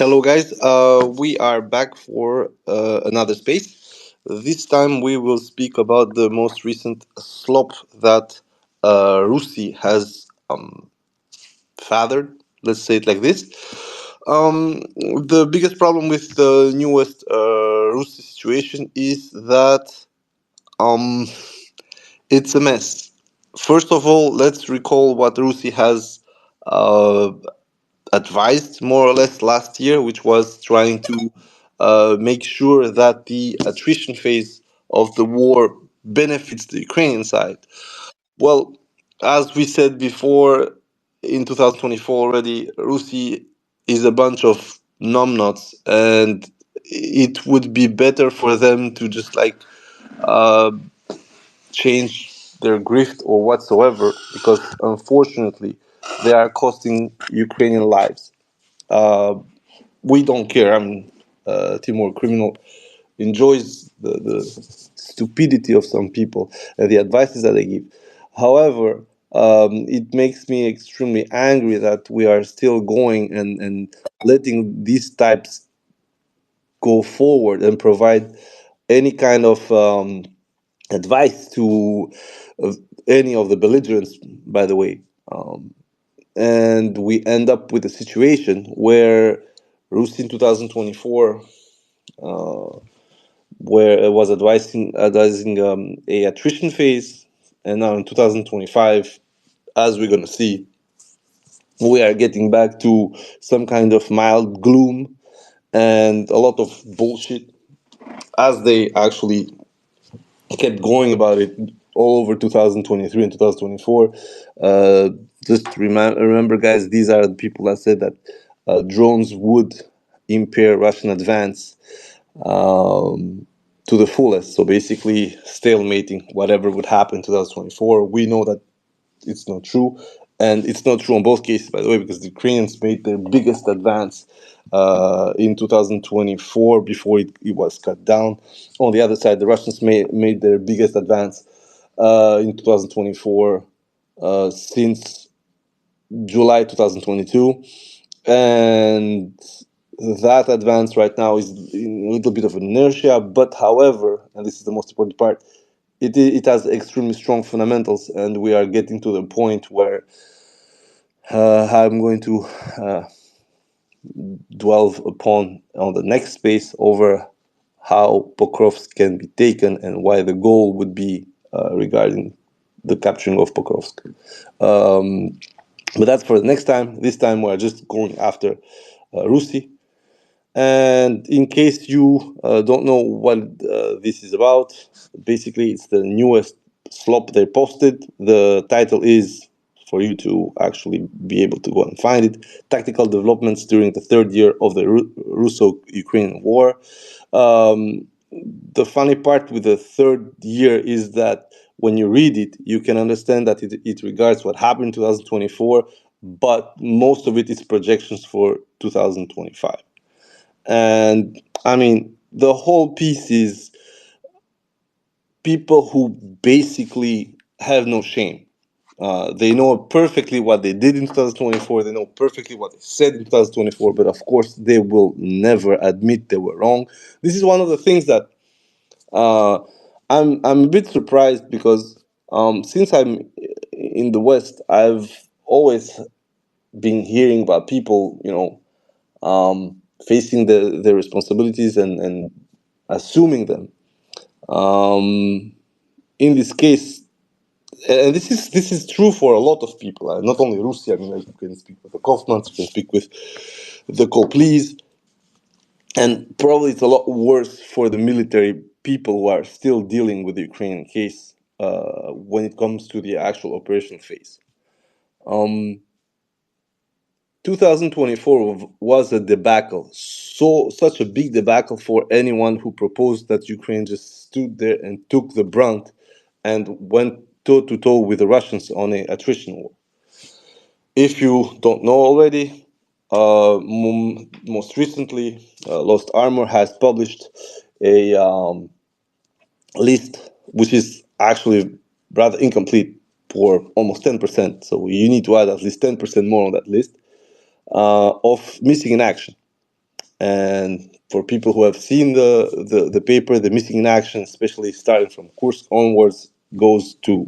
Hello, guys. We are back for another space. This time we will speak about the most recent slop that Rusii has fathered. Let's say it like this. The biggest problem with the newest Rusii situation is that um, it's a mess. First of all, let's recall what Rusii has uh, advised more or less last year, which was trying to make sure that the attrition phase of the war benefits the Ukrainian side. Well, as we said before, in 2024 already, Russia is a bunch of numbnuts, and it would be better for them to just like uh, change their grift or whatsoever, because unfortunately, they are costing Ukrainian lives. Uh, we don't care. I mean, Timor criminal enjoys the stupidity of some people and the advices that they give. However, it makes me extremely angry that we are still going and letting these types go forward and provide any kind of advice to uh, any of the belligerents, by the way. And we end up with a situation where Rus in 2024, where it was advising a attrition phase, and now in 2025, as we're gonna see, we are getting back to some kind of mild gloom and a lot of bullshit, as they actually kept going about it all over 2023 and 2024. Uh, just remember, guys, these are the people that said that drones would impair Russian advance to the fullest. So basically, stalemating whatever would happen in 2024. We know that it's not true. And it's not true on both cases, by the way, because the Ukrainians made their biggest advance in 2024 before it was cut down. On the other side, the Russians made their biggest advance in 2024 since July 2022. And that advance right now is in a little bit of inertia, but however, and this is the most important part, it has extremely strong fundamentals, and we are getting to the point where I'm going to uh, dwell upon on the next space over how Pokrovsk can be taken and why the goal would be regarding the capturing of Pokrovsk. But that's for the next time. This time we're just going after Rusii. And in case you don't know what this is about, basically it's the newest slop they posted. The title is, for you to actually be able to go and find it, Tactical Developments During the Third Year of the Russo-Ukrainian War. Um, the funny part with the third year is that when you read it, you can understand that it regards what happened in 2024, but most of it is projections for 2025. And I mean, the whole piece is people who basically have no shame. They know perfectly what they did in 2024. They know perfectly what they said in 2024, but of course, they will never admit they were wrong. This is one of the things that uh, I'm a bit surprised, because since I'm in the West, I've always been hearing about people, facing the responsibilities and assuming them. Um, in this case, and this is true for a lot of people, not only Russia. I mean, like, you can speak with the Kaufmans, you can speak with the Koplis, and probably it's a lot worse for the military people who are still dealing with the Ukrainian case when it comes to the actual operational phase. Um, 2024 was a debacle, such a big debacle for anyone who proposed that Ukraine just stood there and took the brunt and went toe to toe with the Russians on a attrition war. If you don't know already, most recently, Lost Armor has published a list, which is actually rather incomplete for almost 10%. So you need to add at least 10% more on that list of missing in action. And for people who have seen the paper, the missing in action, especially starting from Kursk onwards, goes to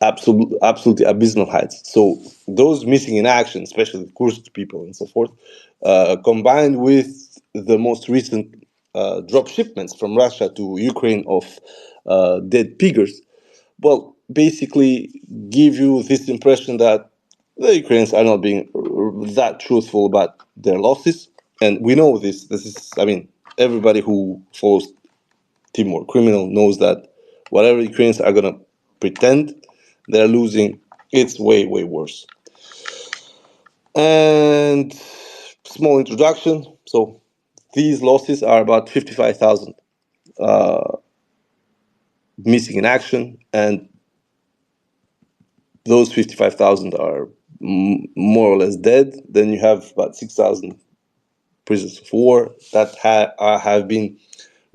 absolutely abysmal heights. So those missing in action, especially the Kursk people and so forth, combined with the most recent drop shipments from Russia to Ukraine of dead piggers, well, basically give you this impression that the Ukrainians are not being that truthful about their losses. And we know this. This is, I mean, everybody who follows Timor Criminal knows that whatever Ukrainians are going to pretend they're losing, it's way, way worse. And small introduction. So these losses are about 55,000 missing in action, and those 55,000 are more or less dead. Then you have about 6,000 prisoners of war that have been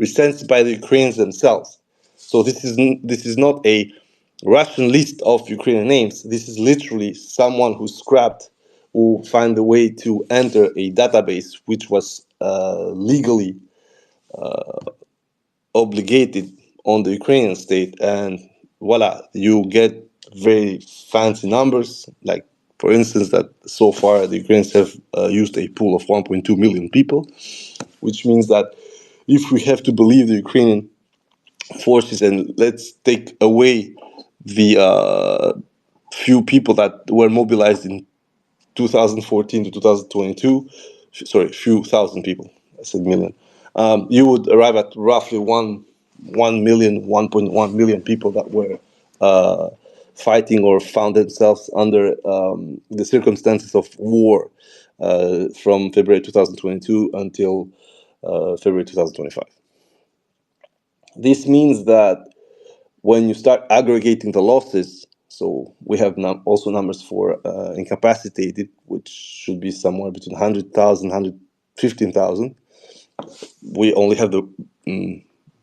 recented by the Ukrainians themselves. So this is not a Russian list of Ukrainian names. This is literally someone who scrapped, who found a way to enter a database which was legally obligated on the Ukrainian state, and voila, you get very fancy numbers. Like, for instance, that so far the Ukrainians have used a pool of 1.2 million people, which means that if we have to believe the Ukrainian forces, and let's take away the few people that were mobilized in 2014 to 2022, sorry, few thousand people, I said million, you would arrive at roughly 1 million people that were fighting or found themselves under the circumstances of war from February 2022 until February 2025. This means that when you start aggregating the losses, so we have also numbers for incapacitated, which should be somewhere between 100,000, 115,000. We only have the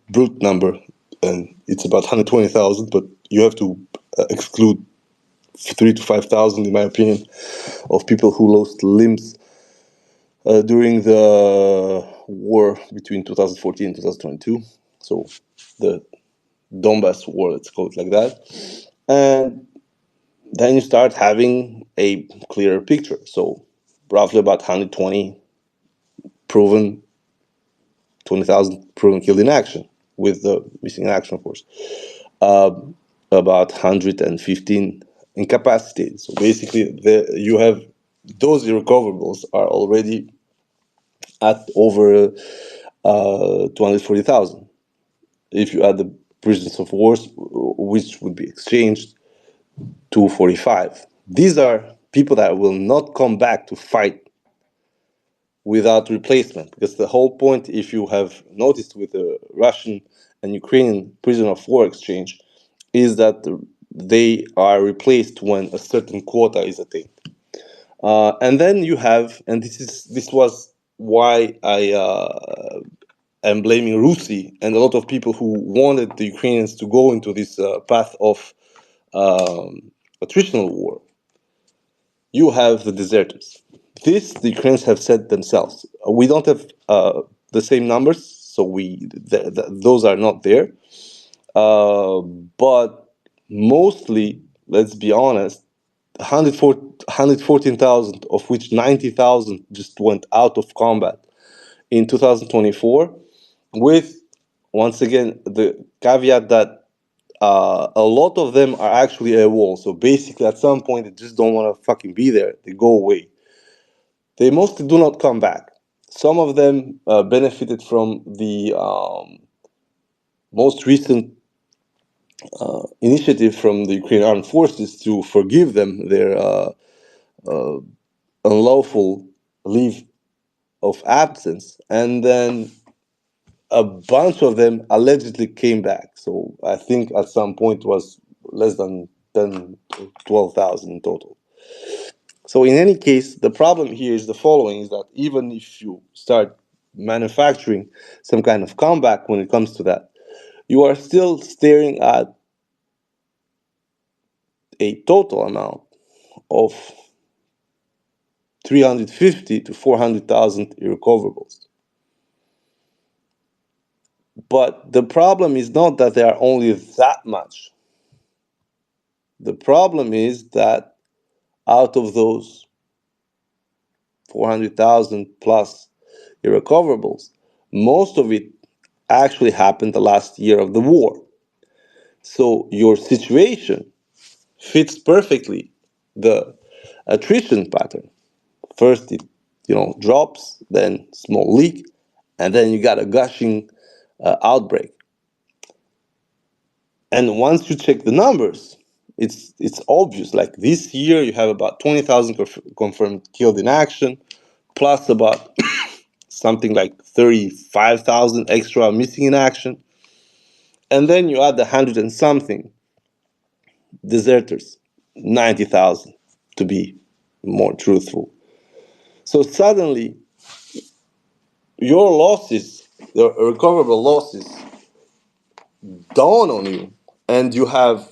brute number, and it's about 120,000, but you have to exclude 3 to 5,000, in my opinion, of people who lost limbs during the war between 2014 and 2022. So the Donbass war, let's call it like that. And then you start having a clearer picture. So roughly about 120 proven, 20,000 proven killed in action, with the missing in action, of course. About 115 incapacitated. So basically, you have those irrecoverables are already at over 240,000. If you add the prisoners of war, which would be exchanged, 245. These are people that will not come back to fight without replacement, because the whole point, if you have noticed with the Russian and Ukrainian prisoner of war exchange, is that they are replaced when a certain quota is attained. And then you have, and this was why I am blaming Rusii and a lot of people who wanted the Ukrainians to go into this path of attritional war. You have the deserters. This the Ukrainians have said themselves. We don't have the same numbers, so those are not there. But mostly, let's be honest, 114,000, of which 90,000 just went out of combat in 2024, with, once again, the caveat that a lot of them are actually a wall. So basically, at some point, they just don't want to fucking be there. They go away. They mostly do not come back. Some of them benefited from the most recent initiative from the Ukrainian armed forces to forgive them their unlawful leave of absence, and then a bunch of them allegedly came back. So I think at some point it was less than 10, 12,000 in total. So in any case, the problem here is the following, is that even if you start manufacturing some kind of comeback when it comes to that, you are still staring at a total amount of 350 to 400,000 irrecoverables. But the problem is not that there are only that much. The problem is that out of those 400,000 plus irrecoverables, most of it actually happened the last year of the war. So your situation fits perfectly the attrition pattern. First it drops, then small leak, and then you got a gushing outbreak. And once you check the numbers, it's obvious. Like this year, you have about 20,000 confirmed killed in action, plus about something like 35,000 extra missing in action. And then you add the 100 and something deserters, 90,000 to be more truthful. So suddenly, your losses, the recoverable losses, dawn on you, and you have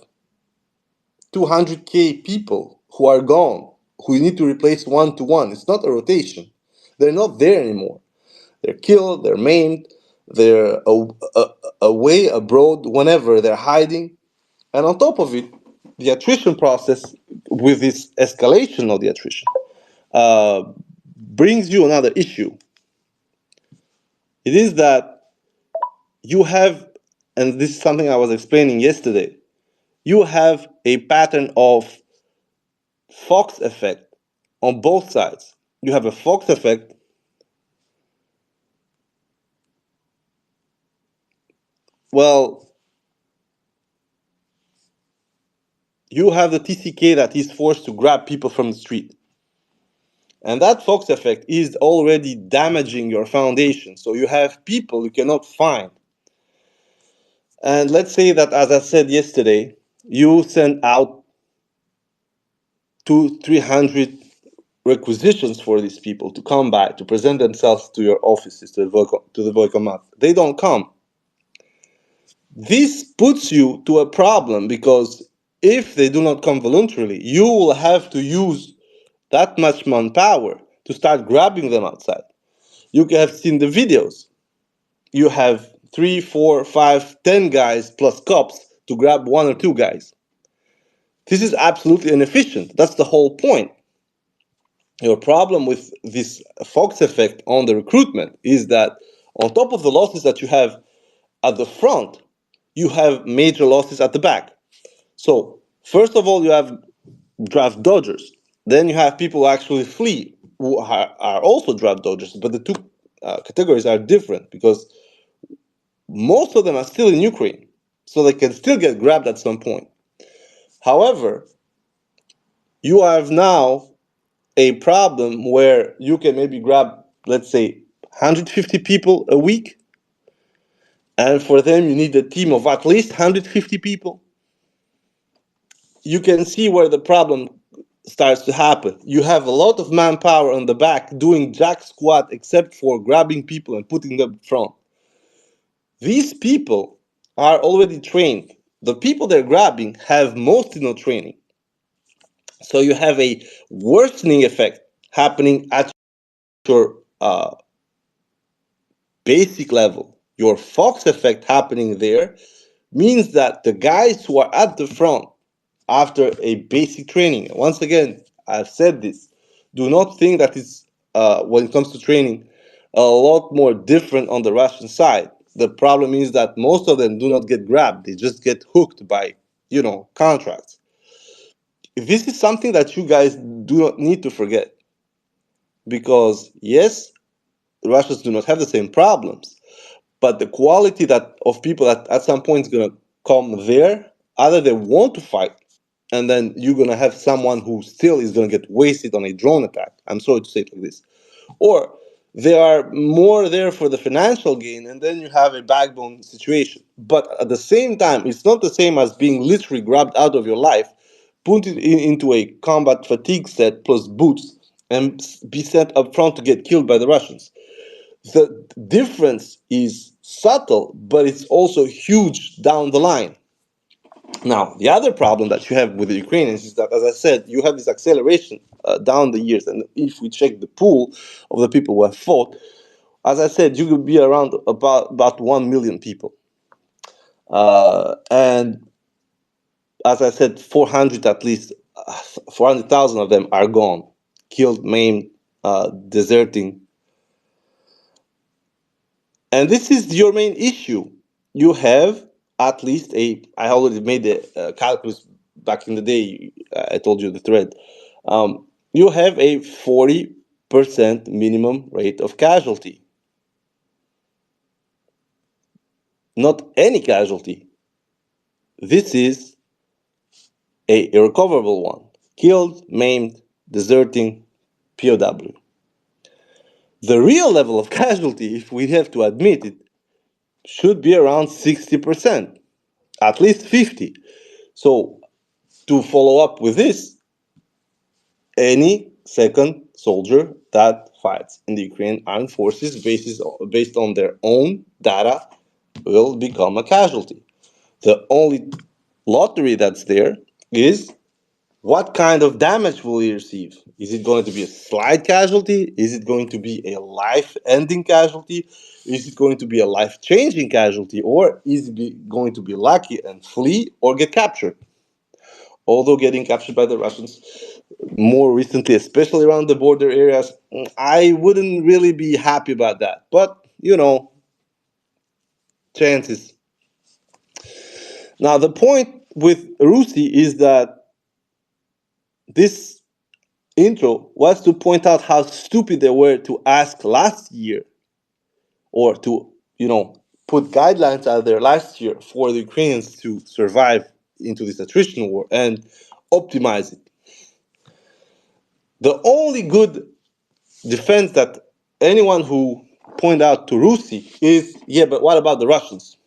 200K people who are gone, who you need to replace one to one. It's not a rotation. They're not there anymore. They're killed, they're maimed, they're away abroad whenever they're hiding. And on top of it, the attrition process, with this escalation of the attrition, uh, brings you another issue. It is that you have, and this is something I was explaining yesterday, you have a pattern of Fox effect on both sides. You have a Fox effect. Well, you have the TCK that is forced to grab people from the street. And that Fox effect is already damaging your foundation. So you have people you cannot find. And let's say that, as I said yesterday, you send out 200-300 requisitions for these people to come by, to present themselves to your offices, to the Voicomat. They don't come. This puts you to a problem, because if they do not come voluntarily, you will have to use that much manpower to start grabbing them outside. You have seen the videos. You have 3, 4, 5, 10 guys plus cops to grab 1 or 2 guys. This is absolutely inefficient. That's the whole point. Your problem with this Fox effect on the recruitment is that on top of the losses that you have at the front, you have major losses at the back. So, first of all, you have draft dodgers. Then you have people who actually flee, who are also draft dodgers, but the two categories are different, because most of them are still in Ukraine, so they can still get grabbed at some point. However, you have now a problem where you can maybe grab, let's say, 150 people a week, and for them you need a team of at least 150 people. You can see where the problem starts to happen. You have a lot of manpower on the back doing jack squat except for grabbing people and putting them front. These people are already trained. The people they're grabbing have mostly no training. So you have a worsening effect happening at your basic level. Your Fox effect happening there means that the guys who are at the front after a basic training, once again, I've said this, do not think that it's, when it comes to training, a lot more different on the Russian side. The problem is that most of them do not get grabbed. They just get hooked by, contracts. This is something that you guys do not need to forget. Because, yes, the Russians do not have the same problems, but the quality of people that at some point is going to come there, either they want to fight, and then you're going to have someone who still is going to get wasted on a drone attack. I'm sorry to say it like this. Or they are more there for the financial gain, and then you have a backbone situation. But at the same time, it's not the same as being literally grabbed out of your life, put it into a combat fatigue set plus boots, and be sent up front to get killed by the Russians. The difference is subtle, but it's also huge down the line. Now, the other problem that you have with the Ukrainians is that, as I said, you have this acceleration down the years, and if we check the pool of the people who have fought, as I said, you could be around about 1 million people. And as I said, 400 at least, 400,000 of them are gone, killed, maimed, deserting. And this is your main issue. You have at least I already made the calculus back in the day. I told you the thread. You have a 40% minimum rate of casualty. Not any casualty. This is a irrecoverable one. Killed, maimed, deserting, POW. The real level of casualty, if we have to admit it, should be around 60%, at least 50. So to follow up with this, any second soldier that fights in the Ukrainian armed forces based on their own data will become a casualty. The only lottery that's there is what kind of damage will he receive? Is it going to be a slight casualty? Is it going to be a life-ending casualty? Is it going to be a life-changing casualty? Or is it going to be lucky and flee or get captured? Although getting captured by the Russians more recently, especially around the border areas, I wouldn't really be happy about that. But, chances. Now, the point with Rusii is that this intro was to point out how stupid they were to ask last year, or to, put guidelines out there last year for the Ukrainians to survive into this attrition war and optimize it. The only good defense that anyone who point out to Rusii is, yeah, but what about the Russians?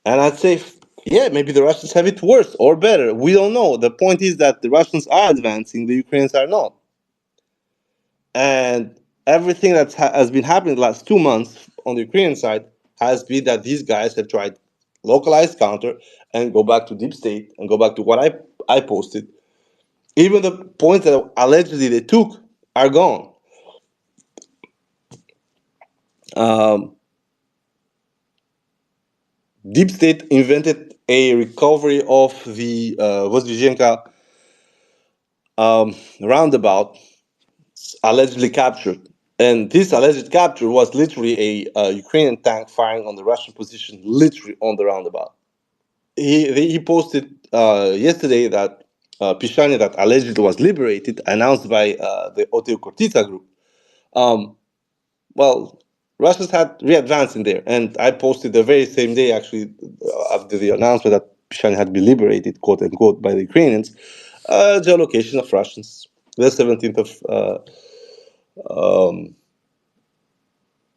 And I'd say, yeah, maybe the Russians have it worse or better. We don't know. The point is that the Russians are advancing, the Ukrainians are not. And everything that has been happening the last 2 months on the Ukrainian side has been that these guys have tried localized counter and go back to deep state and go back to what I posted. Even the points that allegedly they took are gone. Um, Deep State invented a recovery of the Vozdvizhenka roundabout, allegedly captured. And this alleged capture was literally a Ukrainian tank firing on the Russian position, literally on the roundabout. He posted yesterday that Pishani, that allegedly was liberated, announced by the Oteo Kortitsa group. Well, Russians had re-advanced in there, and I posted the very same day, actually, after the announcement that Pishani had been liberated, quote unquote, by the Ukrainians, geolocation of Russians, the 17th of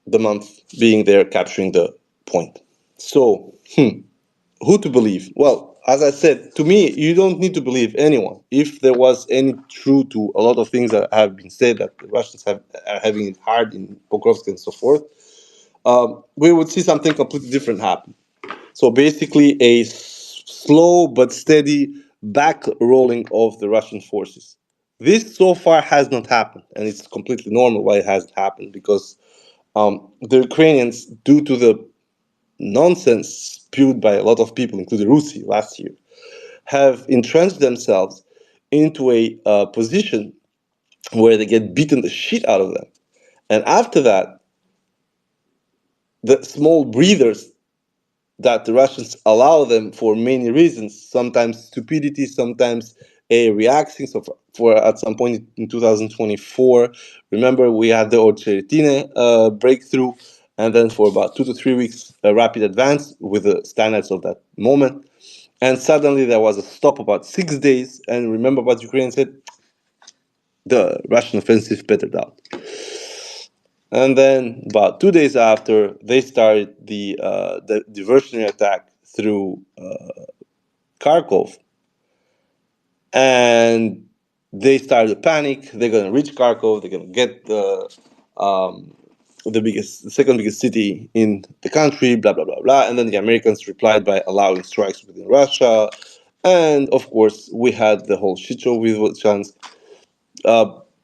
the month, being there, capturing the point. So, who to believe? Well, as I said, to me, you don't need to believe anyone. If there was any truth to a lot of things that have been said, that the Russians are having it hard in Pokrovsk and so forth, we would see something completely different happen. So basically, a slow but steady back rolling of the Russian forces. This so far has not happened, and it's completely normal why it hasn't happened, because the Ukrainians, due to the nonsense spewed by a lot of people, including Rusii last year, have entrenched themselves into a position where they get beaten the shit out of them. And after that, the small breathers that the Russians allow them for many reasons, sometimes stupidity, sometimes a reaction. So for at some point in 2024, remember we had the Ocheretine breakthrough, and then for about 2 to 3 weeks, a rapid advance with the standards of that moment. And suddenly there was a stop about 6 days. And remember what Ukraine said? The Russian offensive petered out. And then about 2 days after, they started the diversionary attack through Kharkov. And they started to panic. They're going to reach Kharkov. They're going to get the second biggest city in the country, blah, blah, blah, blah. And then the Americans replied by allowing strikes within Russia. And of course, we had the whole shit show with Volchansk.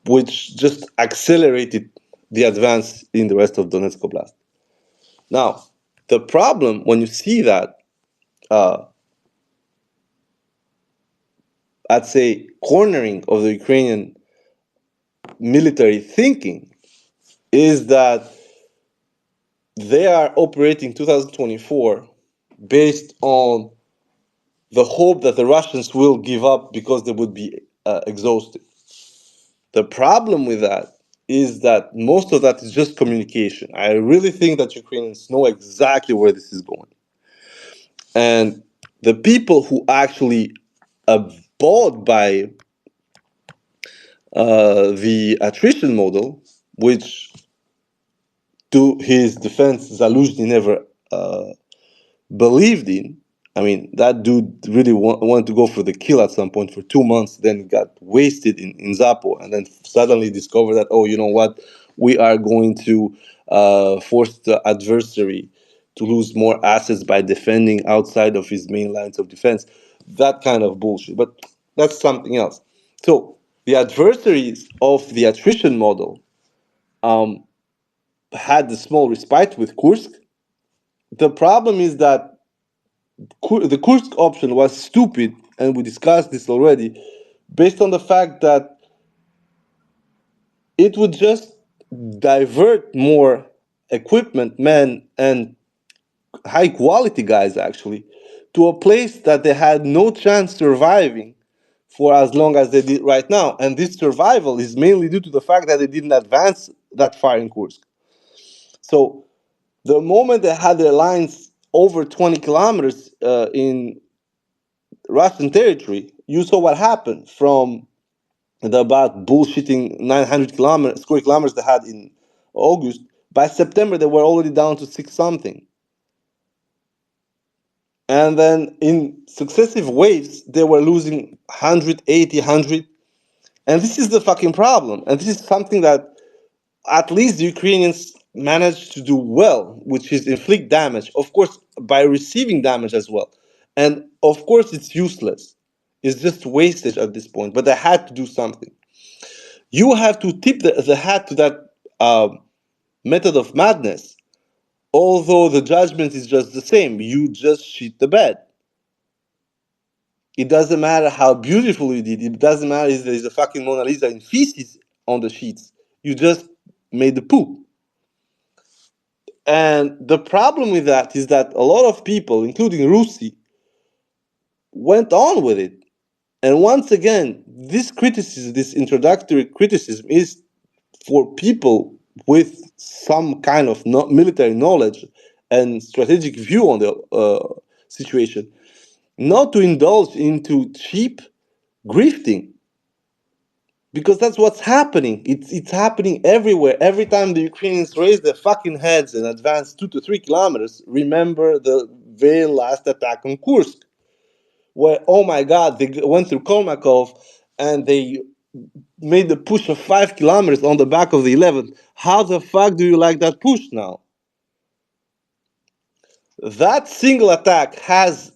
which just accelerated the advance in the rest of Donetsk Oblast. Now, the problem when you see that, I'd say, cornering of the Ukrainian military thinking is that they are operating 2024 based on the hope that the Russians will give up because they would be exhausted. The problem with that is that most of that is just communication. I really think that Ukrainians know exactly where this is going. And the people who actually abode by the attrition model, which to his defense, Zaluzhny never believed in. I mean, that dude really wanted to go for the kill at some point for 2 months, then got wasted in Zapo, and then suddenly discovered that, oh, you know what, we are going to force the adversary to lose more assets by defending outside of his main lines of defense. That kind of bullshit. But that's something else. So the adversaries of the attrition model had the small respite with Kursk. The problem is that the Kursk option was stupid, and we discussed this already, based on the fact that it would just divert more equipment, men, and high quality guys actually to a place that they had no chance surviving for as long as they did right now. And this survival is mainly due to the fact that they didn't advance that far in Kursk. So the moment they had their lines over 20 kilometers in Russian territory, you saw what happened from the about bullshitting 900 square kilometers they had in August. By September, they were already down to 6 something. And then in successive waves, they were losing 180, 100. And this is the fucking problem. And this is something that at least the Ukrainians managed to do well, which is inflict damage, of course, by receiving damage as well. And of course, it's useless. It's just wastage at this point, but they had to do something. You have to tip the hat to that method of madness, although the judgment is just the same. You just shit the bed. It doesn't matter how beautiful you did. It doesn't matter if there's a fucking Mona Lisa in feces on the sheets. You just made the poop. And the problem with that is that a lot of people, including Rusii, went on with it. And once again, this criticism, this introductory criticism, is for people with some kind of military knowledge and strategic view on the situation, not to indulge into cheap grifting, because that's what's happening. It's happening everywhere. Every time the Ukrainians raise their fucking heads and advance 2 to 3 kilometers, remember the very last attack on Kursk, where, oh my God, they went through Kolmakov and they made the push of 5 kilometers on the back of the 11th. How the fuck do you like that push now? That single attack has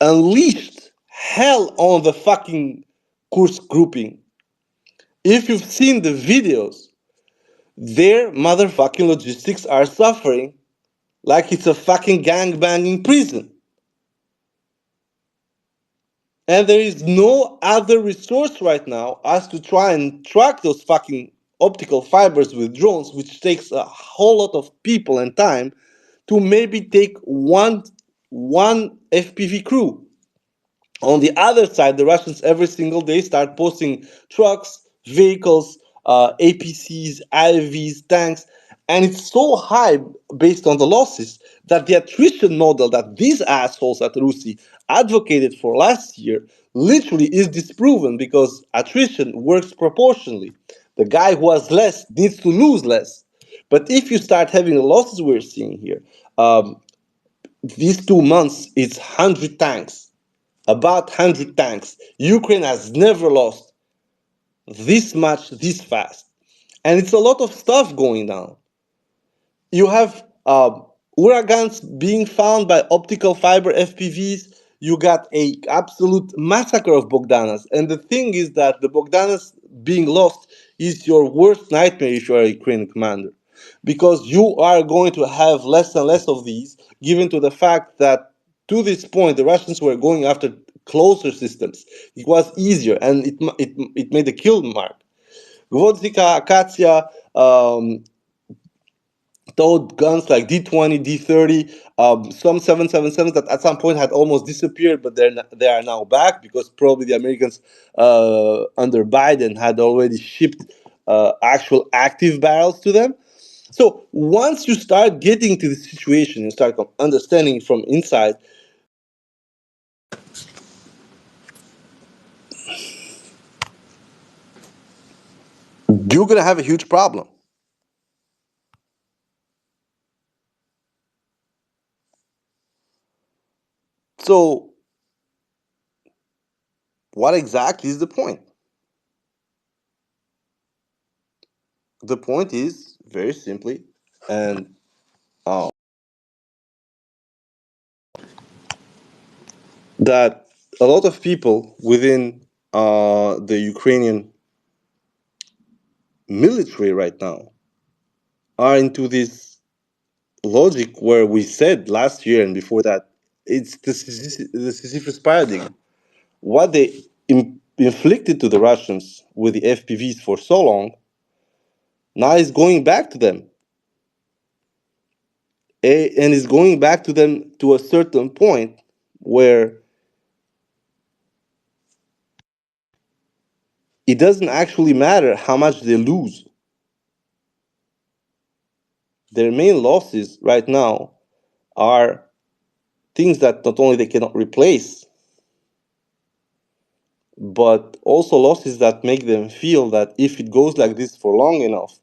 unleashed hell on the fucking Kursk grouping. If you've seen the videos, their motherfucking logistics are suffering like it's a fucking gangbanging prison. And there is no other resource right now as to try and track those fucking optical fibers with drones, which takes a whole lot of people and time to maybe take one FPV crew. On the other side, the Russians every single day start posting trucks, vehicles, APCs, IVs, tanks, and it's so high based on the losses that the attrition model that these assholes at Rusii advocated for last year literally is disproven, because attrition works proportionally. The guy who has less needs to lose less. But if you start having the losses we're seeing here, these 2 months, it's 100 tanks. About 100 tanks. Ukraine has never lost this much, this fast. And it's a lot of stuff going down. You have uragans being found by optical fiber FPVs. You got a absolute massacre of Bogdanas. And the thing is that the Bogdanas being lost is your worst nightmare if you are a Ukrainian commander, because you are going to have less and less of these, given to the fact that to this point the Russians were going after closer systems. It was easier, and it made a kill mark. Gvozdika, Akacia, towed guns like D20, D30, some 777s that at some point had almost disappeared, but they are now back because probably the Americans under Biden had already shipped actual active barrels to them. So once you start getting to the situation and start understanding from inside, you're gonna have a huge problem. So what exactly is the point? The point is very simply, and uh, that a lot of people within the Ukrainian military right now are into this logic where we said last year and before that it's the Sisyphus paradigm. What they inflicted to the Russians with the FPVs for so long now is going back to them. And is going back to them to a certain point where it doesn't actually matter how much they lose. Their main losses right now are things that not only they cannot replace, but also losses that make them feel that if it goes like this for long enough,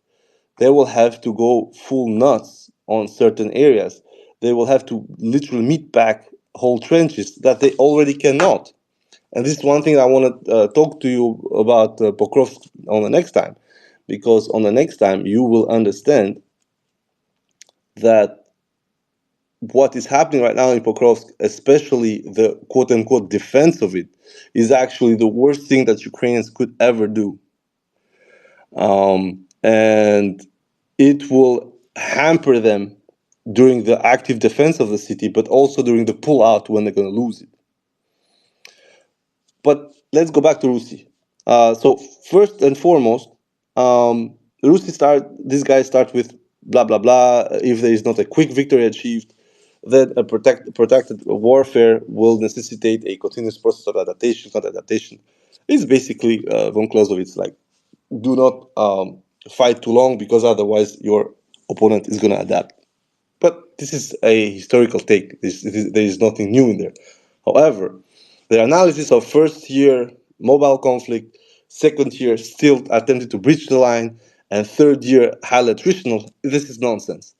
they will have to go full nuts on certain areas. They will have to literally meet back whole trenches that they already cannot. And this is one thing I want to talk to you about Pokrovsk on the next time, because on the next time you will understand that what is happening right now in Pokrovsk, especially the quote unquote defense of it, is actually the worst thing that Ukrainians could ever do. And it will hamper them during the active defense of the city, but also during the pull out when they're going to lose it. But let's go back to Rusii. So first and foremost, These guys start with blah blah blah. If there is not a quick victory achieved, then a protected warfare will necessitate a continuous process of adaptation. Not adaptation. It's basically von Clausewitz like, do not fight too long because otherwise your opponent is going to adapt. But this is a historical take. There is nothing new in there. However, the analysis of first year mobile conflict, second year still attempted to breach the line, and third year highly attritional, this is nonsense.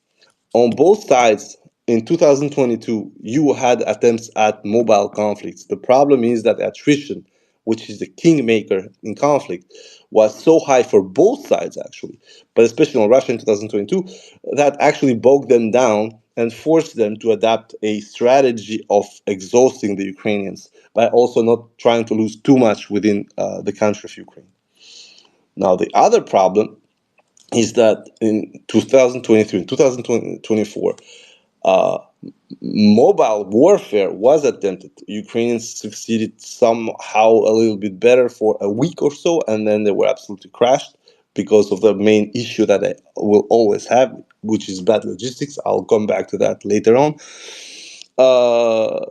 On both sides, in 2022, you had attempts at mobile conflicts. The problem is that attrition, which is the kingmaker in conflict, was so high for both sides, actually, but especially on Russia in 2022, that actually bogged them down and forced them to adapt a strategy of exhausting the Ukrainians by also not trying to lose too much within the country of Ukraine. Now, the other problem is that in 2023 and 2024, uh, mobile warfare was attempted. Ukrainians succeeded somehow a little bit better for a week or so, and then they were absolutely crashed because of the main issue that I will always have, which is bad logistics. I'll come back to that later on. Uh,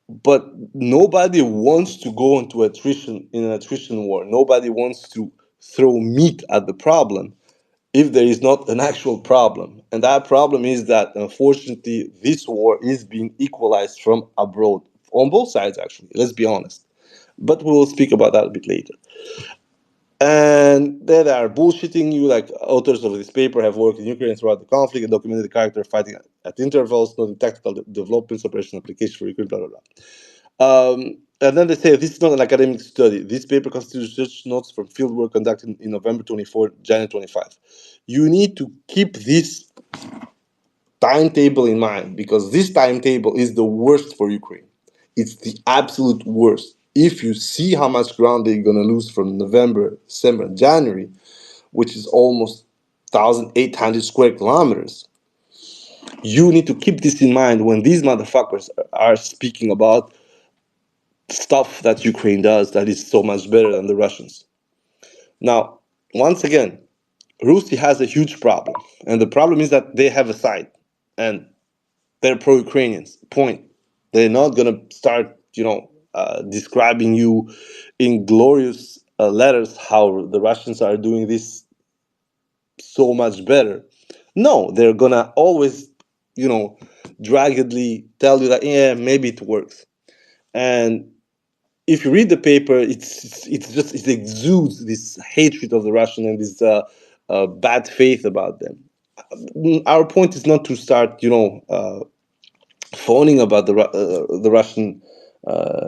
but nobody wants to go into attrition in an attrition war. Nobody wants to throw meat at the problem if there is not an actual problem. And that problem is that, unfortunately, this war is being equalized from abroad, on both sides, actually, let's be honest. But we will speak about that a bit later. And then they are bullshitting you, like authors of this paper have worked in Ukraine throughout the conflict and documented the character fighting at intervals, noting tactical developments, operation application for Ukraine, blah, blah, blah. And then they say this is not an academic study. This paper constitutes research notes from fieldwork conducted in November 24, January 25. You need to keep this timetable in mind because this timetable is the worst for Ukraine. It's the absolute worst. if you see how much ground they're going to lose from November, December, and January, which is almost 1,800 square kilometers, you need to keep this in mind when these motherfuckers are speaking about stuff that Ukraine does that is so much better than the Russians. Now, once again, Rusii has a huge problem, and the problem is that they have a side, and they're pro-Ukrainians. Point. They're not gonna start, describing you in glorious letters how the Russians are doing this so much better. No, they're gonna always, you know, draggedly tell you that yeah, maybe it works. And if you read the paper, it's just it exudes this hatred of the Russian and this bad faith about them. Our point is not to start, phoning about the Russian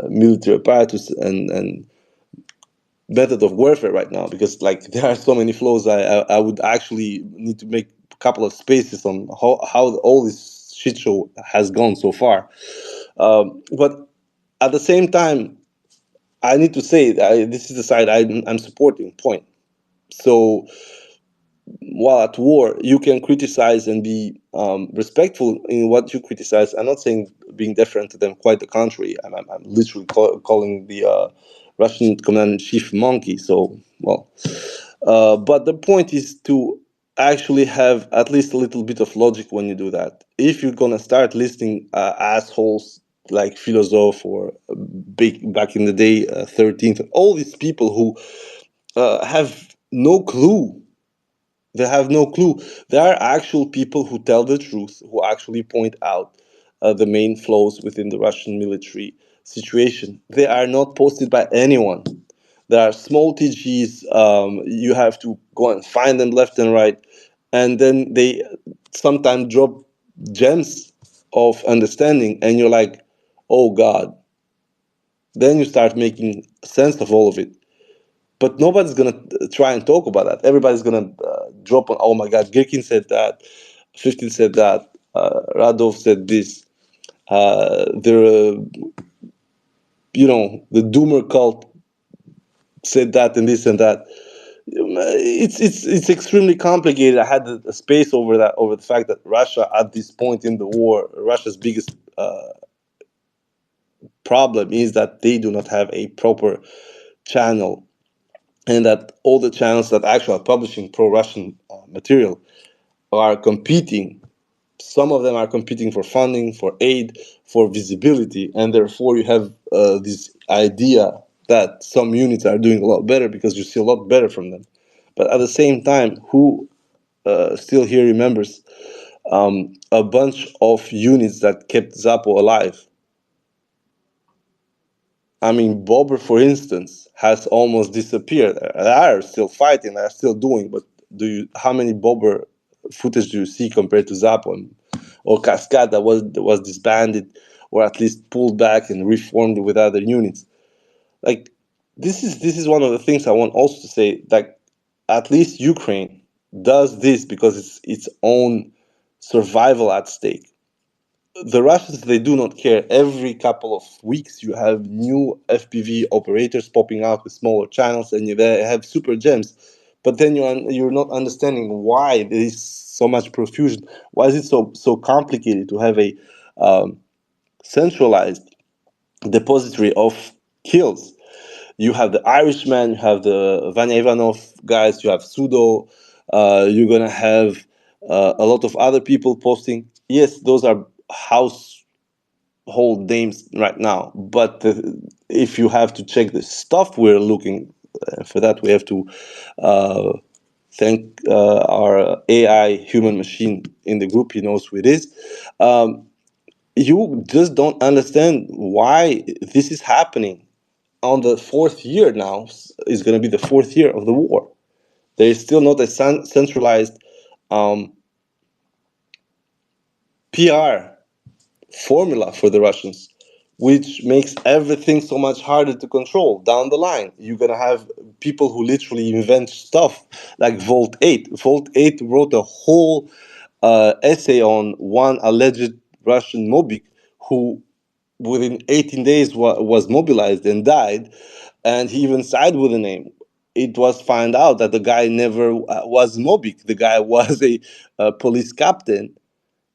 military apparatus and method of warfare right now, because like there are so many flaws. I would actually need to make a couple of spaces on how all this shit show has gone so far. But at the same time, I need to say that this is the side I'm supporting. Point. So while at war, you can criticize and be respectful in what you criticize. I'm not saying being deferent to them. Quite the contrary. I'm literally calling the Russian commander in chief monkey. So well, but the point is to actually have at least a little bit of logic when you do that. If you're gonna start listing assholes like Philosoph or big back in the day, 13th, all these people who have no clue. They have no clue. There are actual people who tell the truth, who actually point out the main flaws within the Russian military situation. They are not posted by anyone. There are small TGs. You have to go and find them left and right, and then they sometimes drop gems of understanding, and you're like, "Oh God!" Then you start making sense of all of it. But nobody's gonna try and talk about that. Everybody's gonna drop on. Oh my God, Girkin said that. 15 said that. Radov said this. The Doomer cult said that and this and that. It's extremely complicated. I had a space over that, over the fact that Russia at this point in the war, Russia's biggest problem is that they do not have a proper channel, and that all the channels that actually are publishing pro-Russian material are competing. Some of them are competing for funding, for aid, for visibility, and therefore you have this idea that some units are doing a lot better because you see a lot better from them. But at the same time, who still here remembers a bunch of units that kept Zappo alive? I mean, Bobber, for instance, has almost disappeared. They are still fighting, they are still doing, but how many Bobber footage do you see compared to Zappo or Cascade that was disbanded or at least pulled back and reformed with other units? Like this is one of the things I want also to say, that at least Ukraine does this because it's its own survival at stake. The Russians, they do not care. Every couple of weeks, you have new FPV operators popping out with smaller channels, and they have super gems. But then you're not understanding why there is so much profusion. Why is it so complicated to have a centralized depository of kills? You have the Irishman, you have the Vanya Ivanov guys, you have Sudo. You're gonna have a lot of other people posting. Yes, those are household names right now, but if you have to check the stuff we're looking for, that we have to uh, thank our AI human machine in the group. He knows who it is. Um, you just don't understand why this is happening. On the fourth year now is going to be the fourth year of the war. There is still not a centralized PR formula for the Russians, which makes everything so much harder to control down the line. You're gonna have people who literally invent stuff like Volt 8. Volt 8 wrote a whole essay on one alleged Russian Mobic who within 18 days was mobilized and died, and he even sided with the name. It was found out that the guy never was Mobic. The guy was a police captain,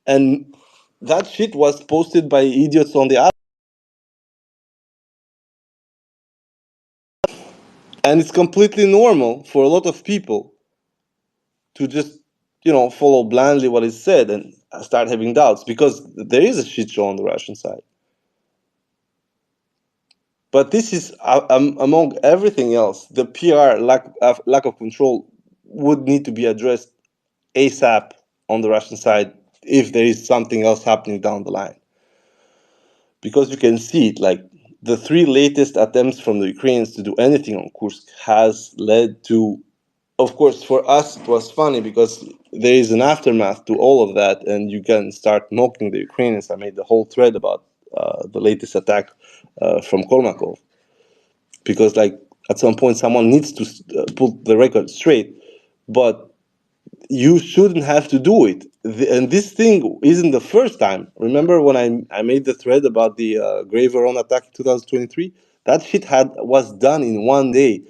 and that shit was posted by idiots on the. And it's completely normal for a lot of people to just, follow blindly what is said and start having doubts, because there is a shit show on the Russian side. But this is among everything else, the PR lack of control would need to be addressed ASAP on the Russian side if there is something else happening down the line. Because you can see it, like the three latest attempts from the Ukrainians to do anything on Kursk has led to, of course, for us it was funny because there is an aftermath to all of that, and you can start mocking the Ukrainians. I made the whole thread about the latest attack from Kolmakov, because like at some point someone needs to put the record straight, but you shouldn't have to do it. And this thing isn't the first time. Remember when I made the thread about the Grey Veron attack in 2023? That shit was done in one day.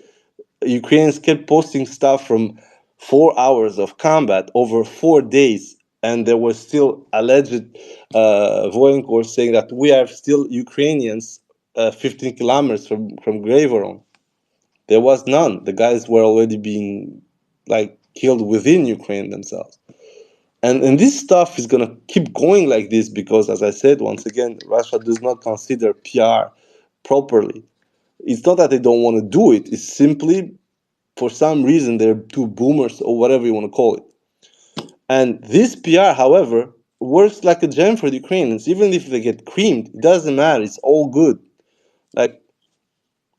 Ukrainians kept posting stuff from 4 hours of combat over 4 days, and there was still alleged Voyenkor saying that we are still Ukrainians 15 kilometers from Grey Veron. There was none. The guys were already being like killed within Ukraine themselves. And this stuff is gonna keep going like this because, as I said once again, Russia does not consider PR properly. It's not that they don't want to do it. It's simply for some reason they're too boomers or whatever you want to call it. And this PR, however, works like a gem for the Ukrainians. Even if they get creamed, it doesn't matter. It's all good. Like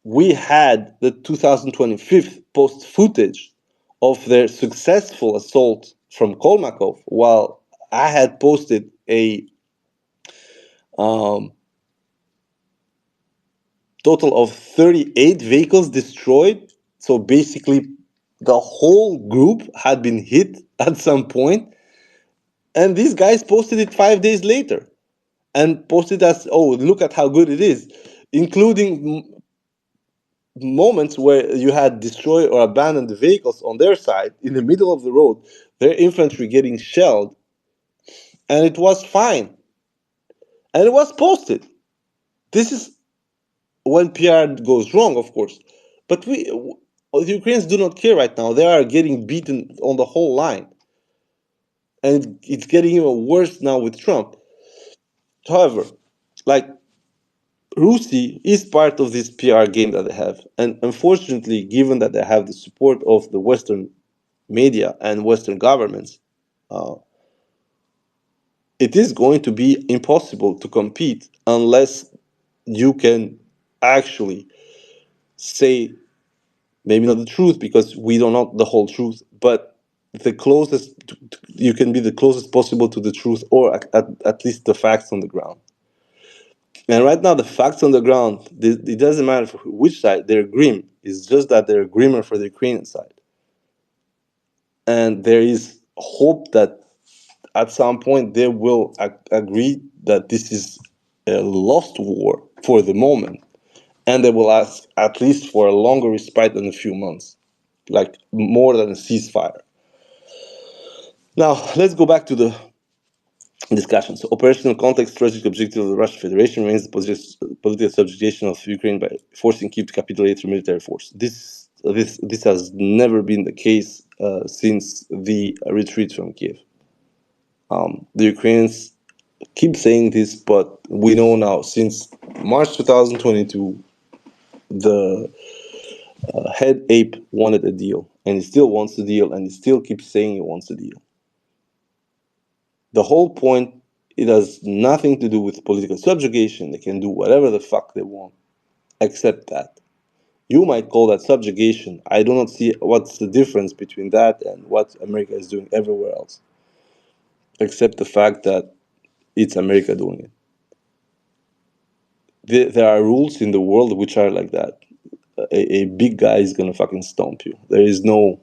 we had the 2025 post footage of their successful assault from Kolmakov, while I had posted a um, total of 38 vehicles destroyed. So basically, the whole group had been hit at some point, and these guys posted it 5 days later and posted as, "Oh, look at how good it is," including moments where you had destroyed or abandoned the vehicles on their side in the middle of the road, their infantry getting shelled, and it was fine. And it was posted. This is when PR goes wrong, of course. But the Ukrainians do not care right now. They are getting beaten on the whole line. And it's getting even worse now with Trump. However, like Rusii is part of this PR game that they have. And unfortunately, given that they have the support of the Western media and Western governments, uh, it is going to be impossible to compete unless you can actually say, maybe not the truth because we don't know the whole truth, but the closest you can be, the closest possible to the truth, or at least the facts on the ground. And right now, the facts on the ground, it doesn't matter for which side, they're grim. It's just that they're grimmer for the Ukrainian side. And there is hope that at some point they will agree that this is a lost war for the moment. And they will ask at least for a longer respite than a few months, like more than a ceasefire. Now, let's go back to the discussion. So, operational context, strategic objective of the Russian Federation remains the political subjugation of Ukraine by forcing Kyiv to capitulate through military force. This has never been the case since the retreat from Kiev. The Ukrainians keep saying this, but we know now since March 2022, the head ape wanted a deal, and he still wants a deal, and he still keeps saying he wants a deal. The whole point, it has nothing to do with political subjugation. They can do whatever the fuck they want, except that. You might call that subjugation. I do not see what's the difference between that and what America is doing everywhere else, except the fact that it's America doing it. There are rules in the world which are like that. A big guy is gonna fucking stomp you. There is no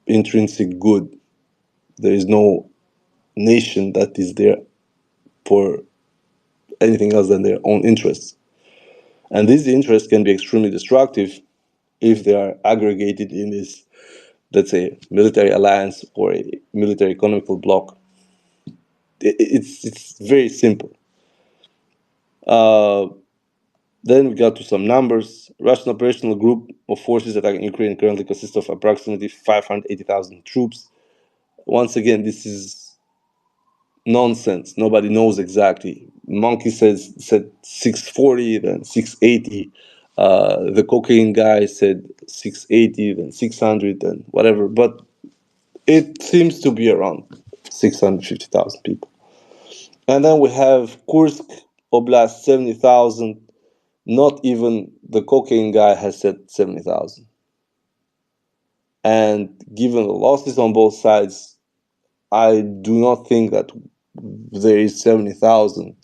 intrinsic good. There is no nation that is there for anything else than their own interests. And these interests can be extremely destructive if they are aggregated in this, let's say, military alliance or a military economical bloc. It's very simple. Then we got to some numbers. Russian operational group of forces attacking Ukraine currently consists of approximately 580,000 troops. Once again, this is nonsense. Nobody knows exactly. Monkey said 640, then 680. The cocaine guy said 680, then 600, and whatever. But it seems to be around 650,000 people. And then we have Kursk Oblast, 70,000. Not even the cocaine guy has said 70,000. And given the losses on both sides, I do not think that there is 70,000.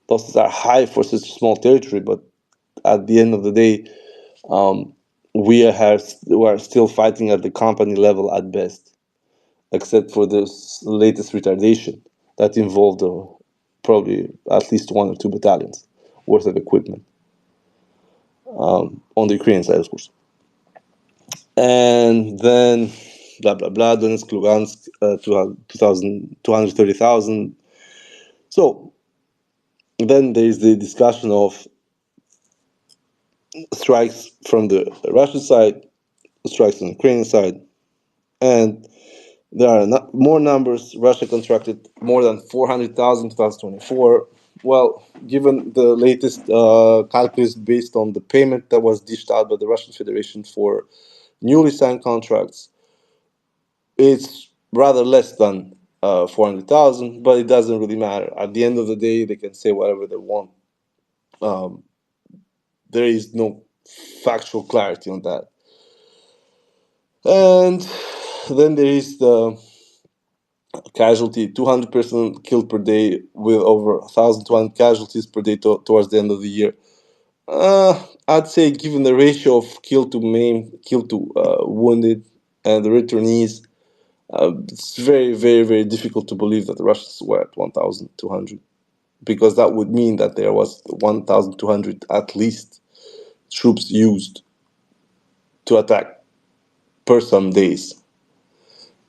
Losses are high for such a small territory, but at the end of the day, we are still fighting at the company level at best, except for this latest retardation that involved probably at least 1 or 2 battalions worth of equipment on the Ukrainian side, of course. And then blah blah blah, Donetsk, Lugansk, 230,000. So then there is the discussion of strikes from the Russian side, strikes on the Ukrainian side, and there are more numbers. Russia contracted more than 400,000 in 2024. Well, given the latest calculus based on the payment that was dished out by the Russian Federation for newly signed contracts, it's rather less than 400,000, but it doesn't really matter. At the end of the day, they can say whatever they want. There is no factual clarity on that. And then there is the casualty, 200 persons killed per day, with over 1,200 casualties per day towards the end of the year. I'd say, given the ratio of killed to maimed, killed to wounded, and the returnees, it's very, very, very difficult to believe that the Russians were at 1,200, because that would mean that there was 1,200 at least troops used to attack per some days.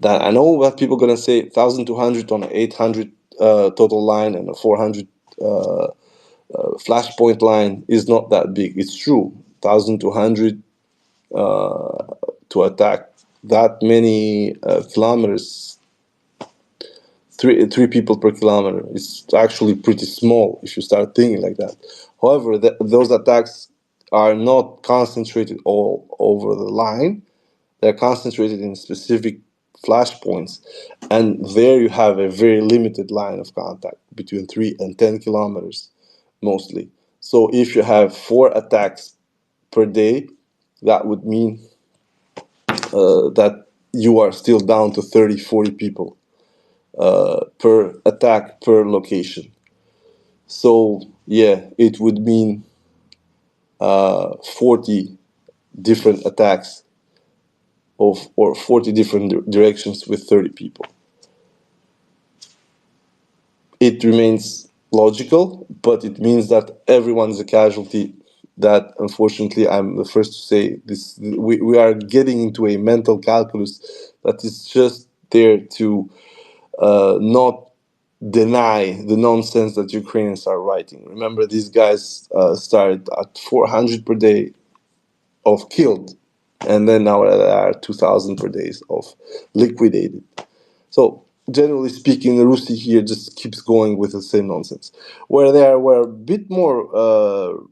That I know what people are gonna say, 1,200 on an 800 total line and a 400 flashpoint line is not that big. It's true, 1,200 to attack that many kilometers, three people per kilometer, is actually pretty small if you start thinking like that. However, those attacks are not concentrated all over the line. They're concentrated in specific flashpoints, and there you have a very limited line of contact between 3 and 10 kilometers mostly. So if you have 4 attacks per day, that would mean that you are still down to 30, 40 people per attack per location. So yeah, it would mean 40 different attacks or 40 different directions with 30 people. It remains logical, but it means that everyone is a casualty. That, unfortunately, I'm the first to say this. We are getting into a mental calculus that is just there to not deny the nonsense that Ukrainians are writing. Remember, these guys started at 400 per day of killed, and then now there are 2,000 per day of liquidated. So, generally speaking, Rusii here just keeps going with the same nonsense. Where they were a bit more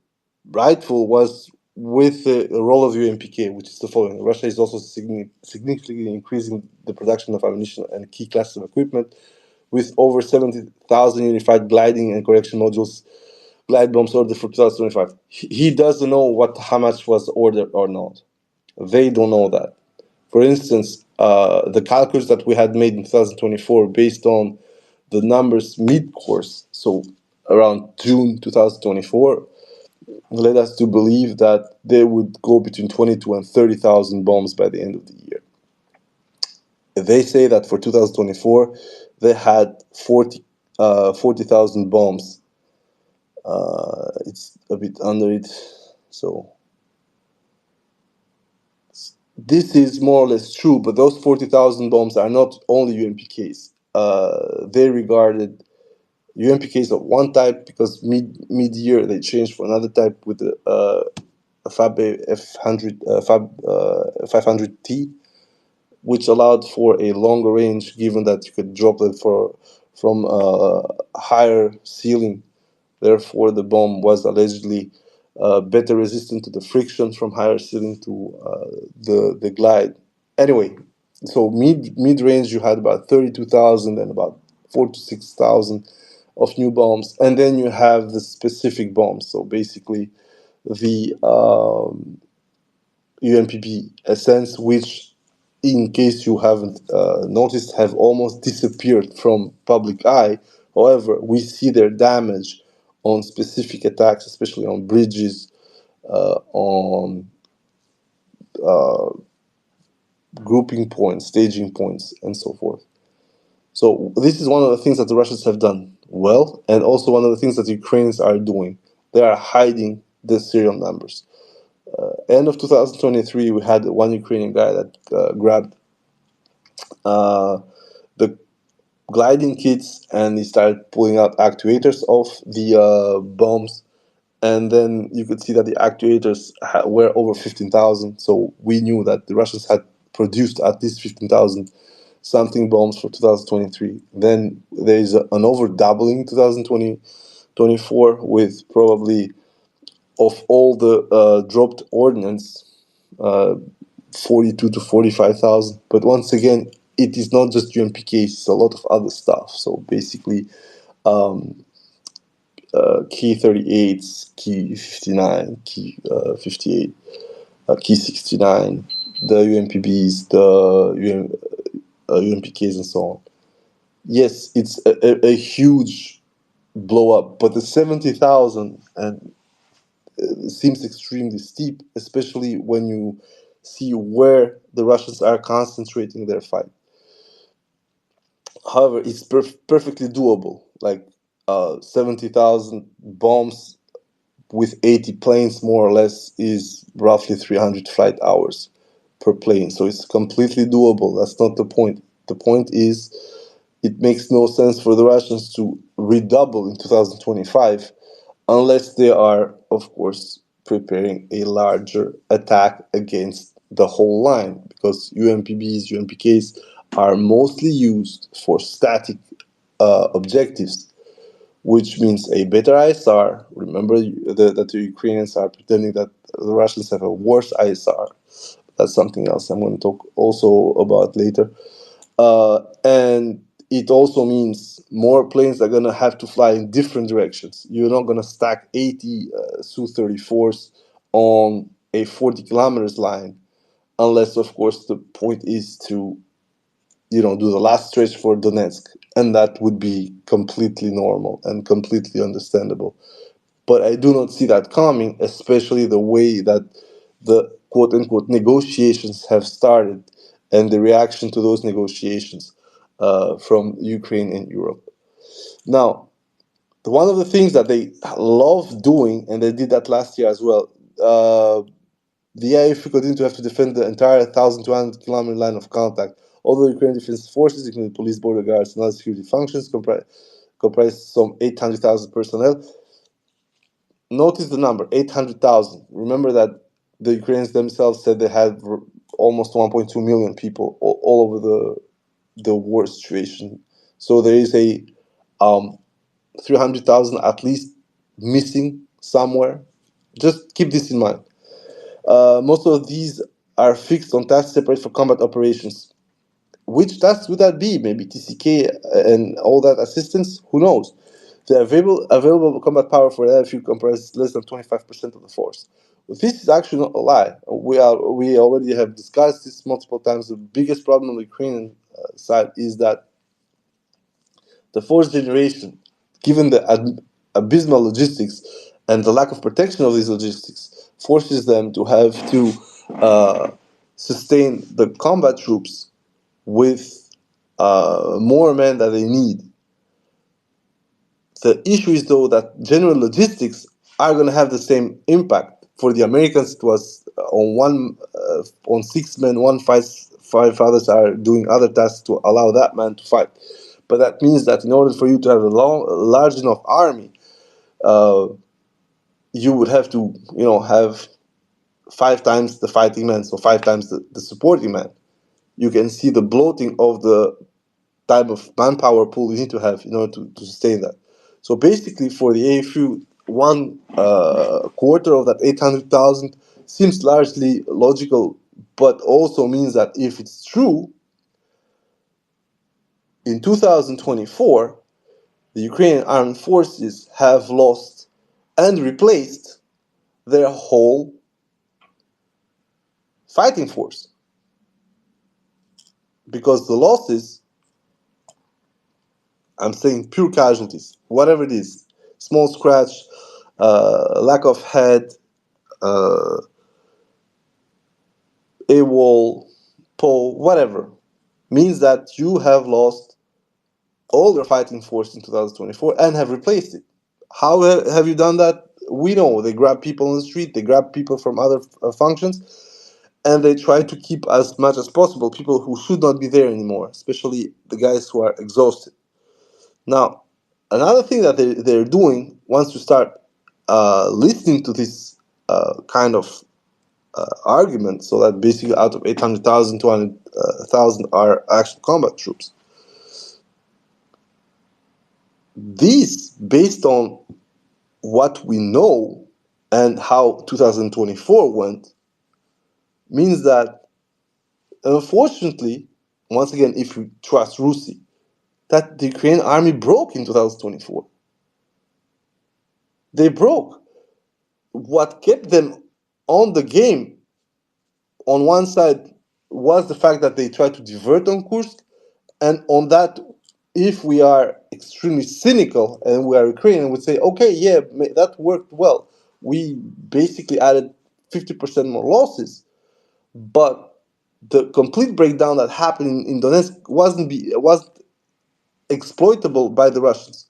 rightful was with the role of UNPK, which is the following. Russia is also significantly increasing the production of ammunition and key classes of equipment, with over 70,000 unified gliding and correction modules, glide bombs ordered for 2025. He doesn't know how much was ordered or not. They don't know that. For instance, the calculus that we had made in 2024 based on the numbers mid-course, so around June 2024, led us to believe that they would go between 22 and 30,000 bombs by the end of the year. They say that for 2024, they had 40,000 bombs It's a bit under it. So this is more or less true, but those 40,000 bombs are not only UMPKs. They regarded UMPKs of one type because mid year they changed for another type with the Fab F100 Fab 500T, which allowed for a longer range, given that you could drop it from a higher ceiling. Therefore, the bomb was allegedly better resistant to the friction from higher ceiling to the glide. Anyway, so mid range you had about 32,000 and about 4 to 6,000 of new bombs, and then you have the specific bombs. So basically, the UMPP essence, which, in case you haven't noticed, have almost disappeared from public eye. However, we see their damage on specific attacks, especially on bridges, on grouping points, staging points, and so forth. So this is one of the things that the Russians have done well, and also one of the things that the Ukrainians are doing. They are hiding the serial numbers. End of 2023, we had one Ukrainian guy that grabbed the gliding kits and he started pulling out actuators of the bombs. And then you could see that the actuators were over 15,000. So we knew that the Russians had produced at least 15,000 something bombs for 2023. Then there is an over doubling in 2024 with probably of all the dropped ordnance, uh, 42 to 45,000. But once again, it is not just UMPKs, it's a lot of other stuff. So basically, key 38s, key 59, key 58, key 69, the UMPBs, the UMPKs, and so on. Yes, it's a huge blow up, but the 70,000 and seems extremely steep, especially when you see where the Russians are concentrating their fight. However, it's perfectly doable. Like 70,000 bombs with 80 planes, more or less, is roughly 300 flight hours per plane. So it's completely doable. That's not the point. The point is, it makes no sense for the Russians to redouble in 2025 unless they are, of course, preparing a larger attack against the whole line, because UMPBs, UMPKs are mostly used for static objectives, which means a better ISR. Remember that the Ukrainians are pretending that the Russians have a worse ISR. That's something else I'm going to talk also about later. And it also means more planes are going to have to fly in different directions. You're not going to stack 80 Su-34s on a 40 kilometers line, unless, of course, the point is to, do the last stretch for Donetsk, and that would be completely normal and completely understandable. But I do not see that coming, especially the way that the quote-unquote negotiations have started and the reaction to those negotiations from Ukraine and Europe. Now, one of the things that they love doing, and they did that last year as well, the IAF continued to have to defend the entire 1,200-kilometer line of contact. Although Ukrainian defense forces, including police, border guards, and other security functions, comprise some 800,000 personnel. Notice the number, 800,000. Remember that the Ukrainians themselves said they had almost 1.2 million people all over the war situation. So there is a 300,000 at least missing somewhere. Just keep this in mind. Most of these are fixed on tasks separate for combat operations. Which tasks would that be? Maybe TCK and all that assistance? Who knows? The available combat power for LFU comprises less than 25% of the force. This is actually not a lie. We already have discussed this multiple times. The biggest problem on the Ukrainian side is that the force generation, given the abysmal logistics and the lack of protection of these logistics, forces them to have to sustain the combat troops with more men that they need. The issue is though that general logistics are going to have the same impact. For the Americans, it was on 6 men, one fights, five others are doing other tasks to allow that man to fight. But that means that in order for you to have a large enough army, uh, you would have to, have 5 times the fighting man, so 5 times the supporting man. You can see the bloating of the type of manpower pool you need to have in order to sustain that. So basically, for the AFU, one quarter of that 800,000 seems largely logical, but also means that if it's true, in 2024, the Ukrainian armed forces have lost and replaced their whole fighting force. Because the losses, I'm saying pure casualties, whatever it is, small scratch, lack of head, uh, AWOL, PO, whatever, means that you have lost all your fighting force in 2024 and have replaced it. How have you done that? We know they grab people on the street, they grab people from other functions, and they try to keep as much as possible people who should not be there anymore, especially the guys who are exhausted. Now, another thing that they're doing once you start listening to this kind of argument, so that basically out of 800,000, 200,000 are actual combat troops. These, based on what we know and how 2024 went, means that, unfortunately, once again, if you trust Rusii, that the Ukrainian army broke in 2024. They broke. What kept them on the game, on one side, was the fact that they tried to divert on Kursk, and on that, if we are extremely cynical and we are Ukrainian, would say, okay, yeah, that worked well. We basically added 50% more losses, but the complete breakdown that happened in Donetsk wasn't exploitable by the Russians.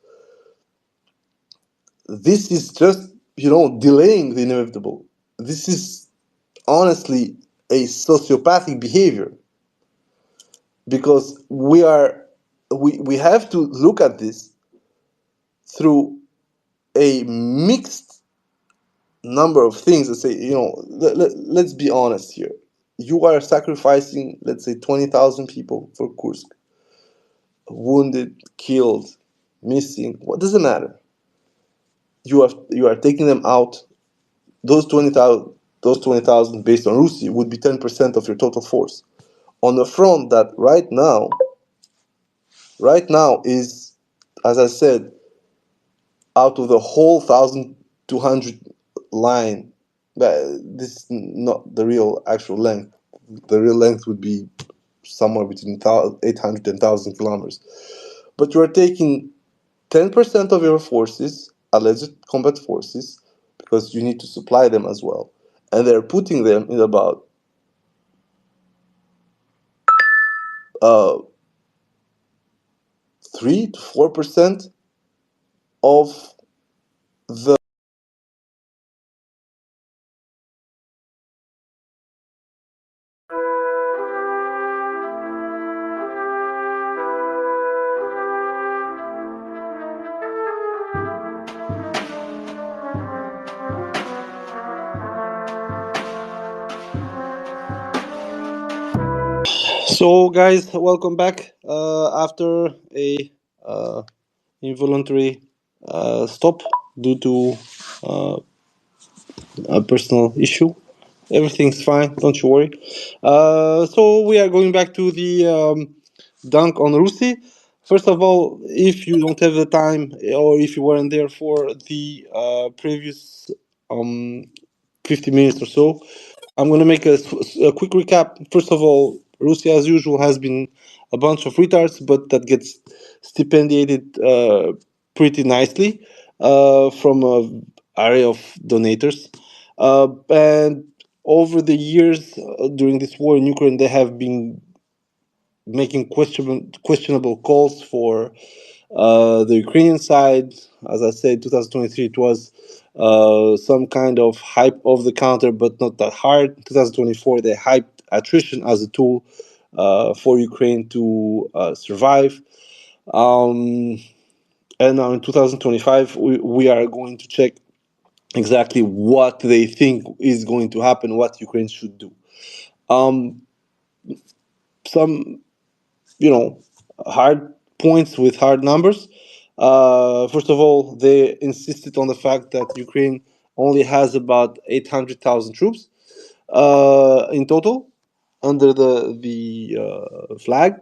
This is just, delaying the inevitable. This is honestly a sociopathic behavior, because we have to look at this through a mixed number of things and say, let's be honest here. You are sacrificing, let's say, 20,000 people for Kursk. Wounded, killed, missing, what does it matter? You are taking them out. Those 20,000 based on Rusii would be 10% of your total force. On the front that right now is, as I said, out of the whole 1,200 line, this is not the real actual length. The real length would be somewhere between 800 and 1,000 kilometers. But you are taking 10% of your forces, alleged combat forces, because you need to supply them as well, and they're putting them in about 3 to 4% of the. So, guys, welcome back after a involuntary stop due to a personal issue. Everything's fine, don't you worry. So we are going back to the dunk on Rusii. First of all, if you don't have the time, or if you weren't there for the previous 50 minutes or so, I'm going to make a quick recap. First of all, Russia, as usual, has been a bunch of retards, but that gets stipendiated pretty nicely from an array of donators. And over the years, during this war in Ukraine, they have been making questionable calls for The Ukrainian side, as I said, 2023, it was some kind of hype of the counter, but not that hard. 2024, they hyped attrition as a tool for Ukraine to survive. Um, and now in 2025, we are going to check exactly what they think is going to happen, what Ukraine should do. Um, some, hard points with hard numbers. First of all, they insisted on the fact that Ukraine only has about 800,000 troops in total under the flag,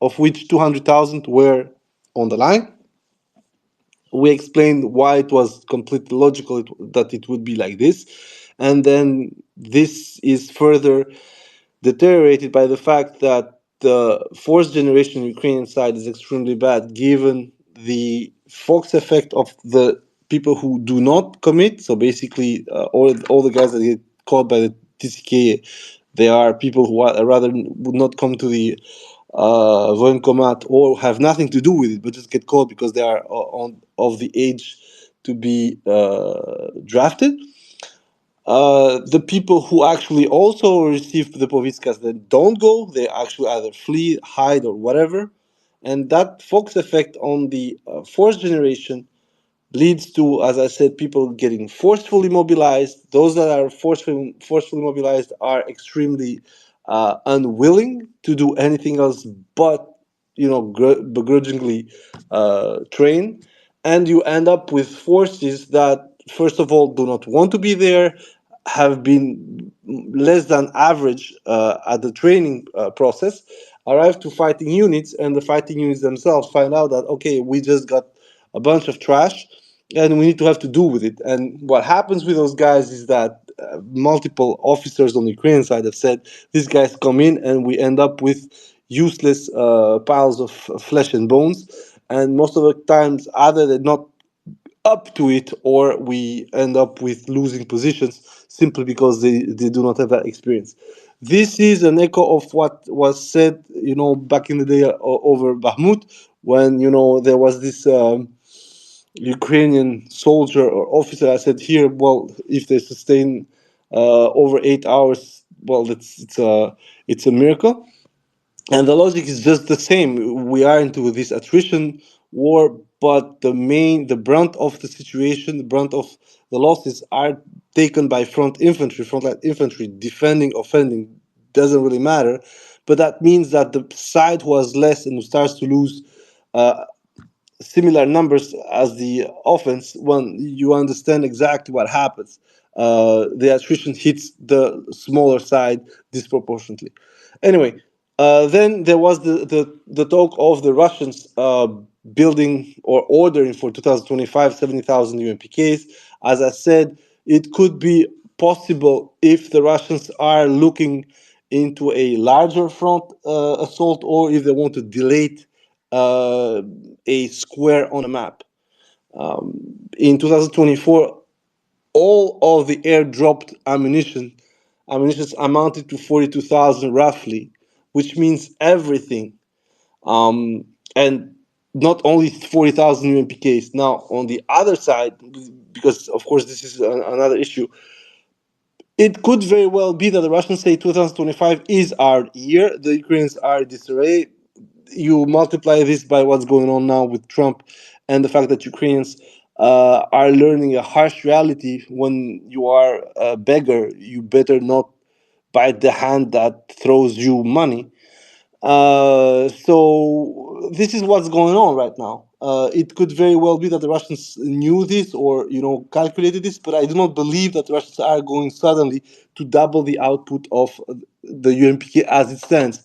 of which 200,000 were on the line. We explained why it was completely logical that it would be like this, and then this is further deteriorated by the fact that the fourth generation Ukrainian side is extremely bad, given the Fox effect of the people who do not commit. So basically, all the guys that get caught by the TCK, they are people who rather would not come to the voenkomat or have nothing to do with it, but just get caught because they are of the age to be drafted. The people who actually also receive the povitskas that don't go, they actually either flee, hide, or whatever. And that Fox effect on the fourth generation leads to, as I said, people getting forcefully mobilized. Those that are forcefully mobilized are extremely unwilling to do anything else but, begrudgingly train, and you end up with forces that, first of all, do not want to be there, have been less than average at the training process, arrive to fighting units, and the fighting units themselves find out that, okay, we just got a bunch of trash and we need to have to do with it. And what happens with those guys is that multiple officers on the Ukrainian side have said these guys come in and we end up with useless piles of flesh and bones. And most of the times, either they're not up to it or we end up with losing positions simply because they do not have that experience. This is an echo of what was said, back in the day over Bahmut, when, there was this Ukrainian soldier or officer. I said here, well, if they sustain over 8 hours, well, it's a miracle. And the logic is just the same. We are into this attrition war, but the brunt of the situation, the brunt of the losses are taken by frontline infantry, defending, offending, doesn't really matter. But that means that the side who has less and who starts to lose similar numbers as the offense, when you understand exactly what happens. The attrition hits the smaller side disproportionately. Anyway, then there was the talk of the Russians building or ordering for 2025 70,000 UMPKs. As I said, it could be possible if the Russians are looking into a larger front assault, or if they want to delay uh, a square on a map. In 2024, all of the airdropped ammunition amounted to 42,000 roughly, which means everything. And not only 40,000 UMPKs. Now, on the other side, because of course this is another issue, it could very well be that the Russians say 2025 is our year. The Ukrainians are in disarray. You multiply this by what's going on now with Trump and the fact that Ukrainians are learning a harsh reality. When you are a beggar, you better not bite the hand that throws you money. So this is what's going on right now. It could very well be that the Russians knew this or calculated this, but I do not believe that the Russians are going suddenly to double the output of the UMPK as it stands.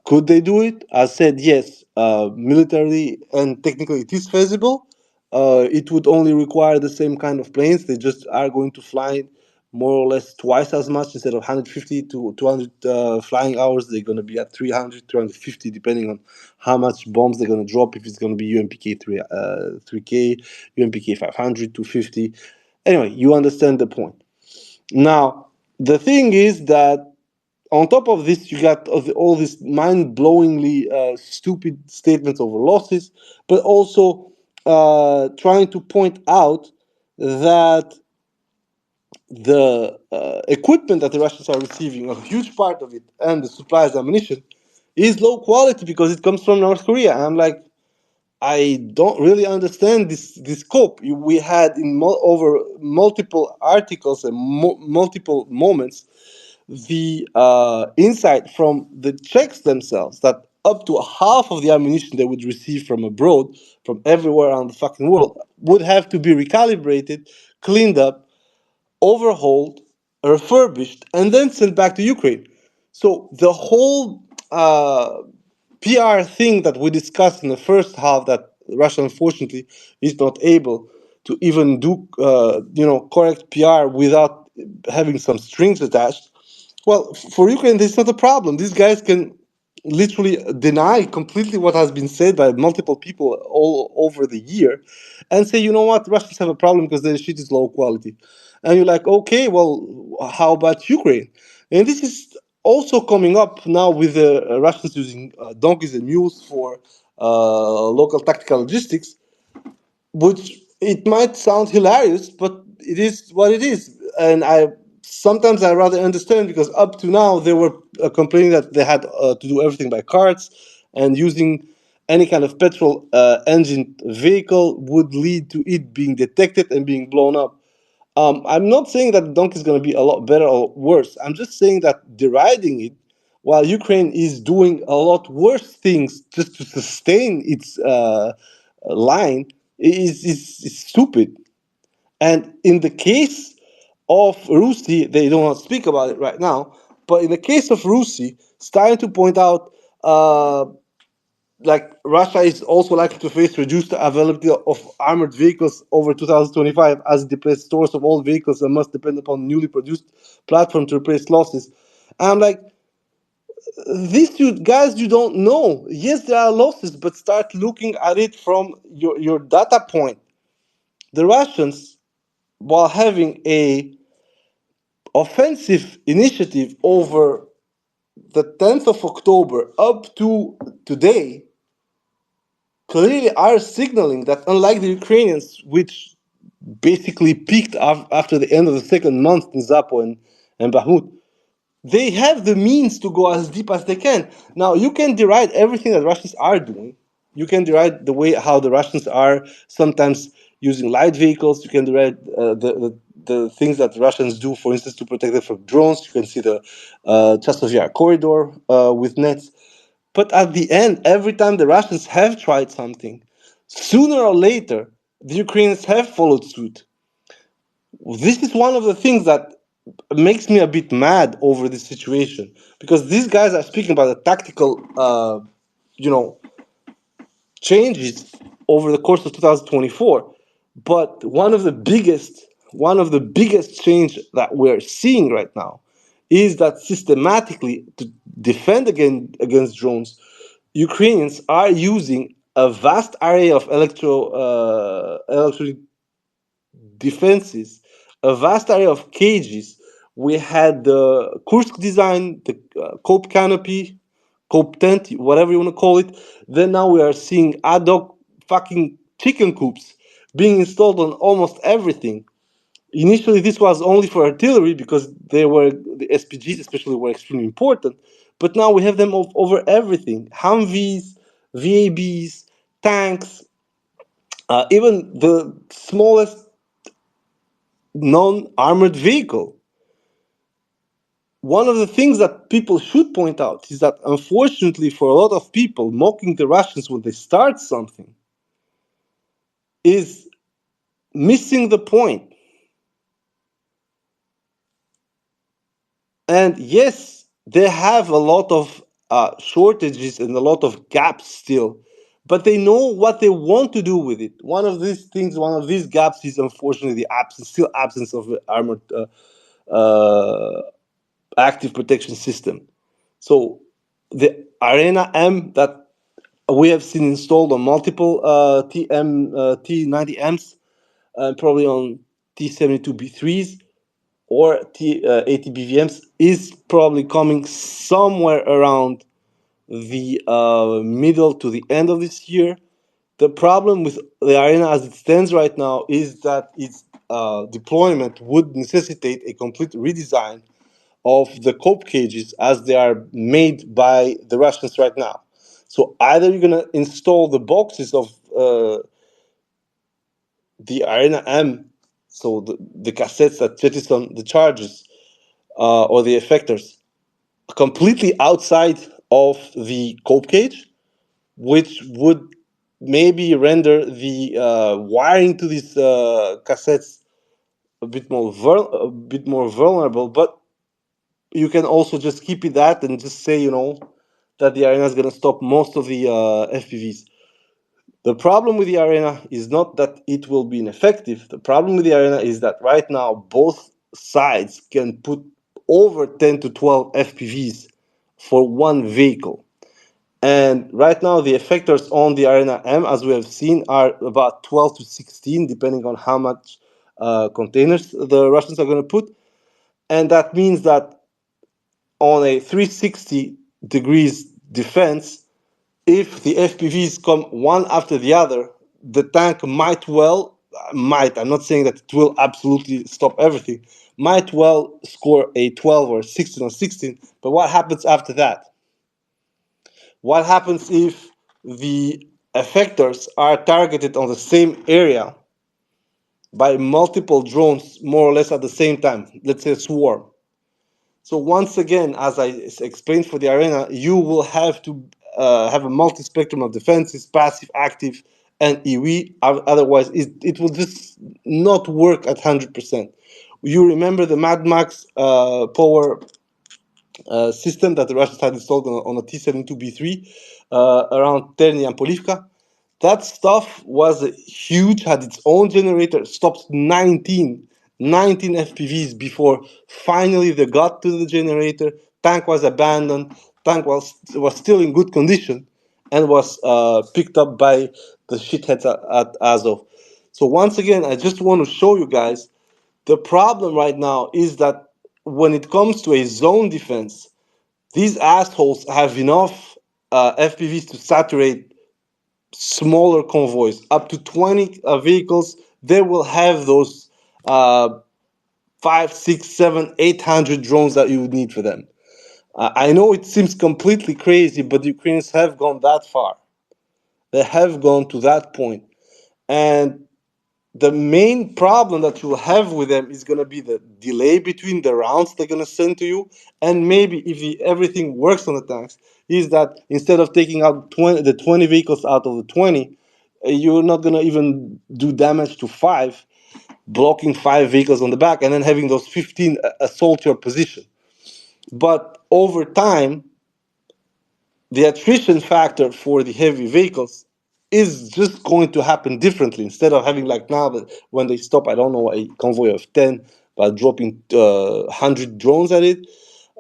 Could they do it? I said yes. Militarily and technically, it is feasible. It would only require the same kind of planes. They just are going to fly more or less twice as much. Instead of 150 to 200 flying hours, they're going to be at 300, 350, depending on how much bombs they're going to drop. If it's going to be UMPK 3K, UMPK 500, 250. Anyway, you understand the point. Now, the thing is that On top of this, you got all these mind-blowingly stupid statements over losses, but also trying to point out that the equipment that the Russians are receiving, a huge part of it, and the supplies, ammunition, is low quality because it comes from North Korea. And I'm like, I don't really understand this scope. We had in over multiple articles and multiple moments the insight from the Czechs themselves that up to half of the ammunition they would receive from abroad, from everywhere around the fucking world, would have to be recalibrated, cleaned up, overhauled, refurbished, and then sent back to Ukraine. So the whole PR thing that we discussed in the first half, that Russia unfortunately is not able to even do correct PR without having some strings attached. Well, for Ukraine, this is not a problem. These guys can literally deny completely what has been said by multiple people all over the year and say, you know what, Russians have a problem because their shit is low quality. And you're like, okay, well, how about Ukraine? And this is also coming up now with the Russians using donkeys and mules for local tactical logistics, which it might sound hilarious, but it is what it is. And I rather understand, because up to now they were complaining that they had to do everything by carts, and using any kind of petrol engine vehicle would lead to it being detected and being blown up. I'm not saying that the donkey is going to be a lot better or worse. I'm just saying that deriding it while Ukraine is doing a lot worse things just to sustain its line is stupid. And in the case of Rusii, they do not speak about it right now, but in the case of Rusii, starting to point out like Russia is also likely to face reduced availability of armored vehicles over 2025 as it depletes stores of old vehicles and must depend upon newly produced platform to replace losses. And I'm like, these you guys, you don't know. Yes, there are losses, but start looking at it from your data point. The Russians, while having a offensive initiative over the 10th of October up to today, clearly are signaling that, unlike the Ukrainians, which basically peaked after the end of the second month in Zapo and Bahmut, they have the means to go as deep as they can. Now, you can deride everything that Russians are doing. You can deride the way how the Russians are sometimes using light vehicles. You can deride the things that the Russians do, for instance, to protect them from drones. You can see the Chasov Yar corridor with nets. But at the end, every time the Russians have tried something, sooner or later, the Ukrainians have followed suit. This is one of the things that makes me a bit mad over this situation, because these guys are speaking about the tactical, you know, changes over the course of 2024. But one of the biggest change that we're seeing right now is that systematically, to defend against drones, Ukrainians are using a vast array of electronic defenses, a vast array of cages. We had the Kursk design, the cope canopy, cope tent, whatever you want to call it. Then now we are seeing ad hoc fucking chicken coops being installed on almost everything. Initially, this was only for artillery because the SPGs especially were extremely important. But now we have them over everything: Humvees, VABs, tanks, even the smallest non-armored vehicle. One of the things that people should point out is that, unfortunately, for a lot of people, mocking the Russians when they start something is missing the point. And yes, they have a lot of shortages and a lot of gaps still, but they know what they want to do with it. One of these gaps is unfortunately the absence of armored active protection system. So the Arena M that we have seen installed on multiple T90Ms, and probably on T72B3s, or 80 BVMs is probably coming somewhere around the middle to the end of this year. The problem with the arena as it stands right now is that its deployment would necessitate a complete redesign of the cope cages as they are made by the Russians right now. So either you're gonna install the boxes of the Arena M, so the cassettes that jettison the charges or the effectors, completely outside of the cope cage, which would maybe render the wiring to these cassettes a bit more vulnerable. But you can also just keep it that and just say, that the arena is going to stop most of the FPVs. The problem with the arena is not that it will be ineffective. The problem with the arena is that right now both sides can put over 10 to 12 FPVs for one vehicle. And right now, the effectors on the Arena M, as we have seen, are about 12 to 16, depending on how much containers the Russians are going to put. And that means that on a 360 degrees defense, if the FPVs come one after the other, the tank I'm not saying that it will absolutely stop everything, might well score a 12 or 16 or 16. But what happens after that? What happens if the effectors are targeted on the same area by multiple drones more or less at the same time? Let's say a swarm. So once again, as I explained for the arena, you will have to have a multi-spectrum of defenses, passive, active, and EV. Otherwise, it will just not work at 100%. You remember the Mad Max power system that the Russians had installed on a T-72B3 around Terni and Polivka. That stuff was huge, had its own generator, stopped 19 FPVs before finally they got to the generator. Tank was abandoned. Tank was still in good condition and was picked up by the shitheads at Azov. So once again, I just want to show you guys the problem right now is that when it comes to a zone defense, these assholes have enough FPVs to saturate smaller convoys. Up to 20 vehicles, they will have those 5, 6, 7, 800 drones that you would need for them. I know it seems completely crazy, but the Ukrainians have gone that far. They have gone to that point. And the main problem that you'll have with them is going to be the delay between the rounds they're going to send to you, and maybe if everything works on the tanks, is that instead of taking out the 20 vehicles out of the 20, you're not going to even do damage to 5, blocking 5 vehicles on the back and then having those 15 assault your position. But over time, the attrition factor for the heavy vehicles is just going to happen differently. Instead of having like now that when they stop, I don't know, a convoy of 10, but dropping 100 drones at it,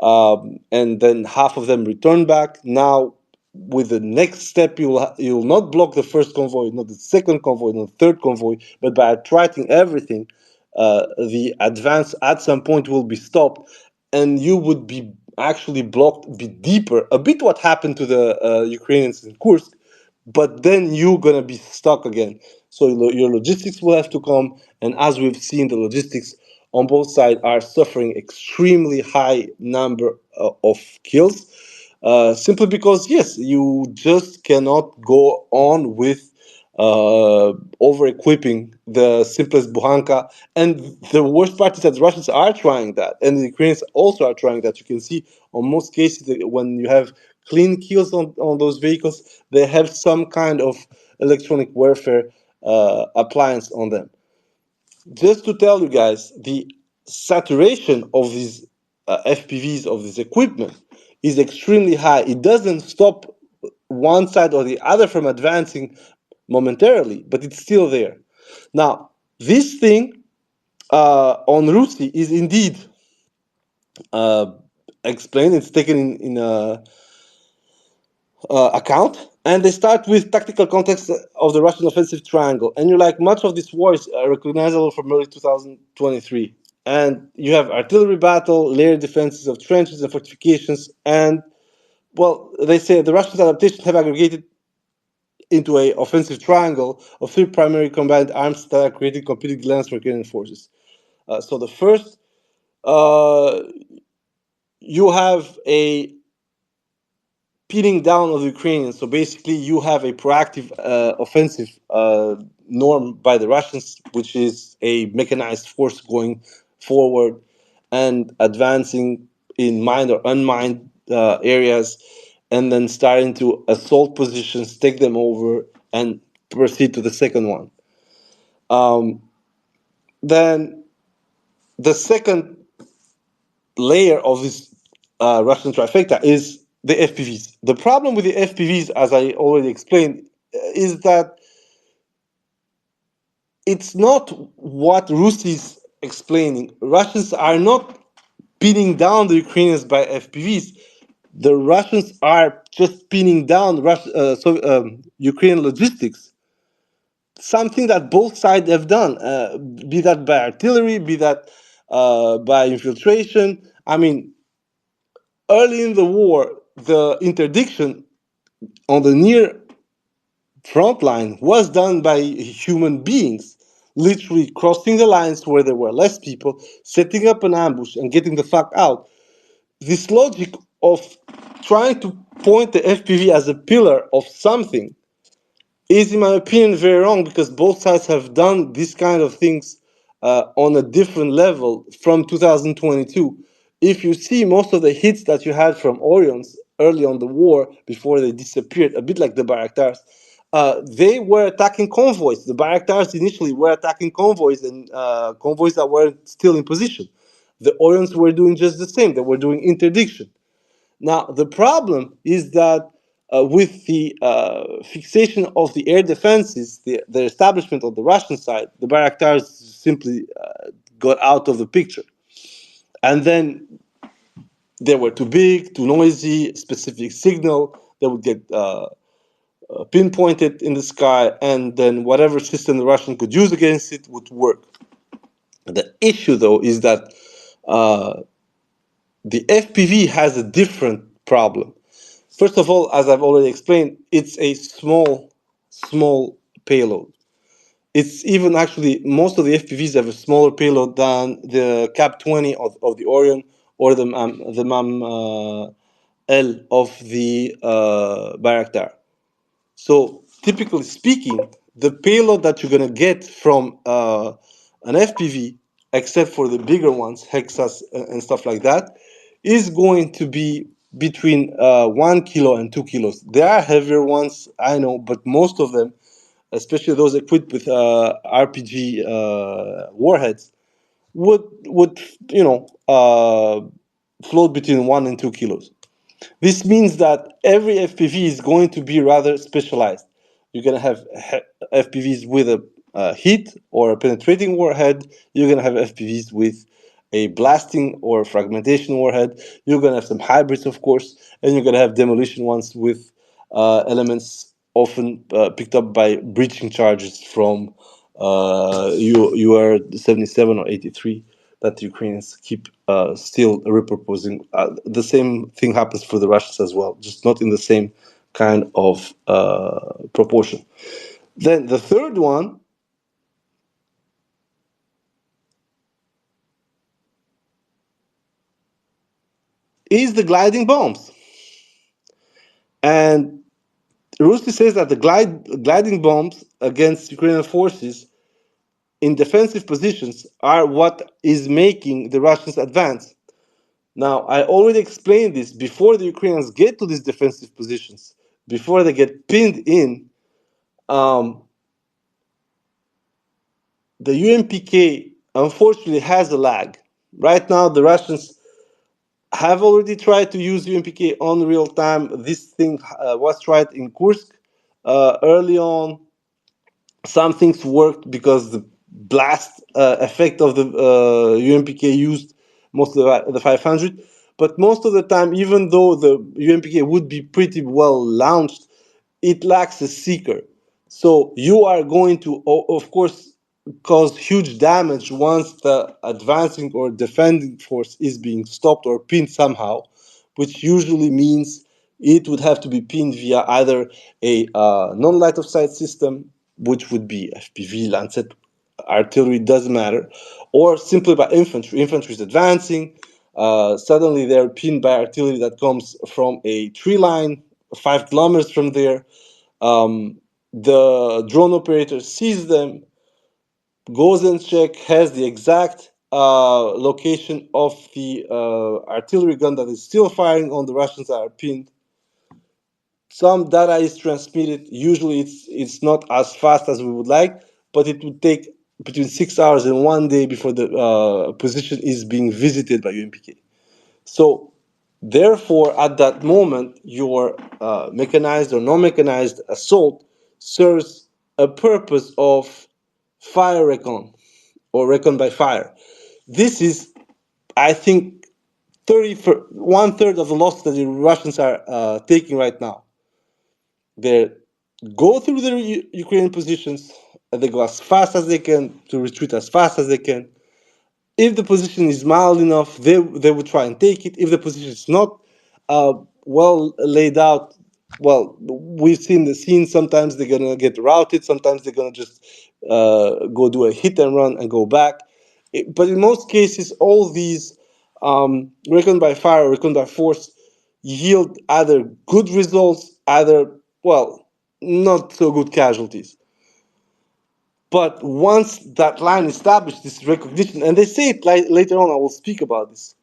and then half of them return back. Now, with the next step, you'll not block the first convoy, not the second convoy, not the third convoy, but by attracting everything, the advance at some point will be stopped, and you would be actually blocked a bit deeper, a bit what happened to the Ukrainians in Kursk, but then you're gonna be stuck again. So your logistics will have to come, and as we've seen, the logistics on both sides are suffering extremely high number of kills, simply because yes, you just cannot go on with over equipping the simplest buhanka. And the worst part is that the Russians are trying that, and the Ukrainians also are trying that. You can see on most cases that when you have clean kills on those vehicles, they have some kind of electronic warfare appliance on them. Just to tell you guys, the saturation of these FPVs, of this equipment, is extremely high. It doesn't stop one side or the other from advancing momentarily, but it's still there. Now, this thing on Rusii is indeed uh, explained. It's taken in account, and they start with tactical context of the Russian offensive triangle. And you're like, much of this war is recognizable from early 2023. And you have artillery battle, layered defenses of trenches and fortifications, and well, they say the Russians' adaptations have aggregated into a offensive triangle of three primary combined arms that are creating competing lands for Ukrainian forces. So the first, uh, you have a pinning down of the Ukrainians. So basically, you have a proactive offensive norm by the Russians, which is a mechanized force going forward and advancing in mined or unmined areas, and then starting to assault positions, take them over, and proceed to the second one. Um, then the second layer of this Russian trifecta is the FPVs. The problem with the FPVs, as I already explained, is that it's not what Rusii is explaining. Russians are not pinning down the Ukrainians by FPVs. The Russians are just pinning down Ukrainian logistics. Something that both sides have done, be that by artillery, be that by infiltration. I mean, early in the war, the interdiction on the near front line was done by human beings, literally crossing the lines where there were less people, setting up an ambush, and getting the fuck out. This logic of trying to point the FPV as a pillar of something is, in my opinion, very wrong, because both sides have done these kind of things on a different level from 2022. If you see most of the hits that you had from Orions early on the war, before they disappeared, a bit like the Bayraktars, they were attacking convoys. The Bayraktars initially were attacking convoys, and convoys that were still in position. The Orions were doing just the same. They were doing interdiction. Now, the problem is that with the fixation of the air defenses, the establishment on the Russian side, the Bayraktars simply got out of the picture. And then they were too big, too noisy, specific signal, they would get pinpointed in the sky, and then whatever system the Russian could use against it would work. The issue, though, is that the FPV has a different problem. First of all, as I've already explained, it's a small payload. It's even actually, most of the FPVs have a smaller payload than the Cap 20 of the Orion, or the MAM L of the Bayraktar. So typically speaking, the payload that you're gonna get from an FPV, except for the bigger ones, Hexas and stuff like that, is going to be between 1 kilo and 2 kilos. There are heavier ones, I know, but most of them, especially those equipped with RPG warheads, would float between 1 and 2 kilos. This means that every FPV is going to be rather specialized. You're going to have FPVs with a hit or a penetrating warhead. You're going to have FPVs with a blasting or fragmentation warhead. You're going to have some hybrids, of course, and you're going to have demolition ones with elements often picked up by breaching charges from UR 77 or 83 that the Ukrainians keep still repurposing. The same thing happens for the Russians as well, just not in the same kind of proportion. Then the third one is the gliding bombs. And Rusii says that the gliding bombs against Ukrainian forces in defensive positions are what is making the Russians advance. Now, I already explained this. Before the Ukrainians get to these defensive positions, before they get pinned in, um, the UMPK unfortunately has a lag. Right now, the Russians have already tried to use UMPK on real time. This thing was tried in Kursk early on. Some things worked because the blast effect of the UMPK used most of the 500. But most of the time, even though the UMPK would be pretty well launched, it lacks a seeker. So you are going to, of course, cause huge damage once the advancing or defending force is being stopped or pinned somehow, which usually means it would have to be pinned via either a non-light of sight system, which would be FPV, Lancet, artillery, doesn't matter, or simply by infantry. Infantry is advancing. Suddenly they're pinned by artillery that comes from a tree line 5 kilometers from there. The drone operator sees them, goes and check, has the exact location of the artillery gun that is still firing on the Russians that are pinned. Some data is transmitted. Usually, it's not as fast as we would like, but it would take between 6 hours and one day before the position is being visited by UMPK. So, therefore, at that moment, your mechanized or non-mechanized assault serves a purpose of fire recon or recon by fire. This is, I think, 1/3 of the losses that the Russians are taking right now. They go through the Ukrainian positions, and they go as fast as they can to retreat as fast as they can. If the position is mild enough, they would try and take it. If the position is not well laid out, well, we've seen the scene. Sometimes they're gonna get routed. Sometimes they're gonna just go do a hit and run and go back. But in most cases, all these recon by fire, recon by force, yield either good results, either well, not so good casualties. But once that line established this recognition, and they say it later on, I will speak about this.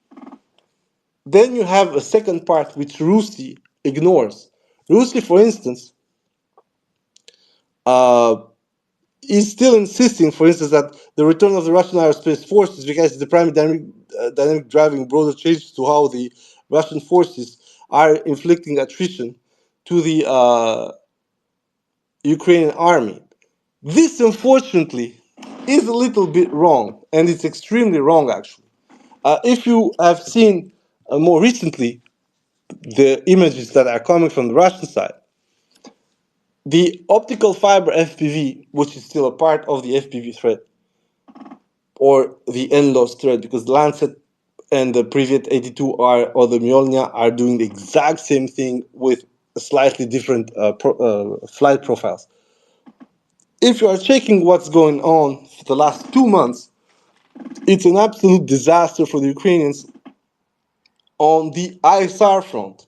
Then you have a second part which Rusii ignores. Rusii, for instance, uh, is still insisting, for instance, that the return of the Russian aerospace forces, because it's the primary dynamic driving broader changes to how the Russian forces are inflicting attrition to the Ukrainian army. This, unfortunately, is a little bit wrong, and it's extremely wrong, actually. If you have seen more recently the images that are coming from the Russian side, the optical fiber FPV, which is still a part of the FPV thread, or the NLOS thread, because Lancet and the Privet 82 are, or the Myolnia are doing the exact same thing with slightly different flight profiles. If you are checking what's going on for the last 2 months, it's an absolute disaster for the Ukrainians on the ISR front.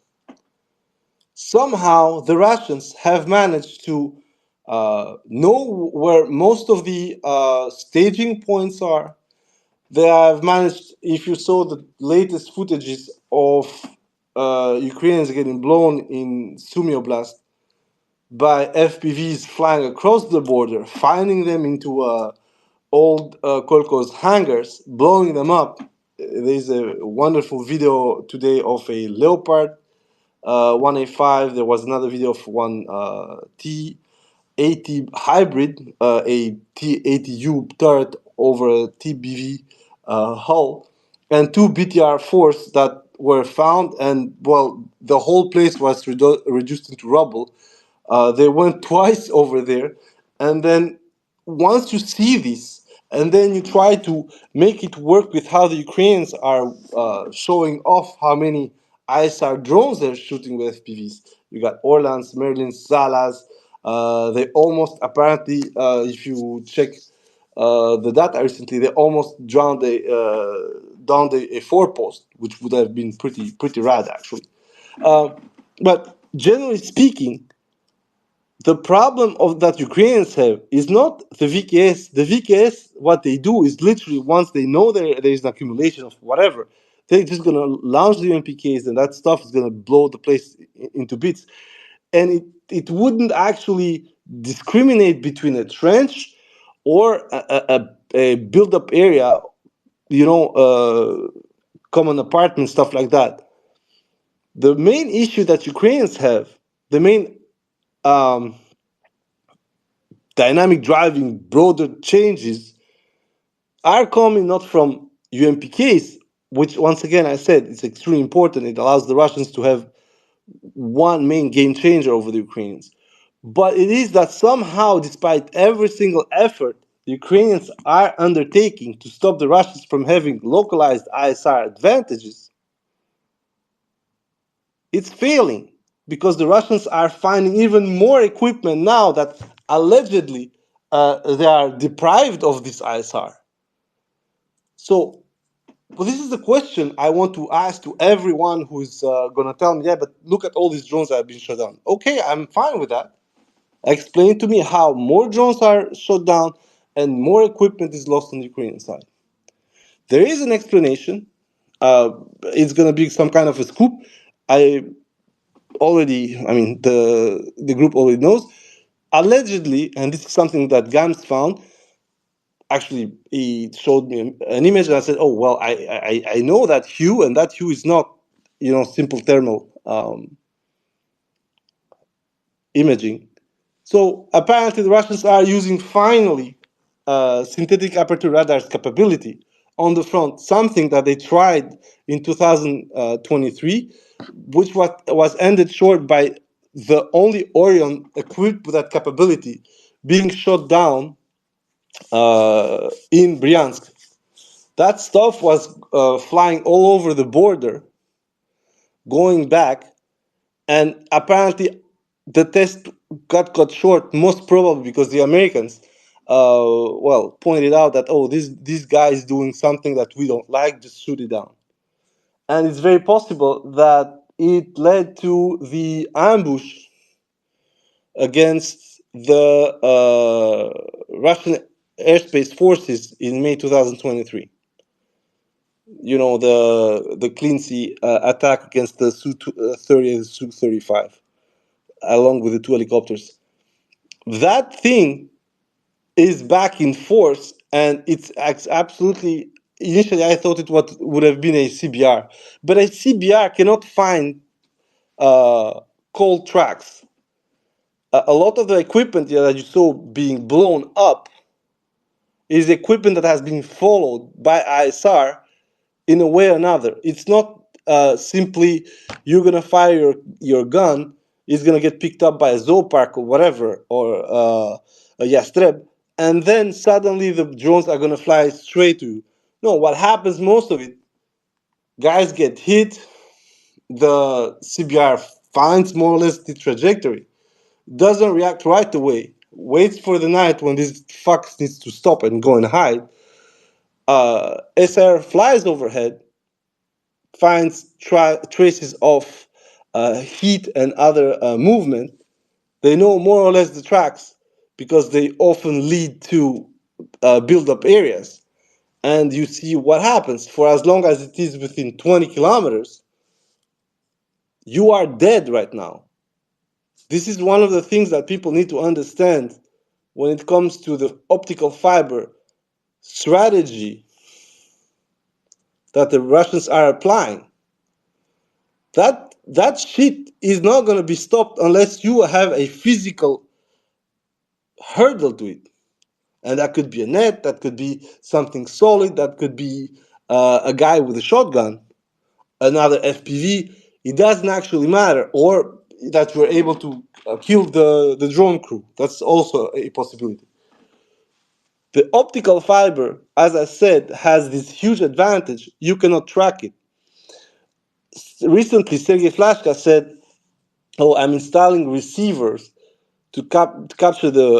Somehow the Russians have managed to know where most of the staging points are. They have managed, if you saw the latest footages of Ukrainians getting blown in Sumy Oblast by FPVs flying across the border, finding them into old Kolkhoz hangars, blowing them up. There's a wonderful video today of a Leopard 1A5. There was another video of one T80 hybrid, a T80U turret over a TBV hull, and two BTR-4s that were found, and well, the whole place was reduced into rubble. They went twice over there, and then once you see this, and then you try to make it work with how the Ukrainians are showing off how many ISR drones they're shooting with FPVs. You got Orlans, Merlins, Zalas. They almost apparently, if you check the data recently, they almost drowned a four-post, which would have been pretty rad actually. But generally speaking, the problem of that Ukrainians have is not the VKS. The VKS, what they do is literally once they know there is an accumulation of whatever, they're just gonna launch the MPKs and that stuff is gonna blow the place into bits. And it wouldn't actually discriminate between a trench or a build-up area, common apartment, stuff like that. The main issue that Ukrainians have, the main um, dynamic driving broader changes are coming not from UMPKs, which once again I said it's extremely important. It allows the Russians to have one main game changer over the Ukrainians. But it is that somehow, despite every single effort the Ukrainians are undertaking to stop the Russians from having localized ISR advantages, it's failing because the Russians are finding even more equipment now that allegedly they are deprived of this ISR. So, well, this is the question I want to ask to everyone who's going to tell me, yeah, but look at all these drones that have been shot down. Okay, I'm fine with that. Explain to me how more drones are shot down and more equipment is lost on the Ukrainian side. There is an explanation. It's going to be some kind of a scoop. I the group already knows. Allegedly, and this is something that Gams found. Actually, he showed me an image, and I said, "Oh well, I know that hue, and that hue is not, simple thermal imaging." So apparently, the Russians are using finally synthetic aperture radar's capability on the front, something that they tried in 2023, which was ended short by the only Orion equipped with that capability being shot down in Bryansk. That stuff was flying all over the border, going back, and apparently the test got cut short, most probably because the Americans, pointed out that, oh, this guy is doing something that we don't like, just shoot it down. And it's very possible that it led to the ambush against the Russian airspace forces in May 2023. The Clean Sea attack against the Su-30 and Su-35, along with the two helicopters. That thing is back in force, and it's absolutely. Initially, I thought it would have been a CBR, but a CBR cannot find cold tracks. A lot of the equipment that you saw being blown up is equipment that has been followed by ISR in a way or another. It's not simply you're gonna fire your gun, it's gonna get picked up by a zoopark or whatever, or a Yastreb, and then suddenly the drones are gonna fly straight to you. No, what happens most of it, guys get hit, the CBR finds more or less the trajectory, doesn't react right away, waits for the night when this fuck needs to stop and go and hide. SR flies overhead, finds traces of heat and other movement. They know more or less the tracks because they often lead to build-up areas. And you see what happens. For as long as it is within 20 kilometers, you are dead right now. This is one of the things that people need to understand when it comes to the optical fiber strategy that the Russians are applying. That shit is not going to be stopped unless you have a physical hurdle to it. And that could be a net, that could be something solid, that could be a guy with a shotgun, another FPV. It doesn't actually matter. Or that you're able to kill the drone crew. That's also a possibility. The optical fiber, as I said, has this huge advantage. You cannot track it. Recently, Sergei Flashka said, "Oh, I'm installing receivers to capture the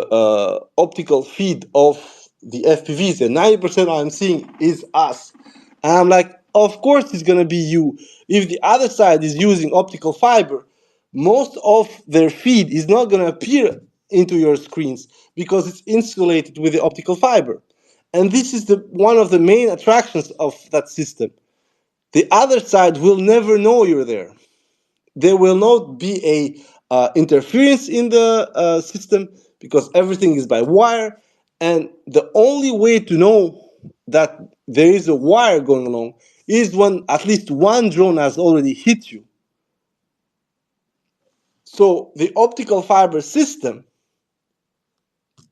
optical feed of the FPVs, and 90% I'm seeing is us." And I'm like, of course it's gonna be you. If the other side is using optical fiber, most of their feed is not gonna appear into your screens because it's insulated with the optical fiber. And this is one of the main attractions of that system. The other side will never know you're there. There will not be a interference in the system because everything is by wire, and the only way to know that there is a wire going along is when at least one drone has already hit you. So the optical fiber system,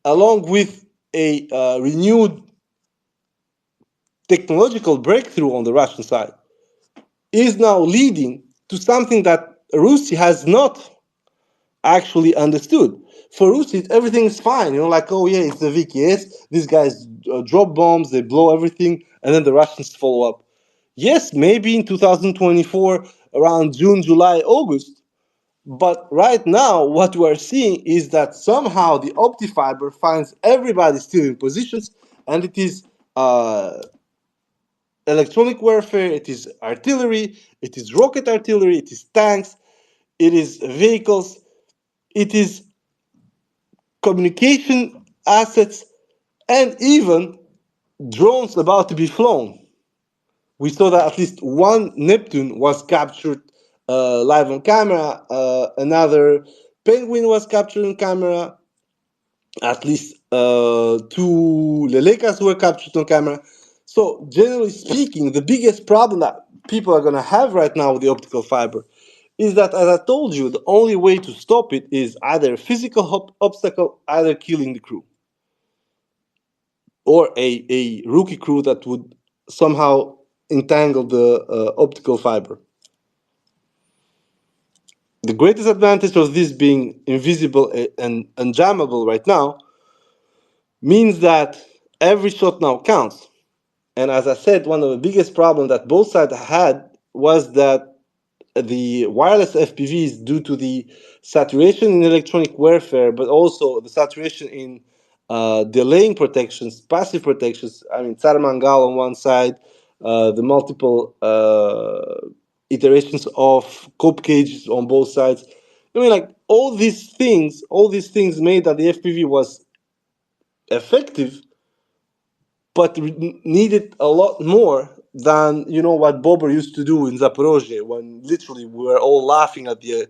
along with a renewed technological breakthrough on the Russian side, is now leading to something that Rusii has not actually understood. For Rusii, everything is fine. Like, oh yeah, it's the VKS. These guys drop bombs, they blow everything, and then the Russians follow up. Yes, maybe in 2024, around June, July, August. But right now, what we are seeing is that somehow the optifiber finds everybody still in positions, and it is electronic warfare, it is artillery, it is rocket artillery, it is tanks, it is vehicles, it is communication assets, and even drones about to be flown. We saw that at least one Neptune was captured live on camera, another Penguin was captured on camera, at least two Lelekas were captured on camera. So, generally speaking, the biggest problem that people are going to have right now with the optical fiber is that, as I told you, the only way to stop it is either a physical obstacle, either killing the crew, or a rookie crew that would somehow entangle the optical fiber. The greatest advantage of this being invisible and unjammable right now means that every shot now counts. And as I said, one of the biggest problems that both sides had was that the wireless FPVs, due to the saturation in electronic warfare, but also the saturation in delaying protections, passive protections. I mean, Tsarmangal on one side, the multiple iterations of cope cages on both sides. I mean, like all these things made that the FPV was effective, but needed a lot more than what Bober used to do in Zaporozhye, when literally we were all laughing at the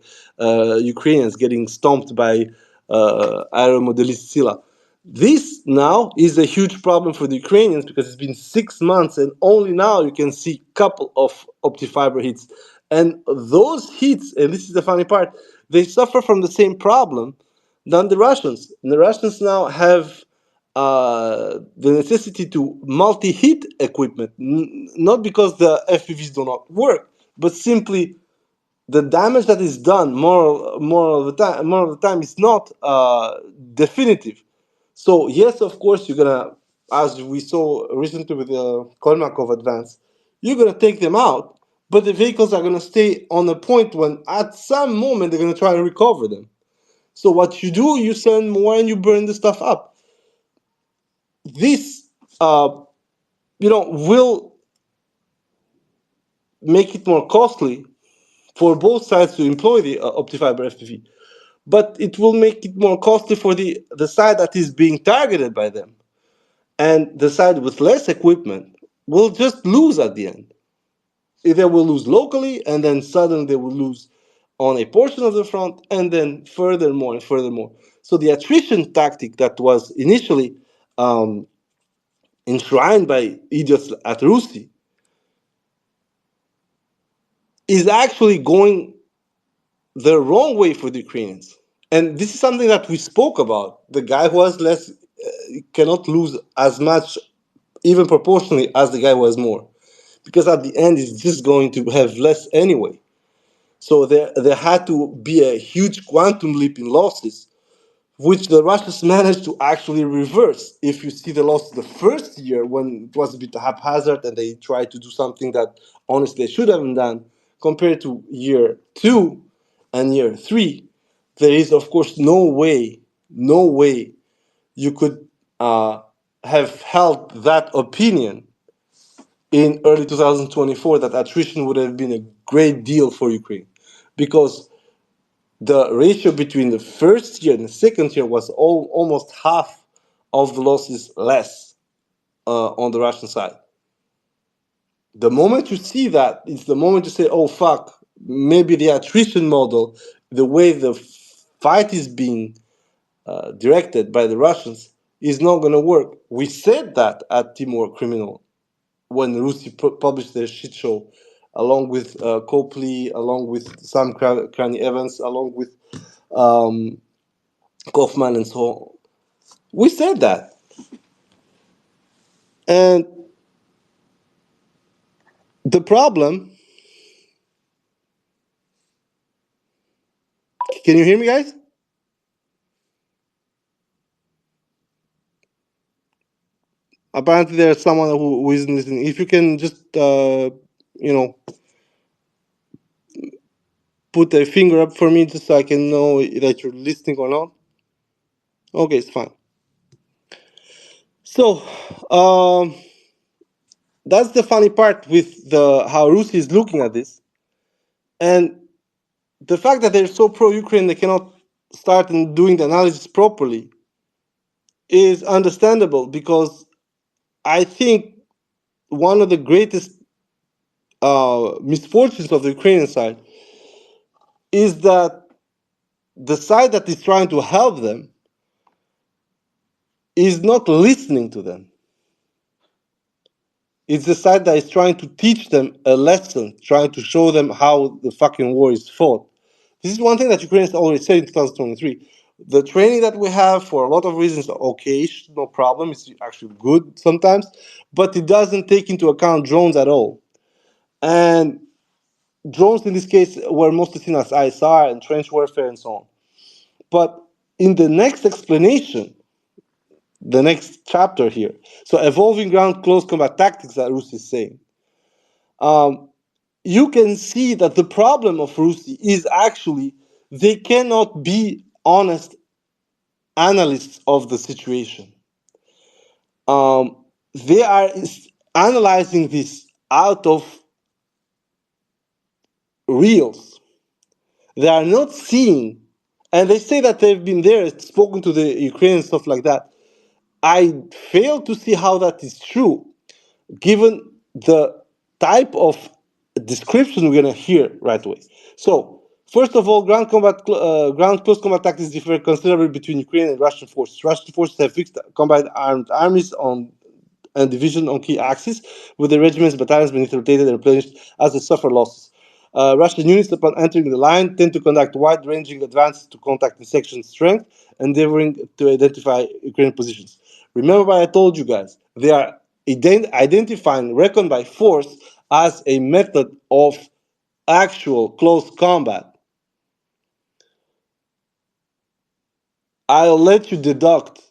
Ukrainians getting stomped by Aeromodelist Sila. This now is a huge problem for the Ukrainians because it's been 6 months and only now you can see a couple of optifiber hits. And those hits, and this is the funny part, they suffer from the same problem than the Russians. And the Russians now have the necessity to multi-hit equipment, not because the FPVs do not work, but simply the damage that is done more of the time is not definitive. So yes, of course, you're gonna, as we saw recently with the Kolmakov advance, you're gonna take them out, but the vehicles are gonna stay on a point when at some moment they're gonna try and recover them. So what you do, you send more and you burn the stuff up. This will make it more costly for both sides to employ the OptiFiber FPV, but it will make it more costly for the side that is being targeted by them. And the side with less equipment will just lose at the end. They will lose locally, and then suddenly they will lose on a portion of the front, and then furthermore and furthermore. So the attrition tactic that was initially enshrined by idiots at Rusii is actually going the wrong way for the Ukrainians. And this is something that we spoke about. The guy who has less cannot lose as much, even proportionally, as the guy who has more. Because at the end, he's just going to have less anyway. So there had to be a huge quantum leap in losses, which the Russians managed to actually reverse. If you see the loss the first year, when it was a bit haphazard and they tried to do something that honestly they should have done, compared to year 2 and year 3, there is of course no way you could have held that opinion in early 2024 that attrition would have been a great deal for Ukraine, because the ratio between the first year and the second year was almost half of the losses less on the Russian side. The moment you see that, it's the moment you say, oh fuck, maybe the attrition model, the way the fight is being directed by the Russians, is not going to work. We said that at Timor Criminal when Rusii published their shit show, along with Copley, along with Sam Cranny Evans, along with Kaufman, and so on. We said that. And the problem, can you hear me, guys? Apparently, there's someone who isn't listening. If you can just, put a finger up for me just so I can know that you're listening or not. Okay, it's fine. So, that's the funny part with the how Rusii is looking at this, and the fact that they're so pro-Ukraine they cannot start and doing the analysis properly is understandable, because I think one of the greatest misfortunes of the Ukrainian side is that the side that is trying to help them is not listening to them. It's the side that is trying to teach them a lesson, trying to show them how the fucking war is fought. This is one thing that Ukrainians already said in 2023. The training that we have, for a lot of reasons, okay, no problem. It's actually good sometimes, but it doesn't take into account drones at all. And drones in this case were mostly seen as ISR and trench warfare and so on. But in the next explanation, the next chapter here, so evolving ground close combat tactics that Rusii is saying, you can see that the problem of Rusii is actually they cannot be honest analysts of the situation. They are analyzing this out of reels. They are not seeing, and they say that they've been there, spoken to the Ukrainians, stuff like that. I fail to see how that is true, given the type of description we're going to hear right away. So, first of all, ground close combat tactics differ considerably between Ukrainian and Russian forces. Russian forces have fixed combat armed armies and division on key axes, with the regiments, battalions being rotated and replenished as they suffer losses. Russian units, upon entering the line, tend to conduct wide-ranging advances to contact the section strength, endeavoring to identify Ukrainian positions. Remember what I told you guys. They are identifying recon by force as a method of actual close combat. I'll let you deduct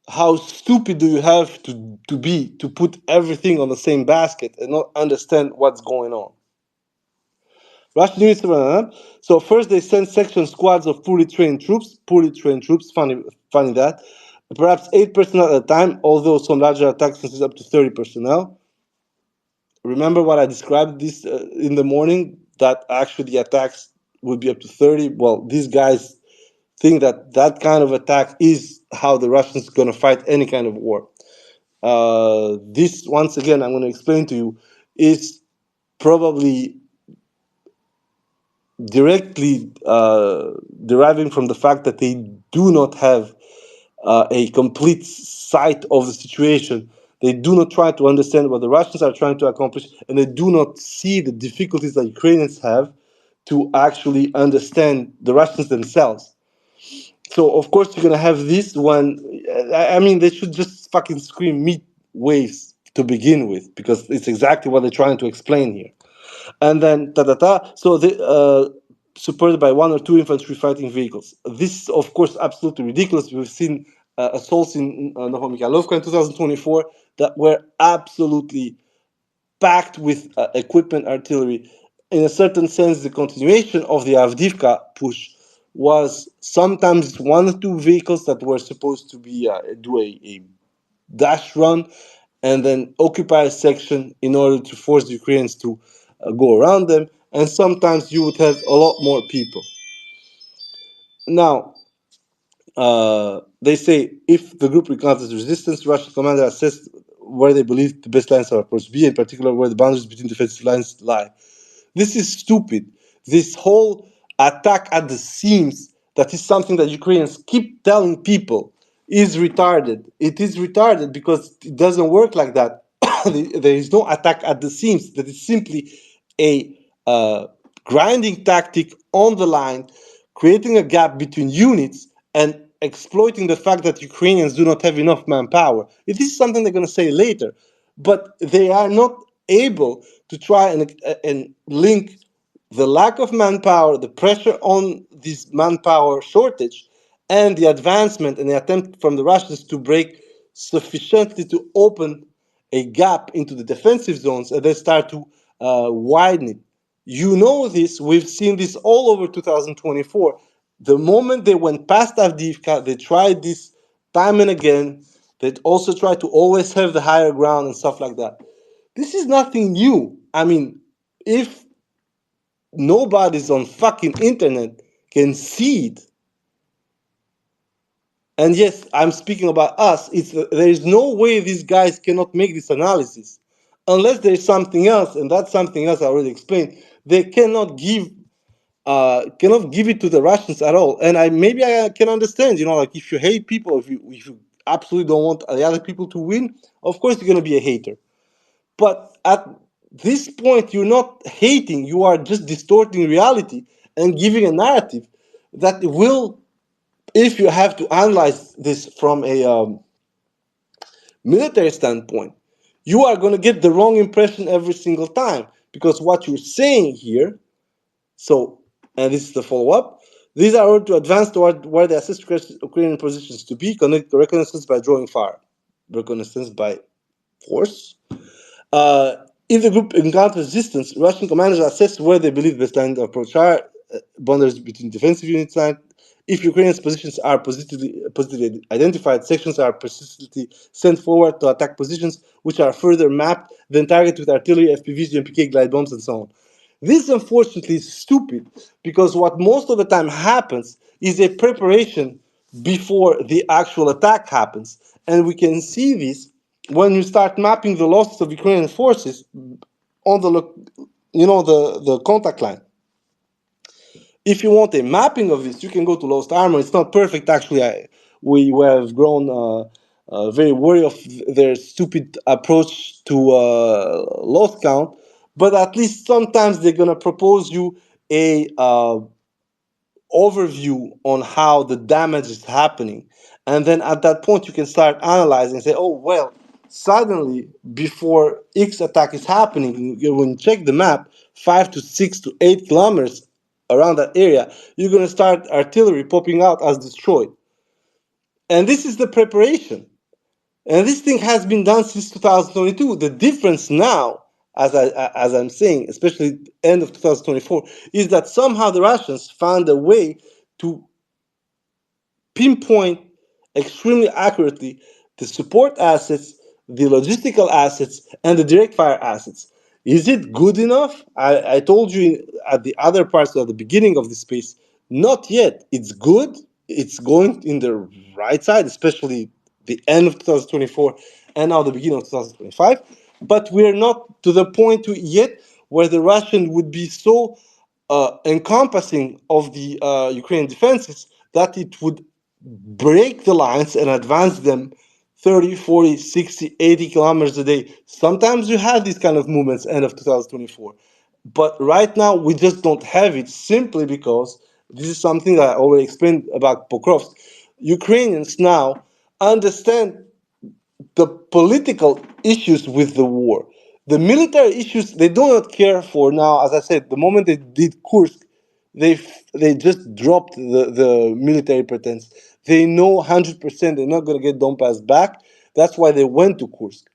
how stupid do you have to be to put everything on the same basket and not understand what's going on. Russian units. So first they send section squads of poorly trained troops. Funny that. Perhaps 8 personnel at a time, although some larger attacks consist up to 30 personnel. Remember what I described this in the morning, that actually the attacks would be up to 30. Well, these guys think that that kind of attack is how the Russians are going to fight any kind of war. This, once again, I'm going to explain to you, is probably directly deriving from the fact that they do not have a complete sight of the situation. They do not try to understand what the Russians are trying to accomplish, and they do not see the difficulties that Ukrainians have to actually understand the Russians themselves. So, of course, you're going to have this one. I mean, they should just fucking scream meat waves to begin with, because it's exactly what they're trying to explain here. And then so they supported by 1 or 2 infantry fighting vehicles. This is, of course, absolutely ridiculous. We've seen assaults in Novomikhailovka in 2024 that were absolutely packed with equipment, artillery. In a certain sense, the continuation of the Avdiivka push was sometimes 1 or 2 vehicles that were supposed to be do a dash run and then occupy a section in order to force the Ukrainians to go around them. And sometimes you would have a lot more people. Now, they say if the group encounters resistance, Russian commander assess where they believe the best lines of approach to be, in particular where the boundaries between defensive lines lie. This is stupid. This whole attack at the seams, that is something that Ukrainians keep telling people, is retarded. It is retarded because it doesn't work like that. There is no attack at the seams. That is simply a grinding tactic on the line, creating a gap between units and exploiting the fact that Ukrainians do not have enough manpower. This is something they're going to say later, but they are not able to try and link the lack of manpower, the pressure on this manpower shortage, and the advancement and the attempt from the Russians to break sufficiently to open a gap into the defensive zones and then start to widen it. You know this, we've seen this all over 2024. The moment they went past Avdiivka, they tried this time and again. They also tried to always have the higher ground and stuff like that. This is nothing new. I mean, if nobody's on fucking internet can see it, and yes, I'm speaking about us. There is no way these guys cannot make this analysis, unless there is something else, and that something else I already explained. They cannot give it to the Russians at all. And I can understand, like if you hate people, if you absolutely don't want the other people to win, of course you're gonna be a hater. But at this point, you're not hating; you are just distorting reality and giving a narrative that will, if you have to analyze this from a military standpoint, you are going to get the wrong impression every single time because what you're saying here. So, and this is the follow up. These are ordered to advance toward where they assist Ukrainian positions to be, connect to reconnaissance by drawing fire, reconnaissance by force. Uh, if the group encounters resistance, Russian commanders assess where they believe best line of approach are, boundaries between defensive units line. If Ukrainians' positions are positively identified, sections are persistently sent forward to attack positions which are further mapped, then targeted with artillery, FPVs, GMPK, glide bombs, and so on. This, unfortunately, is stupid because what most of the time happens is a preparation before the actual attack happens. And we can see this when you start mapping the losses of Ukrainian forces on the contact line. If you want a mapping of this, you can go to Lost Armor. It's not perfect, actually. We have grown very wary of their stupid approach to loss count, but at least sometimes they're gonna propose you a overview on how the damage is happening. And then at that point, you can start analyzing and say, oh, well, suddenly before X attack is happening, when you check the map, 5 to 6 to 8 kilometers around that area, you're going to start artillery popping out as destroyed. And this is the preparation. And this thing has been done since 2022. The difference now, as I'm saying, especially end of 2024, is that somehow the Russians found a way to pinpoint extremely accurately the support assets, the logistical assets, and the direct fire assets. Is it good enough? I told you at the other parts at the beginning of the space, not yet. It's good. It's going in the right side, especially the end of 2024 and now the beginning of 2025. But we're not to the point yet where the Russian would be so encompassing of the Ukrainian defenses that it would break the lines and advance them 30, 40, 60, 80 kilometers a day. Sometimes you have these kind of movements end of 2024. But right now, we just don't have it simply because this is something that I already explained about Pokrovsk. Ukrainians now understand the political issues with the war. The military issues they do not care for now. As I said, the moment they did Kursk, they just dropped the military pretense. They know 100% they're not going to get Donbass back. That's why they went to Kursk.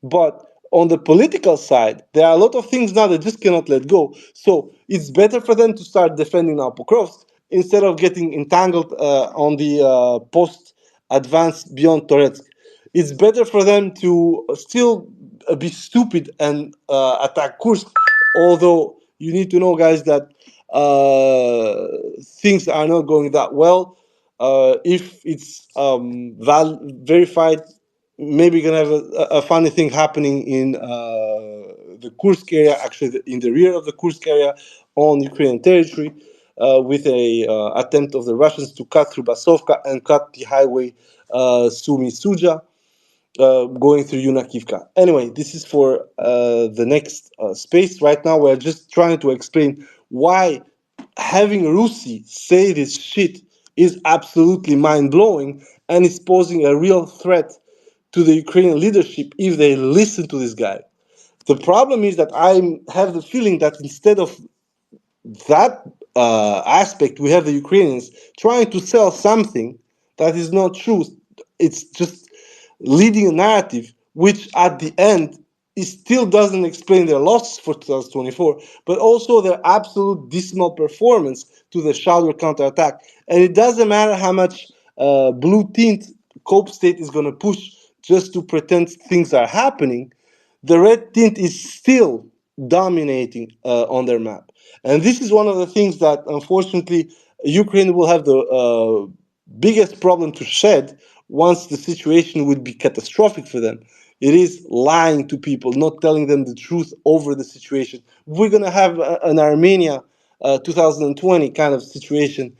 But on the political side, there are a lot of things now they just cannot let go. So it's better for them to start defending now Pokrovsk instead of getting entangled on the post advance beyond Toretsk. It's better for them to still be stupid and attack Kursk, although you need to know, guys, that things are not going that well. If it's verified, maybe gonna have a funny thing happening in the Kursk area, actually in the rear of the Kursk area on Ukrainian territory, with a attempt of the Russians to cut through Basovka and cut the highway Sumy-Suja, going through Yunakivka. Anyway, this is for the next space. Right now, we're just trying to explain why having Rusii say this shit is absolutely mind-blowing and is posing a real threat to the Ukrainian leadership if they listen to this guy. The problem is that I have the feeling that instead of that aspect, we have the Ukrainians trying to sell something that is not true. It's just leading a narrative which at the end it still doesn't explain their losses for 2024, but also their absolute dismal performance to the shoulder counterattack. And it doesn't matter how much blue tint Cope State is going to push just to pretend things are happening, the red tint is still dominating on their map. And this is one of the things that, unfortunately, Ukraine will have the biggest problem to shed once the situation would be catastrophic for them. It is lying to people, not telling them the truth over the situation. We're going to have an Armenia 2020 kind of situation,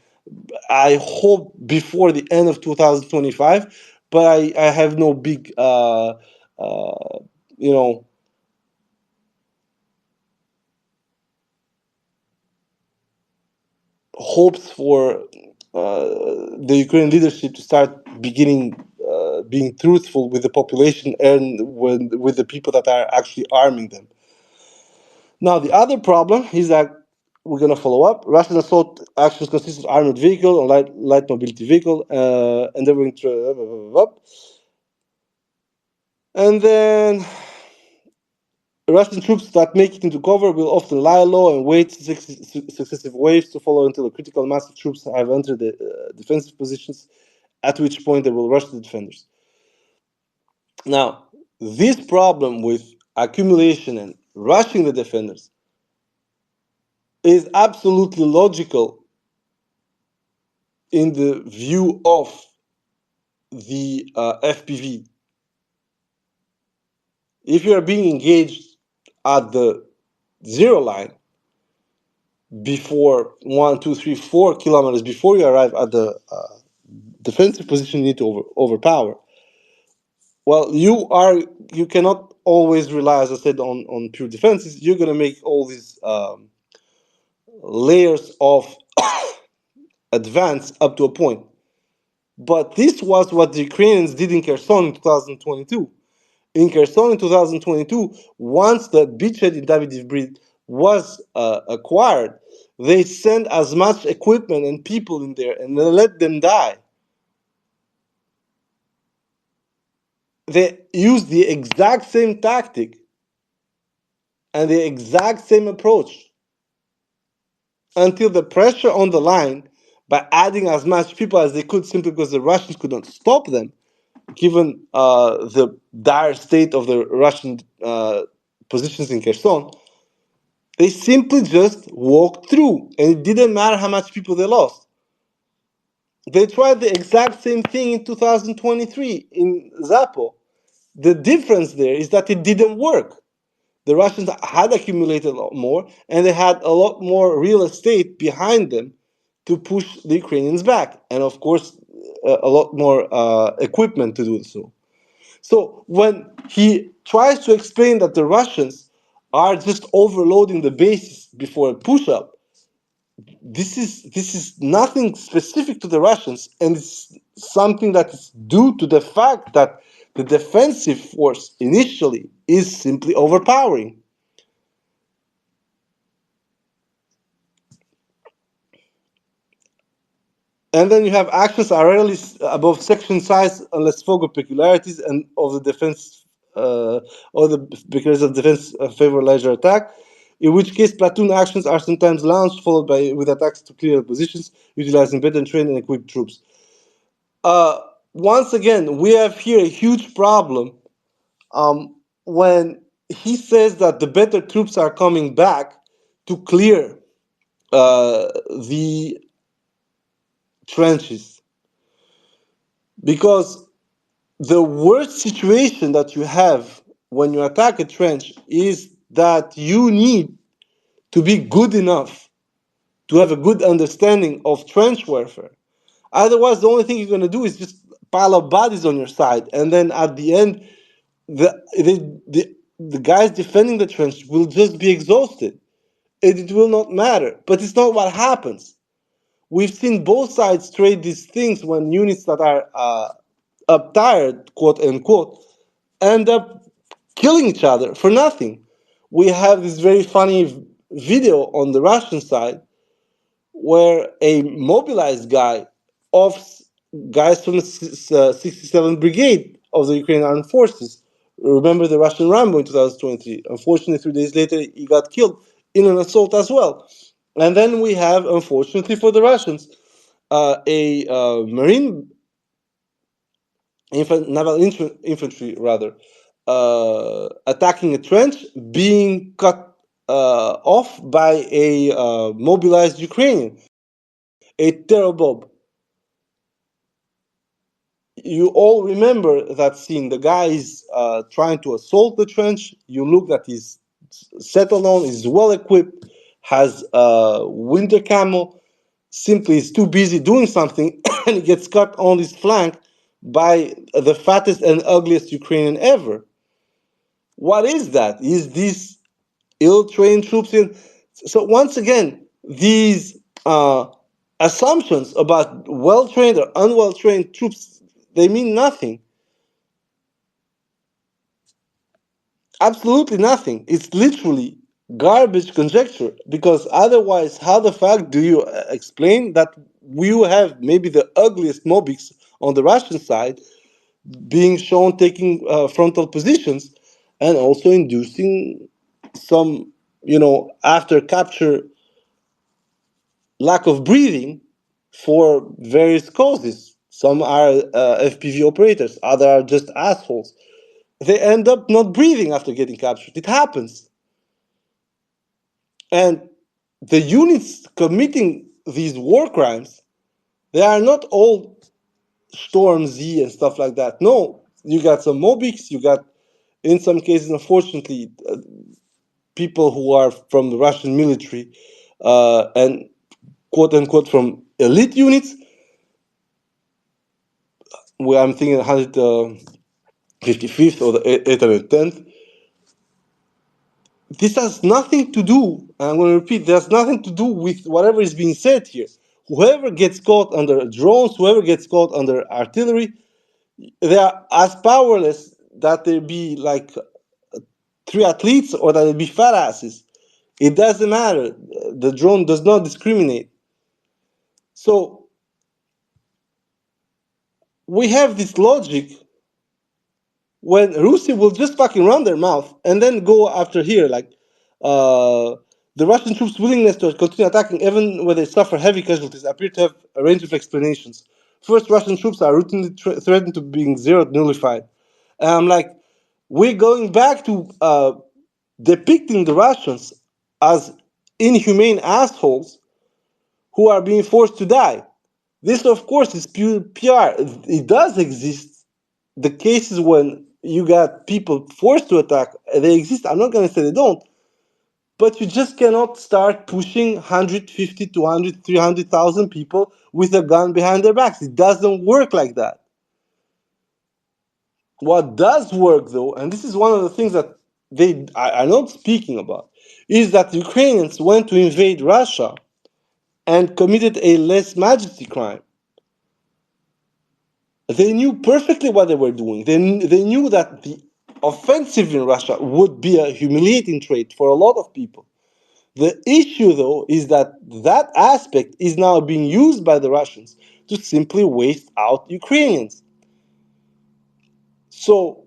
I hope before the end of 2025, but I have no big, you know, hopes for the Ukrainian leadership to start beginning being truthful with the population and with the people that are actually arming them. Now, the other problem is that we're going to follow up. Russian assault actions consist of armored vehicle and light mobility vehicle, endeavoring to. And then Russian troops that make it into cover will often lie low and wait successive waves to follow until a critical mass of troops have entered the defensive positions, at which point they will rush the defenders. Now, this problem with accumulation and rushing the defenders is absolutely logical in the view of the FPV. If you are being engaged at the zero line before 1, 2, 3, 4 kilometers before you arrive at the defensive position you need to overpower, well, you cannot always rely, as I said, on pure defenses. You're going to make all these layers of advance up to a point. But this was what the Ukrainians did in Kherson in 2022. In Kherson in 2022, once the beachhead in Davydiv was acquired, they sent as much equipment and people in there and they let them die. They used the exact same tactic and the exact same approach until the pressure on the line, by adding as much people as they could simply because the Russians could not stop them, given the dire state of the Russian positions in Kherson, they simply just walked through, and it didn't matter how much people they lost. They tried the exact same thing in 2023 in Zapo. The difference there is that it didn't work. The Russians had accumulated a lot more, and they had a lot more real estate behind them to push the Ukrainians back, and of course, a lot more equipment to do so. So when he tries to explain that the Russians are just overloading the bases before a push-up, this is nothing specific to the Russians, and it's something that is due to the fact that the defensive force initially is simply overpowering. And then you have actions are rarely above section size unless focal peculiarities and of the defense or the because of defense favor larger attack. In which case, platoon actions are sometimes launched, followed by with attacks to clear positions, utilizing better trained and equipped troops. Once again, we have here a huge problem when he says that the better troops are coming back to clear the trenches. Because the worst situation that you have when you attack a trench is that you need to be good enough to have a good understanding of trench warfare. Otherwise, the only thing you're going to do is just pile up bodies on your side, and then at the end, the guys defending the trench will just be exhausted. It will not matter. But it's not what happens. We've seen both sides trade these things when units that are uptired, quote unquote, end up killing each other for nothing. We have this very funny video on the Russian side where a mobilized guy offs guys from the 67th Brigade of the Ukrainian armed forces. Remember the Russian Rambo in 2023. Unfortunately, 3 days later, he got killed in an assault as well. And then we have, unfortunately for the Russians, a Marine naval infantry rather attacking a trench, being cut off by a mobilized Ukrainian, a terror bomb. You all remember that scene. The guy is trying to assault the trench. You look that he's settled on, is well equipped, has winter camo, simply is too busy doing something, and he gets cut on his flank by the fattest and ugliest Ukrainian ever. What is that? Is this ill-trained troops in? So once again, these assumptions about well-trained or unwell-trained troops, they mean nothing. Absolutely nothing. It's literally garbage conjecture, because otherwise, how the fuck do you explain that we have maybe the ugliest mobiks on the Russian side being shown taking frontal positions and also inducing some, after capture lack of breathing for various causes. Some are FPV operators, others are just assholes. They end up not breathing after getting captured. It happens. And the units committing these war crimes, they are not all Storm Z and stuff like that. No, you got some Mobiks, you got, in some cases, unfortunately, people who are from the Russian military and quote unquote from elite units. Where I'm thinking 155th or the 810th. This has nothing to do, and I'm going to repeat, there's nothing to do with whatever is being said here. Whoever gets caught under drones, whoever gets caught under artillery, they are as powerless that they be like triathletes or that they be fat asses. It doesn't matter. The drone does not discriminate. So we have this logic when Rusii will just fucking run their mouth and then go after here, like the Russian troops' willingness to continue attacking even when they suffer heavy casualties appear to have a range of explanations. First, Russian troops are routinely threatened to being zeroed, nullified. And I'm like, we're going back to depicting the Russians as inhumane assholes who are being forced to die. This, of course, is pure PR. It does exist. The cases when you got people forced to attack, they exist. I'm not going to say they don't. But you just cannot start pushing 150, 200, 300,000 people with a gun behind their backs. It doesn't work like that. What does work, though, and this is one of the things that they are not speaking about, is that Ukrainians went to invade Russia and committed a lèse majesty crime. They knew perfectly what they were doing. They knew that the offensive in Russia would be a humiliating trait for a lot of people. The issue, though, is that that aspect is now being used by the Russians to simply waste out Ukrainians. So,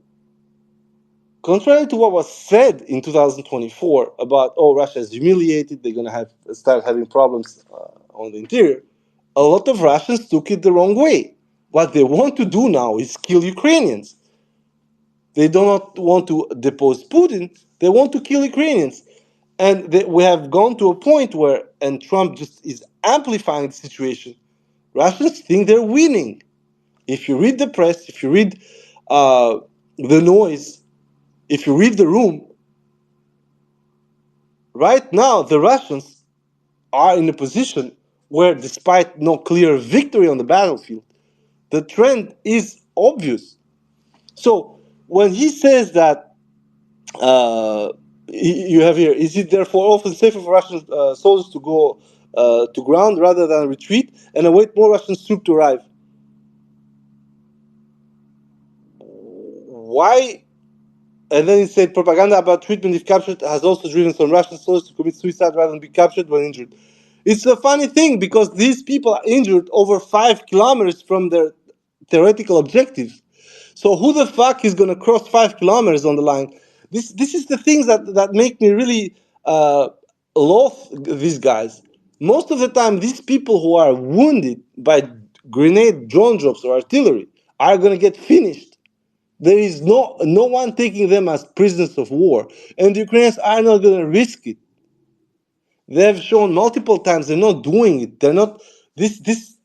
contrary to what was said in 2024 about, oh, Russia is humiliated, they're going to start having problems on the interior, a lot of Russians took it the wrong way. What they want to do now is kill Ukrainians. They do not want to depose Putin. They want to kill Ukrainians. And we have gone to a point where, and Trump just is amplifying the situation, Russians think they're winning. If you read the press, if you read the noise, if you read the room, right now the Russians are in a position where, despite no clear victory on the battlefield, the trend is obvious. So when he says that you have here, is it therefore often safer for Russian soldiers to go to ground rather than retreat and await more Russian troops to arrive? Why? And then he said propaganda about treatment if captured has also driven some Russian soldiers to commit suicide rather than be captured when injured. It's a funny thing because these people are injured over 5 kilometers from their theoretical objectives. So who the fuck is gonna cross 5 kilometers on the line? This is the things that make me really loathe these guys. Most of the time, these people who are wounded by grenade drone drops or artillery are gonna get finished. There is no one taking them as prisoners of war, and the Ukrainians are not gonna risk it. They have shown multiple times they're not doing it. They're not. This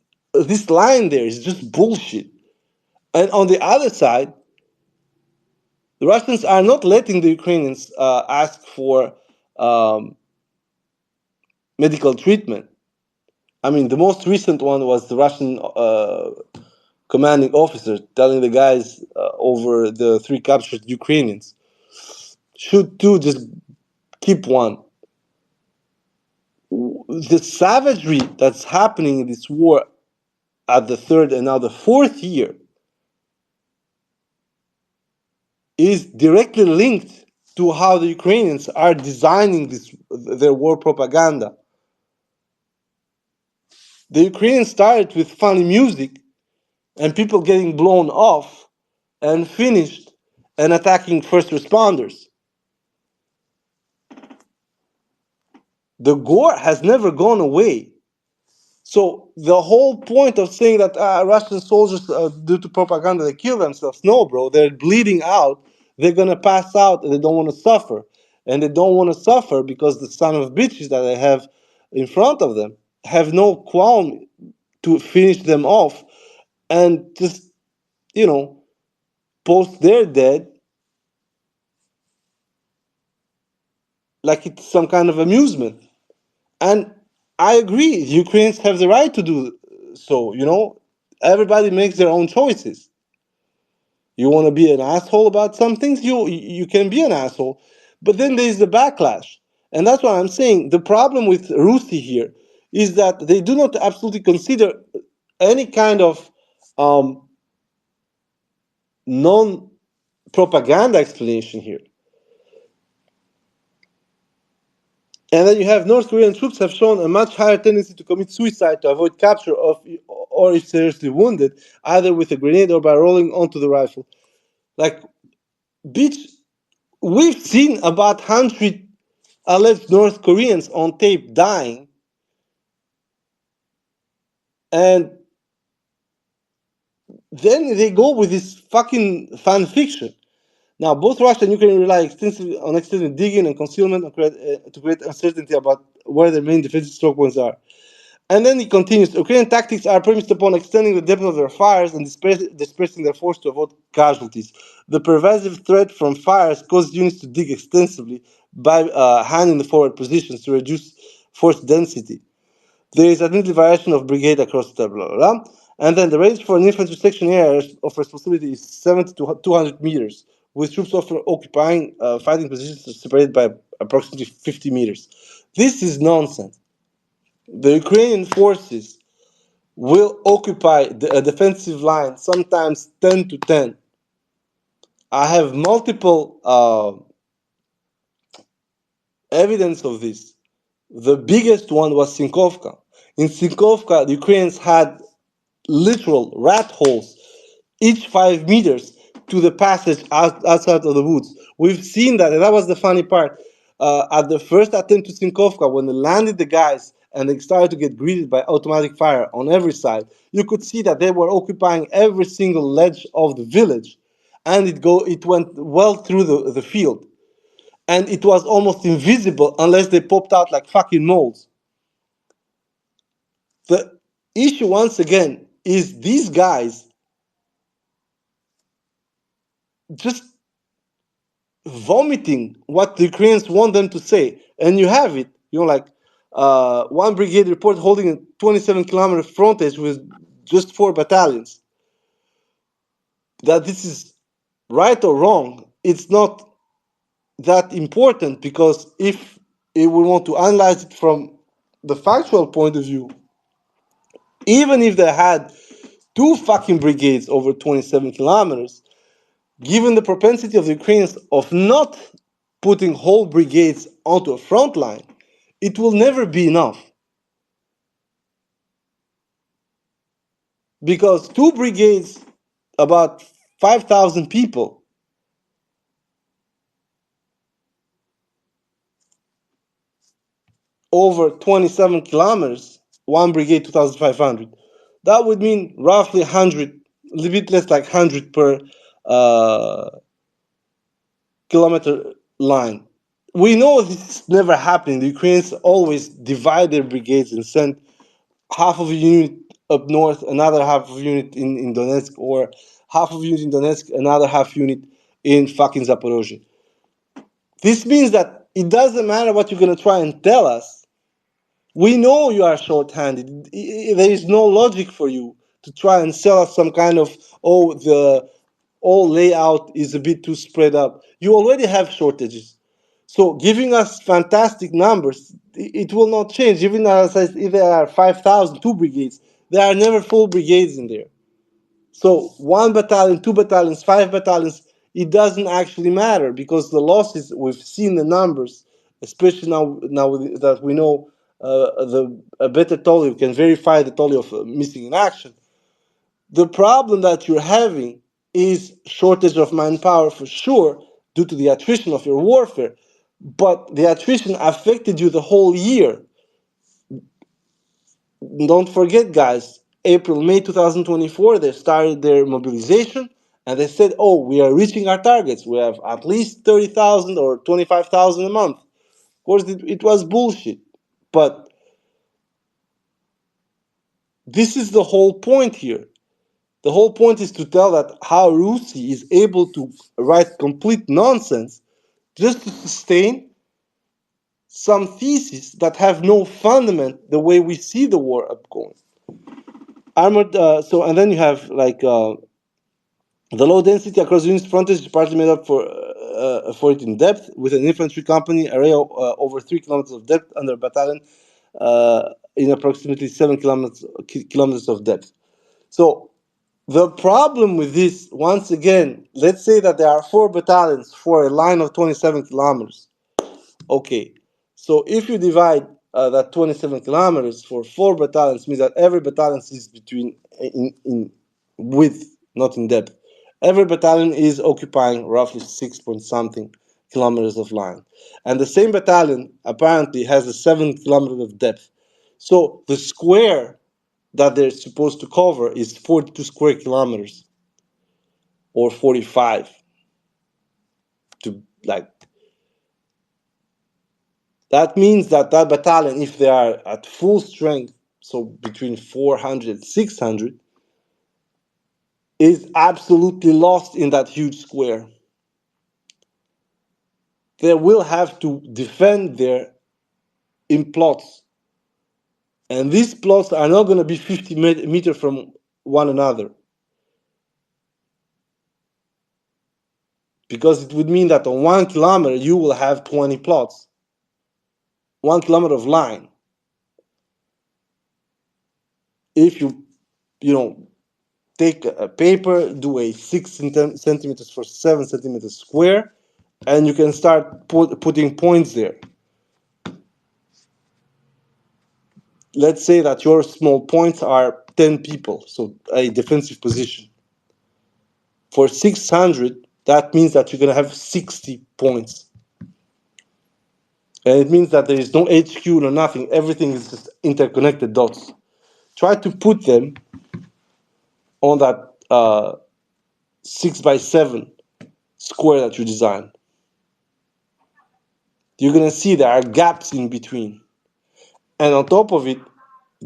line there is just bullshit. And on the other side, the Russians are not letting the Ukrainians ask for um, medical treatment. I mean, the most recent one was the Russian commanding officer telling the guys over the 3 captured Ukrainians, shoot 2, just keep 1. The savagery that's happening in this war at the 3rd and now the 4th year is directly linked to how the Ukrainians are designing their war propaganda. The Ukrainians started with funny music and people getting blown off and finished and attacking first responders. The gore has never gone away. So the whole point of saying that Russian soldiers, due to propaganda, they kill themselves. No, bro, they're bleeding out. They're gonna pass out, and they don't want to suffer. And they don't want to suffer because the son of bitches that they have in front of them have no qualm to finish them off, and just post their dead like it's some kind of amusement. And I agree, Ukrainians have the right to do so. Everybody makes their own choices. You want to be an asshole about some things, you can be an asshole, but then there's the backlash, and that's what I'm saying. The problem with Rusii here is that they do not absolutely consider any kind of non-propaganda explanation here. And then you have North Korean troops have shown a much higher tendency to commit suicide to avoid capture of, or if seriously wounded, either with a grenade or by rolling onto the rifle. Like, bitch, we've seen about 100 alleged North Koreans on tape dying, and then they go with this fucking fan fiction. Now, both Russia and Ukraine rely extensively on extensive digging and concealment to create uncertainty about where their main defensive stroke points are. And then he continues, Ukrainian tactics are premised upon extending the depth of their fires and dispersing their force to avoid casualties. The pervasive threat from fires causes units to dig extensively by handing the forward positions to reduce force density. There is admittedly variation of brigade across the blah, blah, blah. And then the range for an infantry section area of responsibility is 70 to 200 meters, with troops often occupying fighting positions separated by approximately 50 meters. This is nonsense. The Ukrainian forces will occupy a defensive line, sometimes 10 to 10. I have multiple evidence of this. The biggest one was Sinkovka. In Sinkovka, the Ukrainians had literal rat holes, each 5 meters to the passage outside of the woods. We've seen that, and that was the funny part. At the first attempt to Sinkovka, when they landed the guys and they started to get greeted by automatic fire on every side, you could see that they were occupying every single ledge of the village, and it went well through the field. And it was almost invisible unless they popped out like fucking moles. The issue, once again, is these guys just vomiting what the Ukrainians want them to say. And you have it, one brigade report holding a 27-kilometer frontage with just 4 battalions. That this is right or wrong, it's not that important, because if we want to analyze it from the factual point of view, even if they had 2 fucking brigades over 27 kilometers, given the propensity of the Ukrainians of not putting whole brigades onto a front line, it will never be enough. Because 2 brigades, about 5,000 people over 27 kilometers, one brigade 2,500. That would mean roughly 100, a little bit less like 100 per uh, kilometer line. We know this never happened. The Ukrainians always divide their brigades and send half of a unit up north, another half of a unit in Donetsk, or half of a unit in Donetsk, another half unit in fucking Zaporozhye. This means that it doesn't matter what you're going to try and tell us. We know you are short-handed. There is no logic for you to try and sell us some kind of, oh, the all layout is a bit too spread up. You already have shortages. So giving us fantastic numbers, it will not change. Even as I said, if there are 5,000, two brigades, there are never full brigades in there. So one battalion, two battalions, five battalions, it doesn't actually matter because the losses, we've seen the numbers, especially now that we know a better tally, we can verify the tally of missing in action. The problem that you're having is shortage of manpower for sure due to the attrition of your warfare, but the attrition affected you the whole year. Don't forget, guys, April, May 2024, they started their mobilization and they said, oh, we are reaching our targets. We have at least 30,000 or 25,000 a month. Of course, it was bullshit. But this is the whole point here. The whole point is to tell that how Rusii is able to write complete nonsense just to sustain some theses that have no fundament the way we see the war upgoing. Armored, and then you have like the low density across the unit's frontage is partly made up for it in depth, with an infantry company array over 3 kilometers of depth under a battalion in approximately 7 kilometers of depth. So the problem with this, once again, let's say that there are 4 battalions for a line of 27 kilometers. Okay, so if you divide that 27 kilometers for 4 battalions, means that every battalion is between in width, not in depth. Every battalion is occupying roughly 6 point something kilometers of line, and the same battalion apparently has a 7 kilometers of depth. So the square that they're supposed to cover is 42 square kilometers or 45 to like. That means that that battalion, if they are at full strength, so between 400 and 600, is absolutely lost in that huge square. They will have to defend there in plots. And these plots are not going to be 50 meters from one another. Because it would mean that on 1 kilometer, you will have 20 plots. 1 kilometer of line. If you take a paper, do a 6 centimeters for 7 centimeters square, and you can start putting points there. Let's say that your small points are 10 people, so a defensive position. For 600, that means that you're going to have 60 points. And it means that there is no HQ, no nothing. Everything is just interconnected dots. Try to put them on that 6 by 7 square that you design. You're going to see there are gaps in between. And on top of it,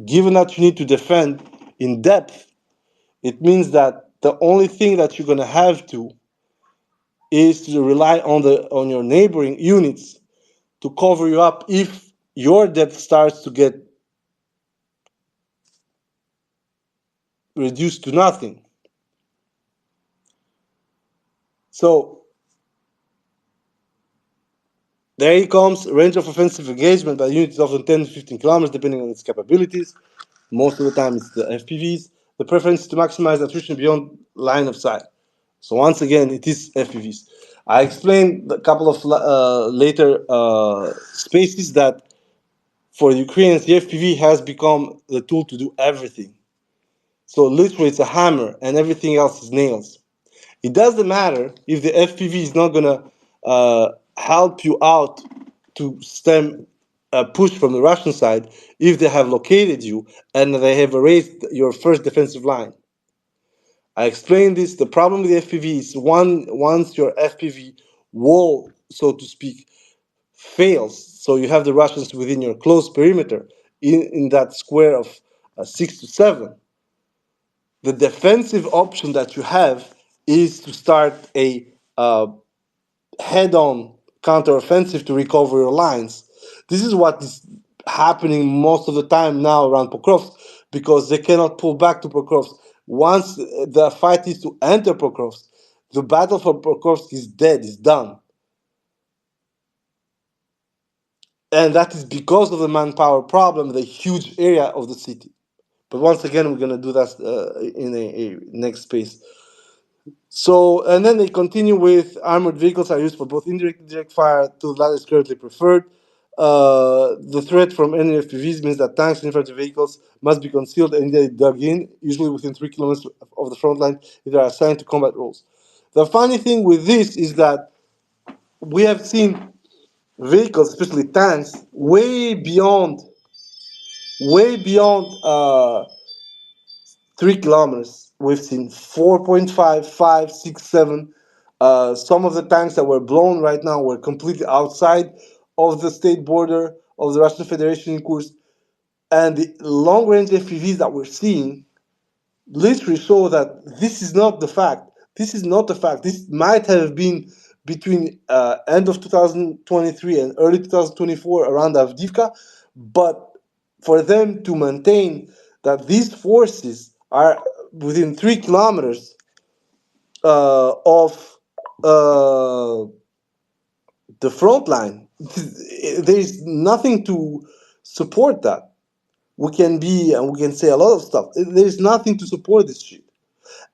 given that you need to defend in depth, it means that the only thing that you're going to have to is to rely on your neighboring units to cover you up if your depth starts to get reduced to nothing. So there he comes. Range of offensive engagement by unit is often 10 to 15 kilometers depending on its capabilities. Most of the time it's the FPVs. The preference is to maximize attrition beyond line of sight. So once again, it is FPVs. I explained a couple of later spaces that for the Ukrainians, the FPV has become the tool to do everything. So literally it's a hammer and everything else is nails. It doesn't matter if the FPV is not gonna help you out to stem a push from the Russian side if they have located you and they have erased your first defensive line. I explained this. The problem with the FPV is once your FPV wall, so to speak, fails, so you have the Russians within your close perimeter in that square of 6 to 7. The defensive option that you have is to start a head-on counteroffensive to recover your lines. This is what is happening most of the time now around Pokrovsk because they cannot pull back to Pokrovsk. Once the fight is to enter Pokrovsk, the battle for Pokrovsk is dead, is done. And that is because of the manpower problem, the huge area of the city. But once again, we're going to do that in a next space. So, and then they continue with armored vehicles are used for both indirect and direct fire. To that is currently preferred. The threat from enemy FPVs means that tanks and infantry vehicles must be concealed and they dug in, usually within 3 kilometers of the front line if they are assigned to combat roles. The funny thing with this is that we have seen vehicles, especially tanks, way beyond 3 kilometers. We've seen 4.5, 5, 6, 7. Some of the tanks that were blown right now were completely outside of the state border of the Russian Federation in Kursk. And the long range FPVs that we're seeing literally show that this is not the fact. This is not the fact. This might have been between end of 2023 and early 2024 around Avdiivka, but for them to maintain that these forces are within 3 kilometers of uh, the front line, there is nothing to support that. We can be and we can say a lot of stuff. There is nothing to support this shit.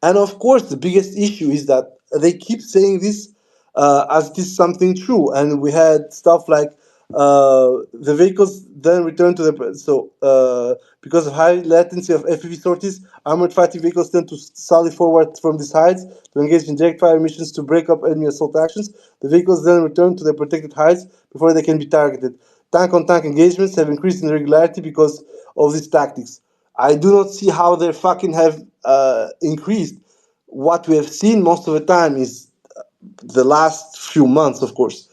And of course, the biggest issue is that they keep saying this as this something true. And we had stuff like the vehicles then return to the because of high latency of FPV sorties, armored fighting vehicles tend to sally forward from these heights to engage in direct fire missions to break up enemy assault actions. The vehicles then return to their protected heights before they can be targeted. Tank-on-tank engagements have increased in regularity because of these tactics. I do not see how they fucking have increased. What we have seen most of the time is the last few months, of course,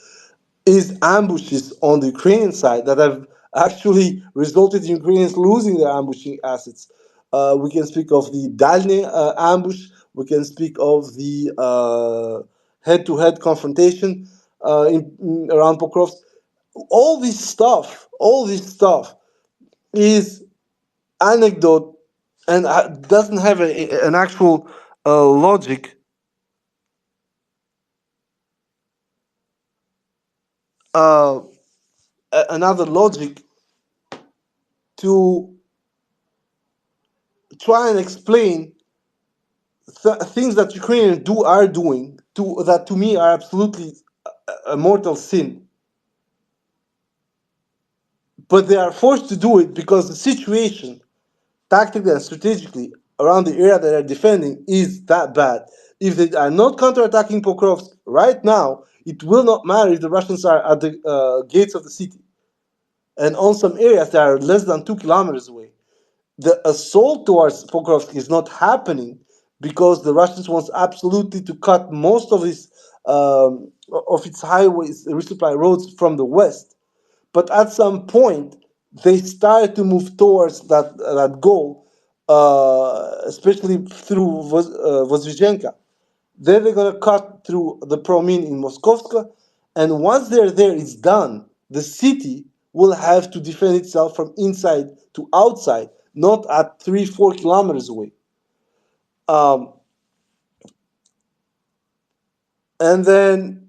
is ambushes on the Ukrainian side that have actually resulted in Ukrainians losing their ambushing assets. We can speak of the Dalny ambush. We can speak of the head-to-head confrontation around Pokrovsk. All this stuff is anecdote and doesn't have an actual logic, uh, another logic to try and explain things that Ukrainians are doing that to me are absolutely a mortal sin, but they are forced to do it because the situation, tactically and strategically, around the area that they're defending is that bad. If they are not counterattacking Pokrovsk right now, it will not matter if the Russians are at the gates of the city and on some areas that are less than 2 kilometers away. The assault towards Pokrovsk is not happening because the Russians want absolutely to cut most of its highways, resupply roads from the west. But at some point, they started to move towards that goal, especially through Vozhizhenka. Then they're going to cut through the Promin in Moskovska. And once they're there, it's done. The city will have to defend itself from inside to outside, not at 3, 4 kilometers away. Um, and then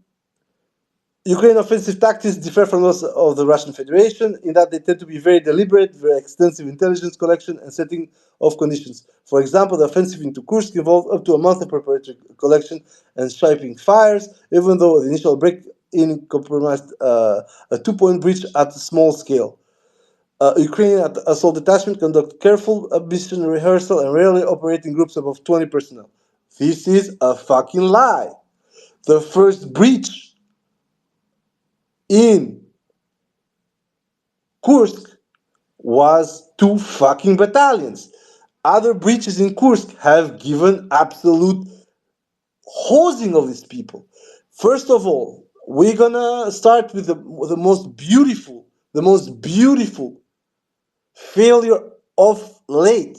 Ukrainian offensive tactics differ from those of the Russian Federation in that they tend to be very deliberate, very extensive intelligence collection and setting of conditions. For example, the offensive into Kursk involved up to a month of preparatory collection and striping fires, even though the initial break-in compromised a 2-point breach at a small scale. Ukrainian assault detachment conduct careful mission rehearsal and rarely operate in groups above 20 personnel. This is a fucking lie. The first breach in Kursk was two fucking battalions. Other breaches in Kursk have given absolute hosing of these people. First of all, we're gonna start with the most beautiful failure of late.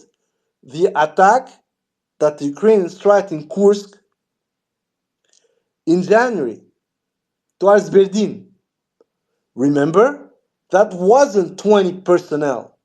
The attack that the Ukrainians tried in Kursk in January towards Berdin. Remember? That wasn't 20 personnel.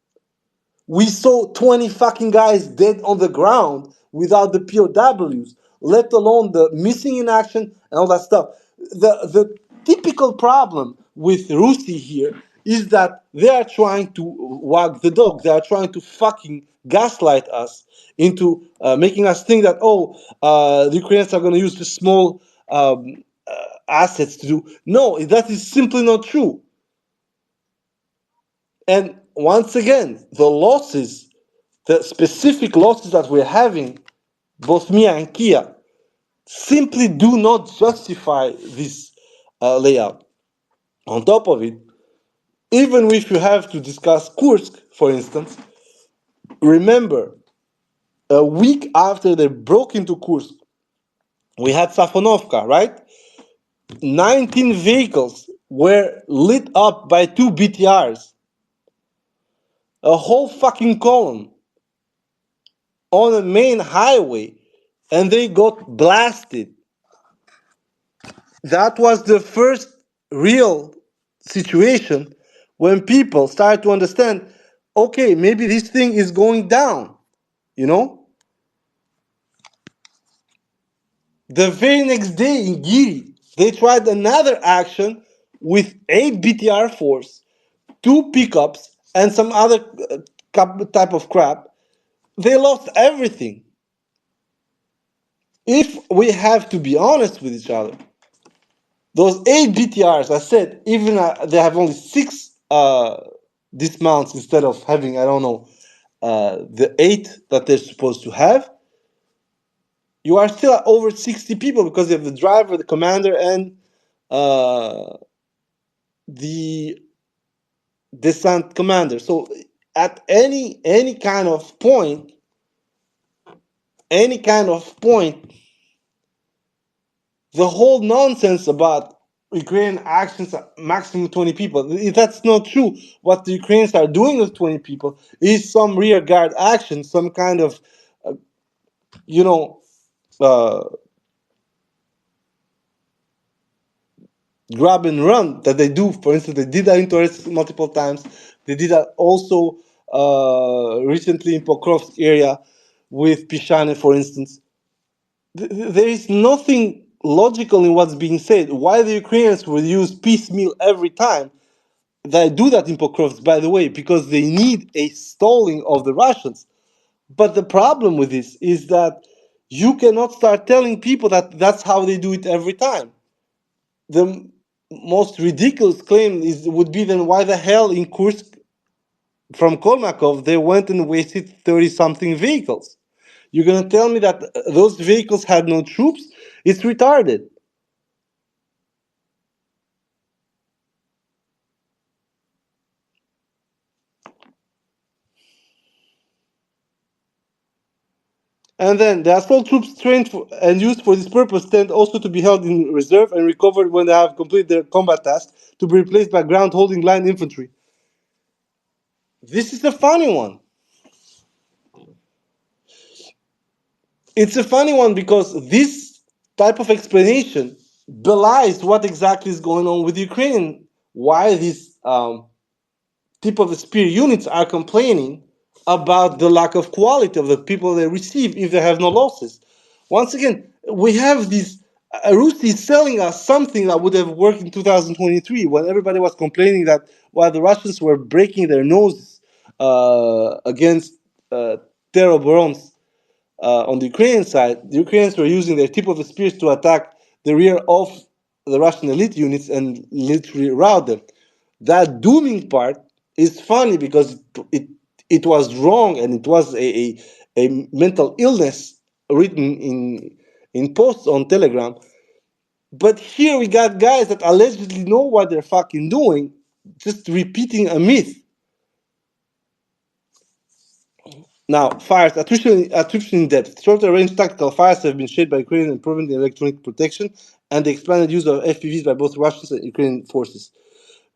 We saw 20 fucking guys dead on the ground without the POWs, let alone the missing in action and all that stuff. The typical problem with Rusii here is that they are trying to wag the dog. They are trying to fucking gaslight us into making us think that, the Ukrainians are going to use the small assets to do. No, that is simply not true. And once again, the specific losses that we're having, both Mia and Kia, simply do not justify this layout. On top of it, even if you have to discuss Kursk, for instance, remember, a week after they broke into Kursk, we had Safonovka, right? 19 vehicles were lit up by two BTRs. A whole fucking column on a main highway, and they got blasted. That was the first real situation when people started to understand, okay, maybe this thing is going down, you know? The very next day in Giri, they tried another action with 8 BTR force, 2 pickups, and some other type of crap. They lost everything. If we have to be honest with each other, those 8 BTRs, I said, even they have only 6 dismounts instead of having, I don't know, the 8 that they're supposed to have. You are still at over 60 people because you have the driver, the commander, and the descent commander. So at any kind of point, the whole nonsense about Ukrainian actions at maximum 20 people, that's not true. What the Ukrainians are doing with 20 people is some rear guard action, some kind of, you know, uh, grab and run that they do. For instance, they did that in Torres multiple times. They did that also recently in Pokrovsk area with Pishane, for instance. There is nothing logical in what's being said. Why the Ukrainians will use piecemeal every time? They do that in Pokrovsk, by the way, because they need a stalling of the Russians. But the problem with this is that you cannot start telling people that that's how they do it every time. The most ridiculous claim would be then why the hell in Kursk from Kolmakov they went and wasted 30 something vehicles. You're gonna tell me that those vehicles had no troops? It's retarded. And then the assault troops trained and used for this purpose tend also to be held in reserve and recovered when they have completed their combat task to be replaced by ground holding line infantry. This is a funny one. It's a funny one because this type of explanation belies what exactly is going on with Ukraine. Why these tip of the spear units are complaining about the lack of quality of the people they receive if they have no losses. Once again, we have these. Rusii selling us something that would have worked in 2023 when everybody was complaining that while the Russians were breaking their noses against terror barons on the Ukrainian side, the Ukrainians were using their tip of the spears to attack the rear of the Russian elite units and literally rout them. That dooming part is funny because it was wrong and it was a mental illness written in posts on Telegram. But here we got guys that allegedly know what they're fucking doing, just repeating a myth. Now, fires, attrition in depth. Shorter range tactical fires have been shaped by Ukraine, improving the electronic protection and the expanded use of FPVs by both Russian and Ukrainian forces.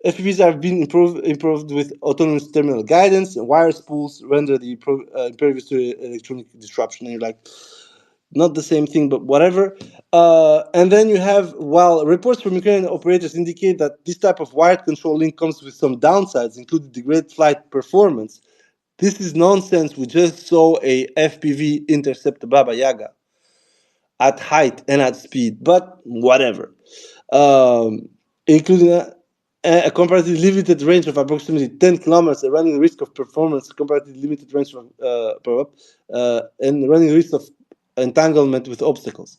FPVs have been improved with autonomous terminal guidance, and wire spools render the impervious to electronic disruption. And you're like, not the same thing, but whatever. And then you have, while reports from Ukrainian operators indicate that this type of wired control link comes with some downsides, including degraded flight performance, this is nonsense. We just saw a FPV intercept a Baba Yaga at height and at speed, but whatever. Including a comparatively limited range of approximately 10 kilometers, a running risk of performance, comparatively limited range of and running risk of entanglement with obstacles.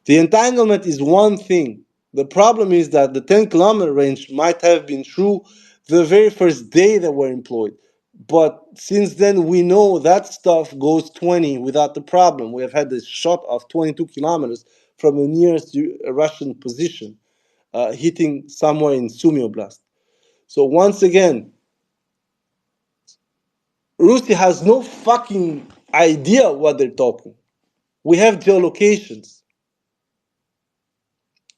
The entanglement is one thing. The problem is that the 10-kilometer range might have been true the very first day that were employed. But since then, we know that stuff goes 20 without the problem. We have had this shot of 22 kilometers from the nearest Russian position, hitting somewhere in Sumy Oblast. So once again, Rusii has no fucking idea what they're talking. We have geolocations.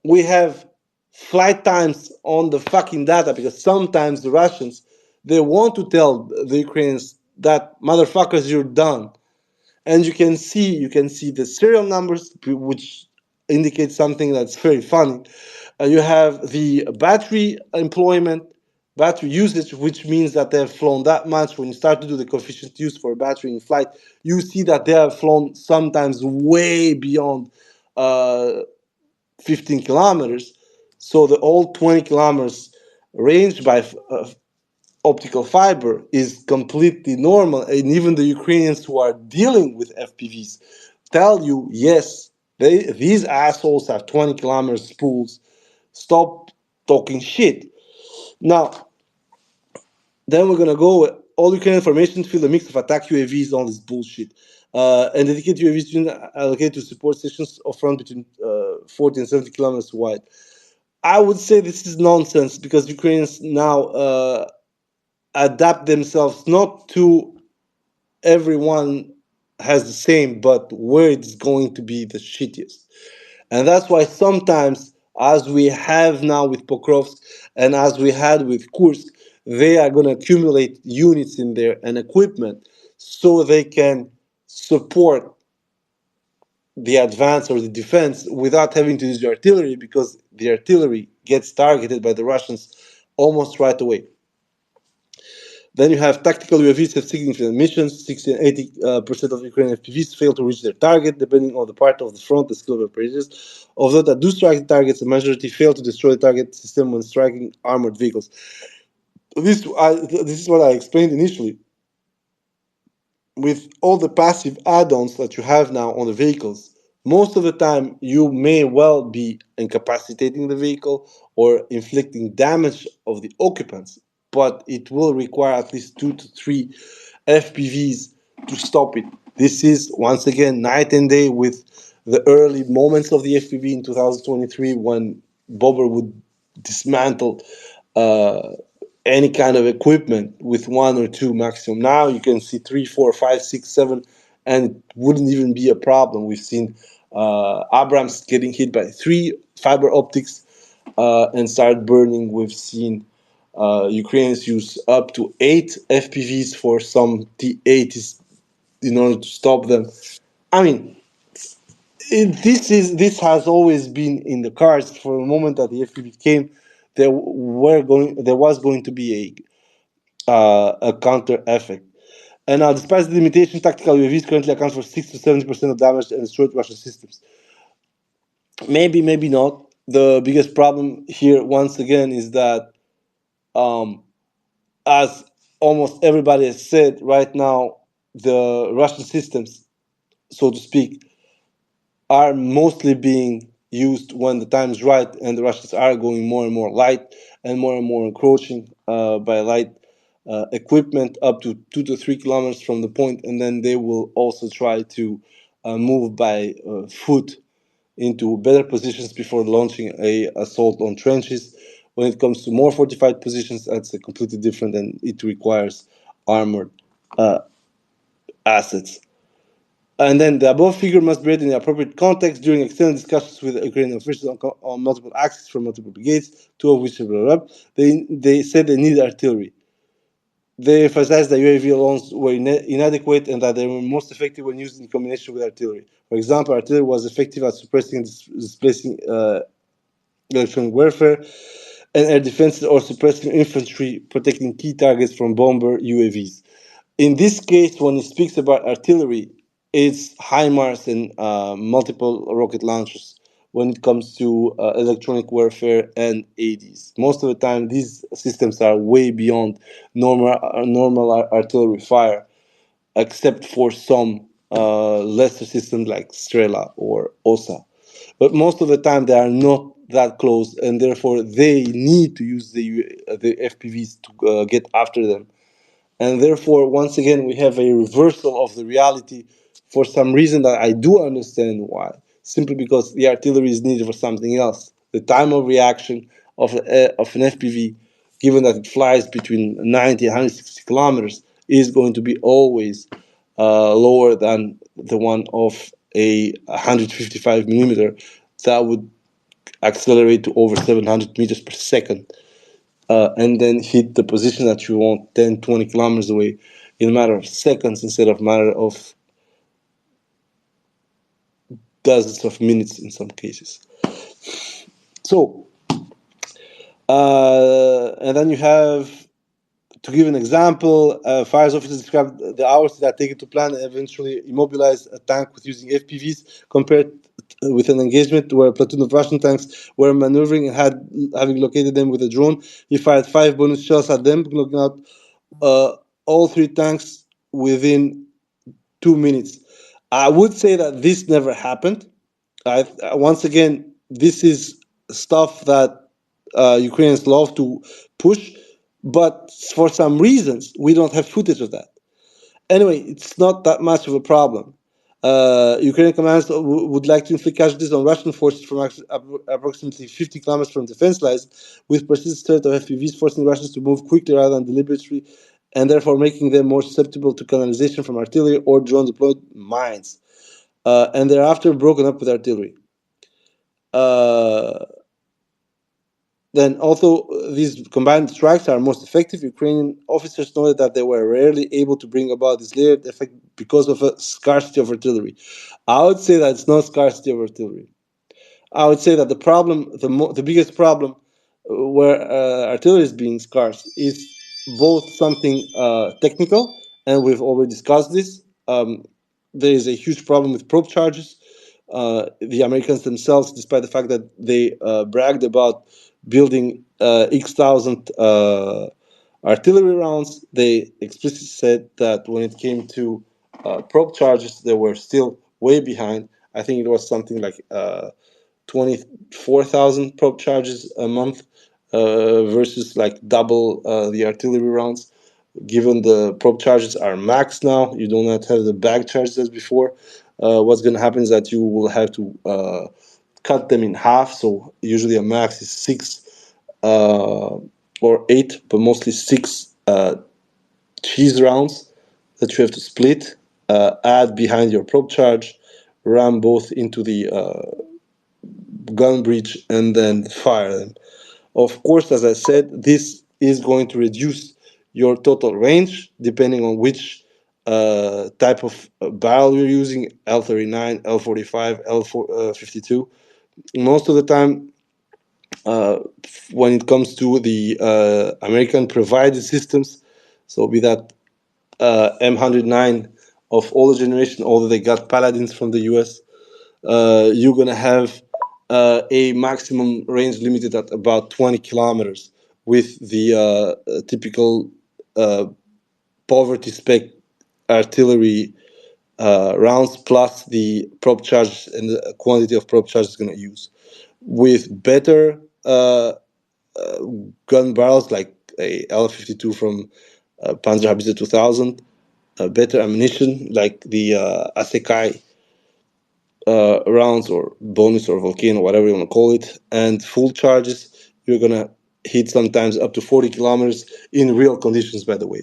We have flight times on the fucking data, because sometimes the Russians, they want to tell the Ukrainians that motherfuckers, you're done. And you can see the serial numbers, which indicate something that's very funny. You have the battery employment, battery usage, which means that they have flown that much. When you start to do the coefficient use for a battery in flight, you see that they have flown sometimes way beyond uh, 15 kilometers. So the old 20 kilometers range by optical fiber is completely normal. And even the Ukrainians who are dealing with FPVs tell you, yes, these assholes have 20 kilometers spools. Stop talking shit. Now, then we're gonna go all Ukrainian formation field a mix of attack UAVs, all this bullshit. And dedicated UAVs allocated to support sections of front between 40 and 70 kilometers wide. I would say this is nonsense, because Ukrainians now adapt themselves not to everyone has the same, but where it's going to be the shittiest. And that's why sometimes, as we have now with Pokrovsk and as we had with Kursk, they are going to accumulate units in there and equipment so they can support the advance or the defense without having to use the artillery, because the artillery gets targeted by the Russians almost right away. Then you have tactical UAVs have significant missions. 60 and 80% of Ukrainian FPVs fail to reach their target, depending on the part of the front and skill of operators. Although that do strike the targets, the majority fail to destroy the target system when striking armored vehicles. This is what I explained initially. With all the passive add-ons that you have now on the vehicles, most of the time you may well be incapacitating the vehicle or inflicting damage of the occupants, but it will require at least 2 to 3 FPVs to stop it. This is once again night and day with the early moments of the FPV in 2023, when Bobber would dismantle any kind of equipment with 1 or 2 maximum. Now you can see 3, 4, 5, 6, 7, and it wouldn't even be a problem. We've seen Abrams getting hit by 3 fiber optics and start burning. We've seen Ukrainians use up to 8 FPVs for some T-80s in order to stop them. I mean, this has always been in the cards. For the moment that the FPV came, there was going to be a counter effect. And now, despite the limitation, tactical UAVs currently account for 60 to 70% of damage and destroyed Russian systems. Maybe, maybe not. The biggest problem here, once again, is that, as almost everybody has said right now, the Russian systems, so to speak, are mostly being used when the time is right, and the Russians are going more and more light and more encroaching by light equipment up to 2 to 3 kilometers from the point, and then they will also try to move by foot into better positions before launching a assault on trenches. When it comes to more fortified positions, that's completely different, and it requires armored assets. And then the above figure must be read in the appropriate context during extended discussions with Ukrainian officials on multiple axes from multiple brigades, two of which are they said they needed artillery. They emphasized that UAV alone were inadequate and that they were most effective when used in combination with artillery. For example, artillery was effective at suppressing and displacing electronic warfare and air defenses, or suppressing infantry, protecting key targets from bomber UAVs. In this case, when he speaks about artillery, it's HIMARS and multiple rocket launchers when it comes to electronic warfare and ADs. Most of the time, these systems are way beyond normal artillery fire, except for some lesser systems like Strela or OSA. But most of the time, they are not that close, and therefore they need to use the FPVs to get after them. And therefore, once again, we have a reversal of the reality for some reason that I do understand why. Simply because the artillery is needed for something else. The time of reaction of an FPV, given that it flies between 90 and 160 kilometers, is going to be always lower than the one of a 155 millimeter that would accelerate to over 700 meters per second. And then hit the position that you want 10, 20 kilometers away in a matter of seconds instead of a matter of dozens of minutes in some cases. So, and then you have, to give an example, fires officers described the hours that taken to plan and eventually immobilize a tank with using FPVs compared with an engagement where a platoon of Russian tanks were maneuvering and having located them with a drone. He fired 5 bonus shells at them, knocking out all 3 tanks within 2 minutes. I would say that this never happened. Once again, this is stuff that Ukrainians love to push, but for some reasons, we don't have footage of that. Anyway, it's not that much of a problem. Ukrainian commands would like to inflict casualties on Russian forces from approximately 50 kilometers from defense lines, with persistent threat of FPVs forcing Russians to move quickly rather than deliberately, and therefore making them more susceptible to canalization from artillery or drone-deployed mines, and thereafter broken up with artillery. Then, although these combined strikes are most effective, Ukrainian officers noted that they were rarely able to bring about this layered effect because of a scarcity of artillery. I would say that it's not scarcity of artillery. I would say that the problem, the biggest problem where artillery is being scarce is both something technical, and we've already discussed this. There is a huge problem with probe charges. The Americans themselves, despite the fact that they bragged about building X thousand artillery rounds, they explicitly said that when it came to probe charges, they were still way behind. I think it was something like 24,000 probe charges a month versus like double the artillery rounds. Given the probe charges are max now, you do not have the bag charges as before. What's going to happen is that you will have to cut them in half. So usually a max is 6 or 8, but mostly 6 cheese rounds that you have to split, add behind your probe charge, ram both into the gun breech, and then fire them. Of course, as I said, this is going to reduce your total range depending on which type of barrel you're using, L39, L45, L52. Most of the time, when it comes to the American provided systems, so be that M109 of older generation, although they got Paladins from the US, you're going to have a maximum range limited at about 20 kilometers with the typical poverty spec artillery rounds plus the probe charge and the quantity of probe charge it's going to use. With better gun barrels like a L52 from Panzerhaubitze 2000, better ammunition like the Asekai rounds or bonus or volcano, whatever you want to call it, and full charges, you're gonna hit sometimes up to 40 kilometers in real conditions, by the way.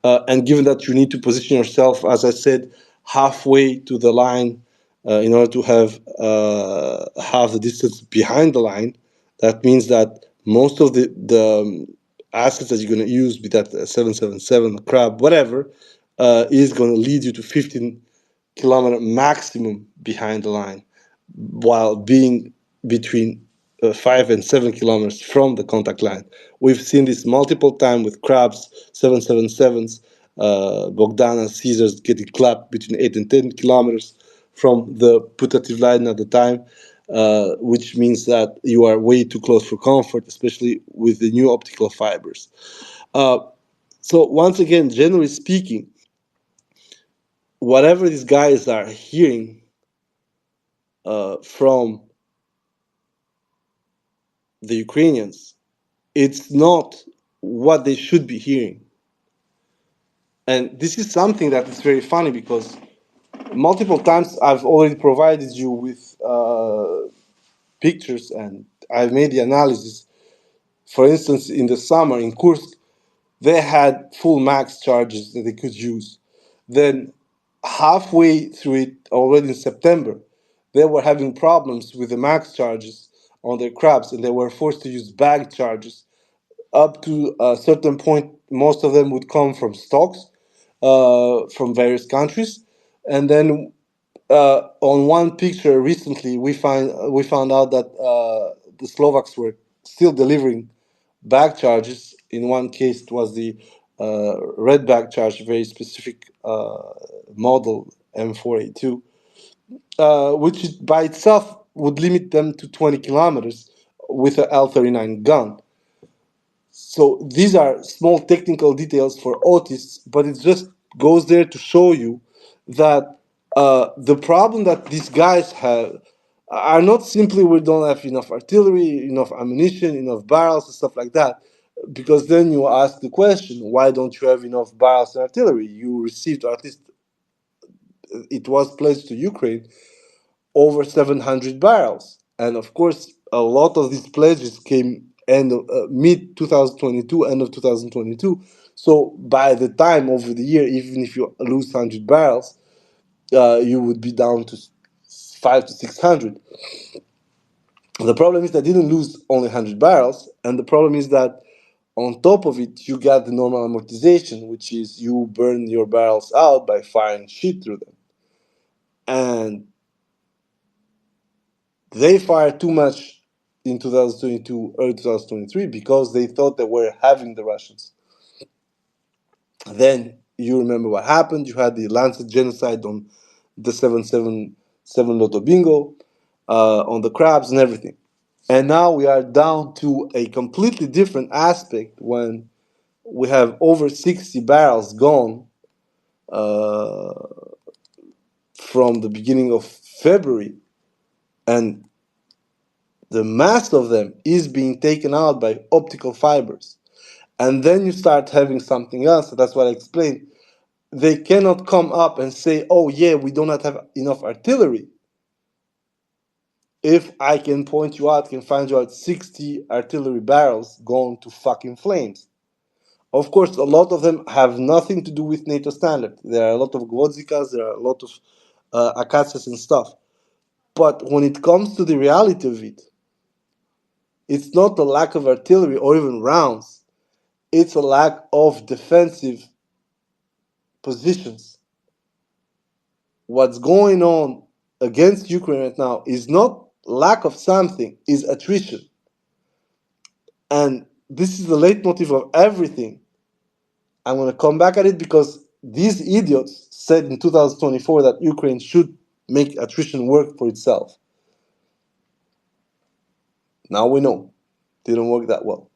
And given that you need to position yourself, as I said, halfway to the line in order to have half the distance behind the line, that means that most of the assets that you're going to use, be that 777, crab, whatever, is going to lead you to 15-kilometer maximum behind the line, while being between 5 and 7 kilometers from the contact line. We've seen this multiple times with crabs, 777s, Bogdana, Caesars getting clapped between 8 and 10 kilometers from the putative line at the time, which means that you are way too close for comfort, especially with the new optical fibers. Uh, so once again, generally speaking, whatever these guys are hearing from the Ukrainians, it's not what they should be hearing. And this is something that is very funny because multiple times I've already provided you with pictures and I've made the analysis. For instance, in the summer in Kursk, they had full max charges that they could use. Then halfway through it, already in September, they were having problems with the max charges on their crabs and they were forced to use bag charges. Up to a certain point, most of them would come from stocks from various countries. And then on one picture recently, we found out that the Slovaks were still delivering bag charges. In one case, it was the red bag charge, very specific model M4A2, which by itself would limit them to 20 kilometers with an L39 gun. So these are small technical details for autists, but it just goes there to show you that the problem that these guys have are not simply we don't have enough artillery, enough ammunition, enough barrels, and stuff like that. Because then you ask the question, why don't you have enough barrels and artillery? You received, or at least it was pledged to Ukraine, over 700 barrels. And of course, a lot of these pledges came end of, mid 2022, end of 2022. So by the time over the year, even if you lose 100 barrels, you would be down to 5 to 600. The problem is that they didn't lose only 100 barrels, and the problem is that on top of it, you got the normal amortization, which is you burn your barrels out by firing shit through them. And they fired too much in 2022, early 2023, because they thought they were having the Russians. Then you remember what happened. You had the Lancet genocide on the 777 Lotto Bingo, on the crabs and everything. And now we are down to a completely different aspect when we have over 60 barrels gone from the beginning of February, and the mass of them is being taken out by optical fibers. And then you start having something else. That's what I explained. They cannot come up and say, oh, yeah, we do not have enough artillery. If I can point you out, can find you out 60 artillery barrels going to fucking flames. Of course, a lot of them have nothing to do with NATO standard. There are a lot of Gwodzikas, there are a lot of Akatsias and stuff. But when it comes to the reality of it, it's not a lack of artillery or even rounds. It's a lack of defensive positions. What's going on against Ukraine right now is not lack of something, is attrition. And this is the leitmotif of everything. I'm going to come back at it because these idiots said in 2024 that Ukraine should make attrition work for itself. Now we know. Didn't work that well.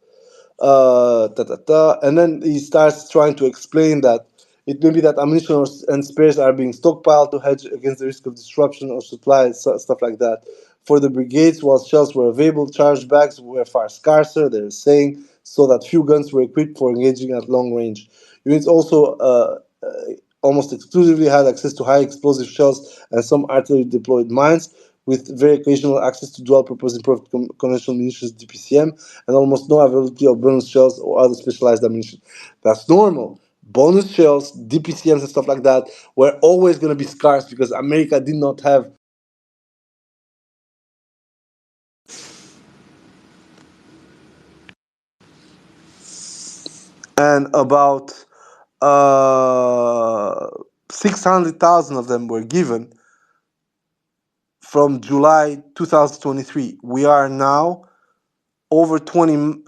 And then he starts trying to explain that it may be that ammunition and spares are being stockpiled to hedge against the risk of disruption of supply, stuff like that. For the brigades, while shells were available, charged bags were far scarcer, they're saying, so that few guns were equipped for engaging at long range. Units also almost exclusively had access to high explosive shells and some artillery deployed mines, with very occasional access to dual purpose improvised conventional munitions (DPCM) and almost no availability of bonus shells or other specialized ammunition. That's normal. Bonus shells, DPCMs, and stuff like that were always going to be scarce because America did not have. And about 600,000 of them were given from July 2023. We are now over 20,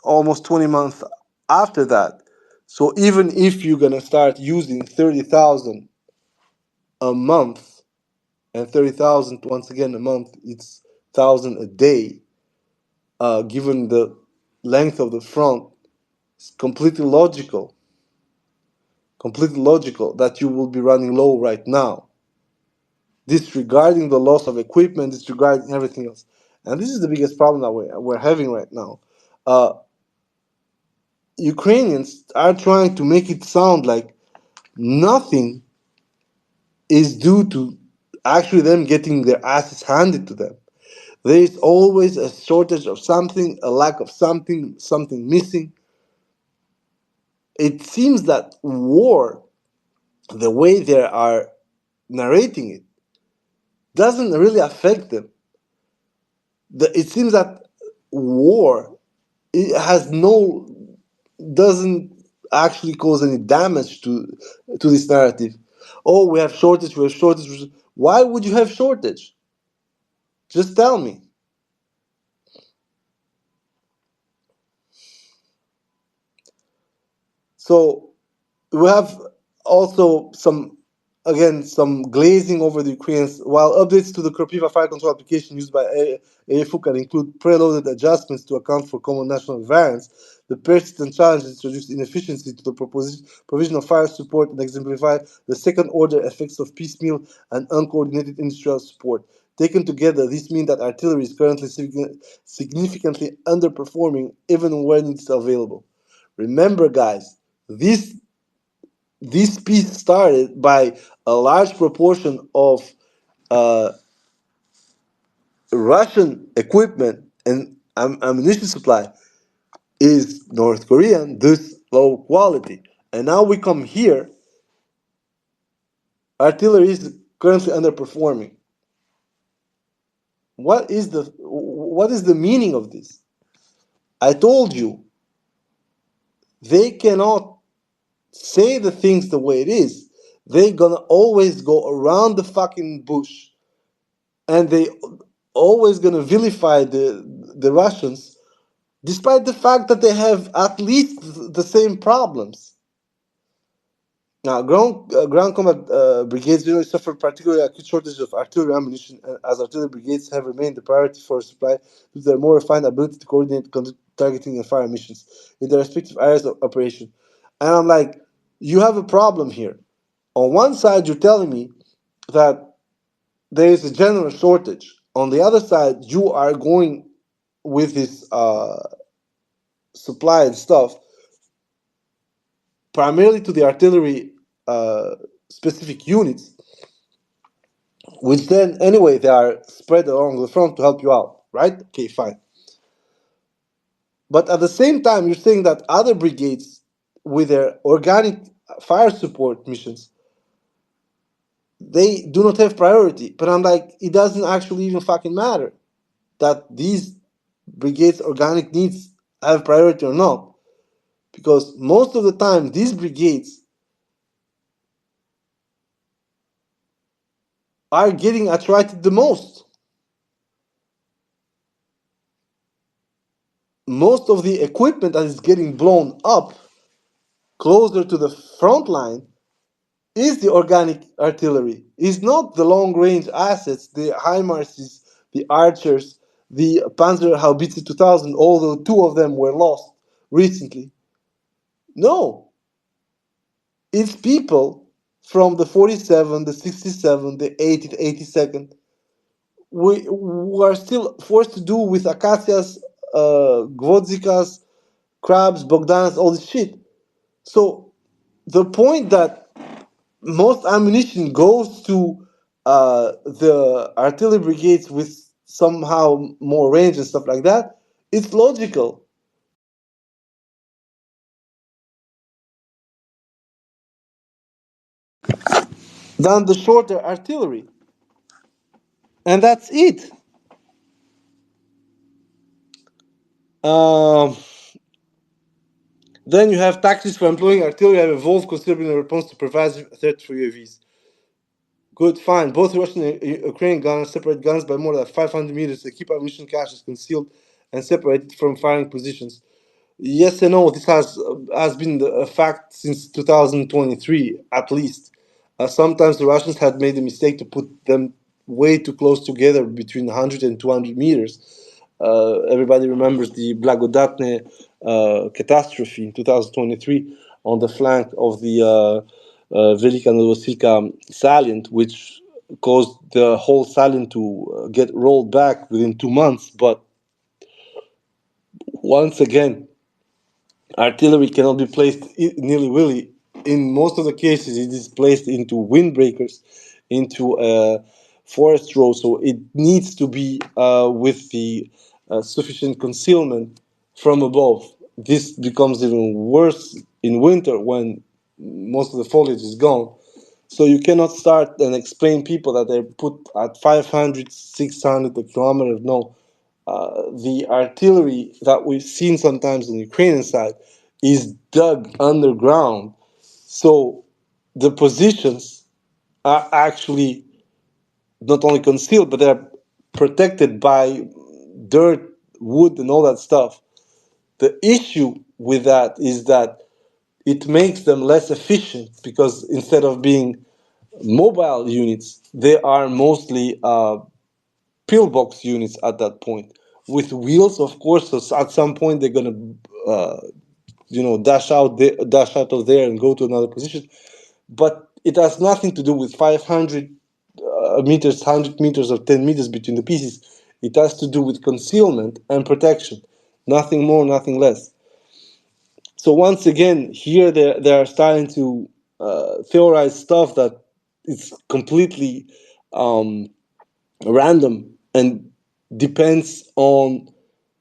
almost 20 months after that. So even if you're going to start using 30,000 a month, and 30,000 once again a month, it's 1,000 a day, given the length of the front, it's completely logical that you will be running low right now, disregarding the loss of equipment, disregarding everything else. And this is the biggest problem that we're having right now. Uh, Ukrainians are trying to make it sound like nothing is due to actually them getting their asses handed to them. There is always a shortage of something, a lack of something, something missing. It seems that war, the way they are narrating it, doesn't really affect them. It seems that war, it has no, doesn't actually cause any damage to this narrative. Oh, we have shortage, we have shortage. Why would you have shortage? Just tell me. So we have also some, again, some glazing over the Ukrainians. While updates to the Kropiva fire control application used by AFUK include preloaded adjustments to account for common national variants, the persistent challenges introduced inefficiency to the provision of fire support and exemplify the second-order effects of piecemeal and uncoordinated industrial support. Taken together, this means that artillery is currently significantly underperforming even when it's available. Remember, guys, this piece started by a large proportion of uh, Russian equipment and ammunition supply is North Korean, this low quality. And now we come here, artillery is currently underperforming. What is the meaning of this? I told you, they cannot say the things the way it is. They're gonna always go around the fucking bush, and they always gonna vilify the Russians, despite the fact that they have at least the same problems. Now, ground combat brigades generally suffer particularly acute shortage of artillery ammunition, as artillery brigades have remained the priority for supply due to their more refined ability to coordinate targeting and fire missions in their respective areas of operation. And I'm like, you have a problem here. On one side, you're telling me that there is a general shortage. On the other side, you are going with this supply and stuff primarily to the artillery uh, specific units, which then anyway they are spread along the front to help you out, right? Okay, fine. But at the same time, you're saying that other brigades with their organic fire support missions, they do not have priority. But I'm like, it doesn't actually even fucking matter that these brigades' organic needs have priority or not, because most of the time these brigades are getting attracted the most. Most of the equipment that is getting blown up closer to the front line is the organic artillery. Is not the long range assets, the HIMARSs, the Archers, the Panzer Haubitze 2000, although two of them were lost recently. No, it's people from the 47, the 67, the 80, the 82nd. We are still forced to do with Acacias, Gvodzikas, Crabs, Bogdanas, all this shit. So the point that most ammunition goes to the artillery brigades with somehow more range and stuff like that, it's logical. Than the shorter artillery. And that's it. Um, then you have tactics for employing artillery have evolved considerably in response to pervasive threat for UAVs. Good, fine. Both Russian and Ukrainian gunners separate guns by more than 500 meters. They keep ammunition caches concealed and separated from firing positions. Yes and no. This has been a fact since 2023, at least. Sometimes the Russians had made the mistake to put them way too close together, between 100 and 200 meters. Everybody remembers the Blagodatne catastrophe in 2023 on the flank of the Velika Novosilka salient, which caused the whole salient to get rolled back within 2 months. But once again, artillery cannot be placed nilly-willy. In most of the cases, it is placed into windbreakers, into forest rows, so it needs to be with the sufficient concealment from above. This becomes even worse in winter when most of the foliage is gone. So you cannot start and explain people that they're put at 500, 600 kilometers. No, the artillery that we've seen sometimes on the Ukrainian side is dug underground. So the positions are actually not only concealed, but they're protected by dirt, wood, and all that stuff. The issue with that is that it makes them less efficient because instead of being mobile units, they are mostly pillbox units at that point with wheels, of course. So at some point they're gonna, dash out of there and go to another position. But it has nothing to do with 500 meters, 100 meters, or 10 meters between the pieces. It has to do with concealment and protection. Nothing more, nothing less. So once again, here they are starting to theorize stuff that is completely um, random and depends on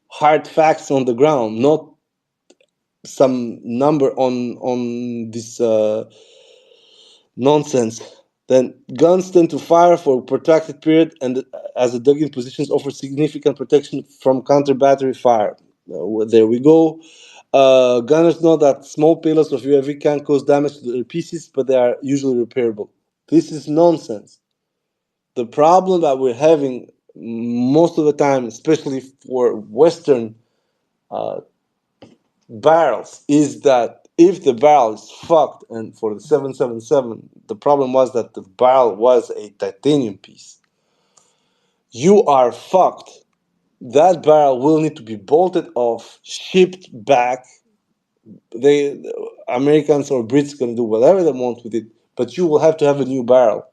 hard facts on the ground, not some number on this nonsense. Then guns tend to fire for a protracted period, and as the dug-in positions offer significant protection from counter-battery fire. There we go. Gunners know that small payloads of UAV can cause damage to their pieces, but they are usually repairable. This is nonsense. The problem that we're having most of the time, especially for Western barrels, is that if the barrel is fucked, and for the 777, the problem was that the barrel was a titanium piece, you are fucked. That barrel will need to be bolted off, shipped back. They Americans or Brits can do whatever they want with it, but you will have to have a new barrel.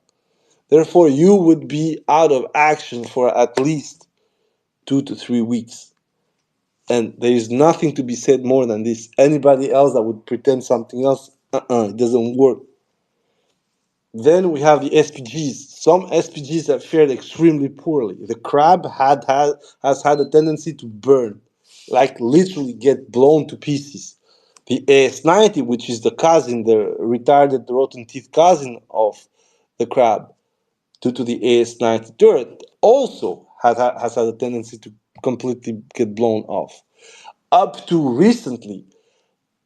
Therefore, you would be out of action for at least 2 to 3 weeks. And there is nothing to be said more than this. Anybody else that would pretend something else, it doesn't work. Then we have the SPGs. Some SPGs have fared extremely poorly. The crab has had a tendency to burn, like literally get blown to pieces. The AS-90, which is the cousin, the retarded rotten teeth cousin of the crab, due to the AS-90 turret, also has had a tendency to completely get blown off. Up to recently,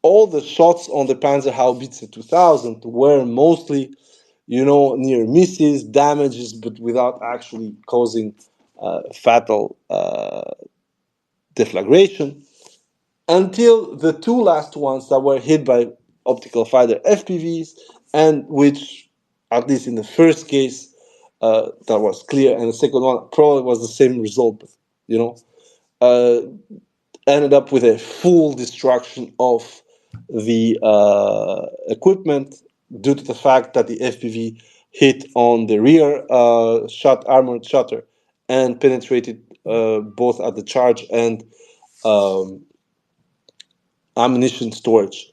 all the shots on the Panzerhaubitze 2000 were mostly, near misses, damages, but without actually causing fatal deflagration. Until the two last ones that were hit by optical fighter FPVs, and which, at least in the first case, that was clear, and the second one probably was the same result, but, uh, ended up with a full destruction of the equipment due to the fact that the FPV hit on the rear armored shutter and penetrated both at the charge and um, ammunition storage.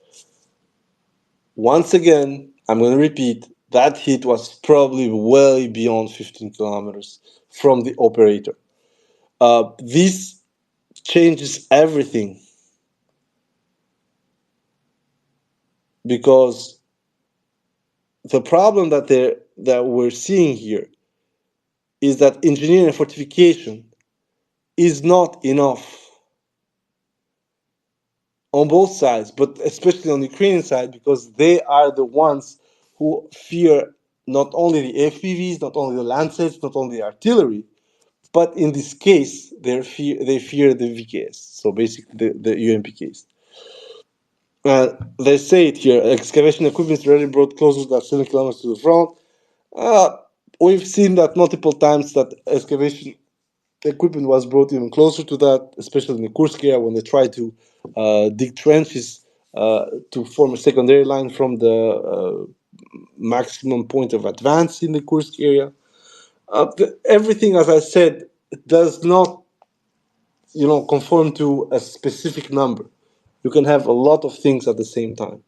Once again, I'm going to repeat, that hit was probably way beyond 15 kilometers from the operator. This changes everything because the problem that we're seeing here is that engineering and fortification is not enough on both sides, but especially on the Ukrainian side, because they are the ones who fear not only the FPVs, not only the Lancets, not only the artillery, but in this case, they fear the VKS, so basically the UMPKs. They say it here, excavation equipment is already brought closer than 7 kilometers to the front. Uh, we've seen that multiple times that excavation equipment was brought even closer to that, especially in the Kursk area when they tried to dig trenches to form a secondary line from the maximum point of advance in the Kursk area. Everything, as I said, does not, conform to a specific number. You can have a lot of things at the same time,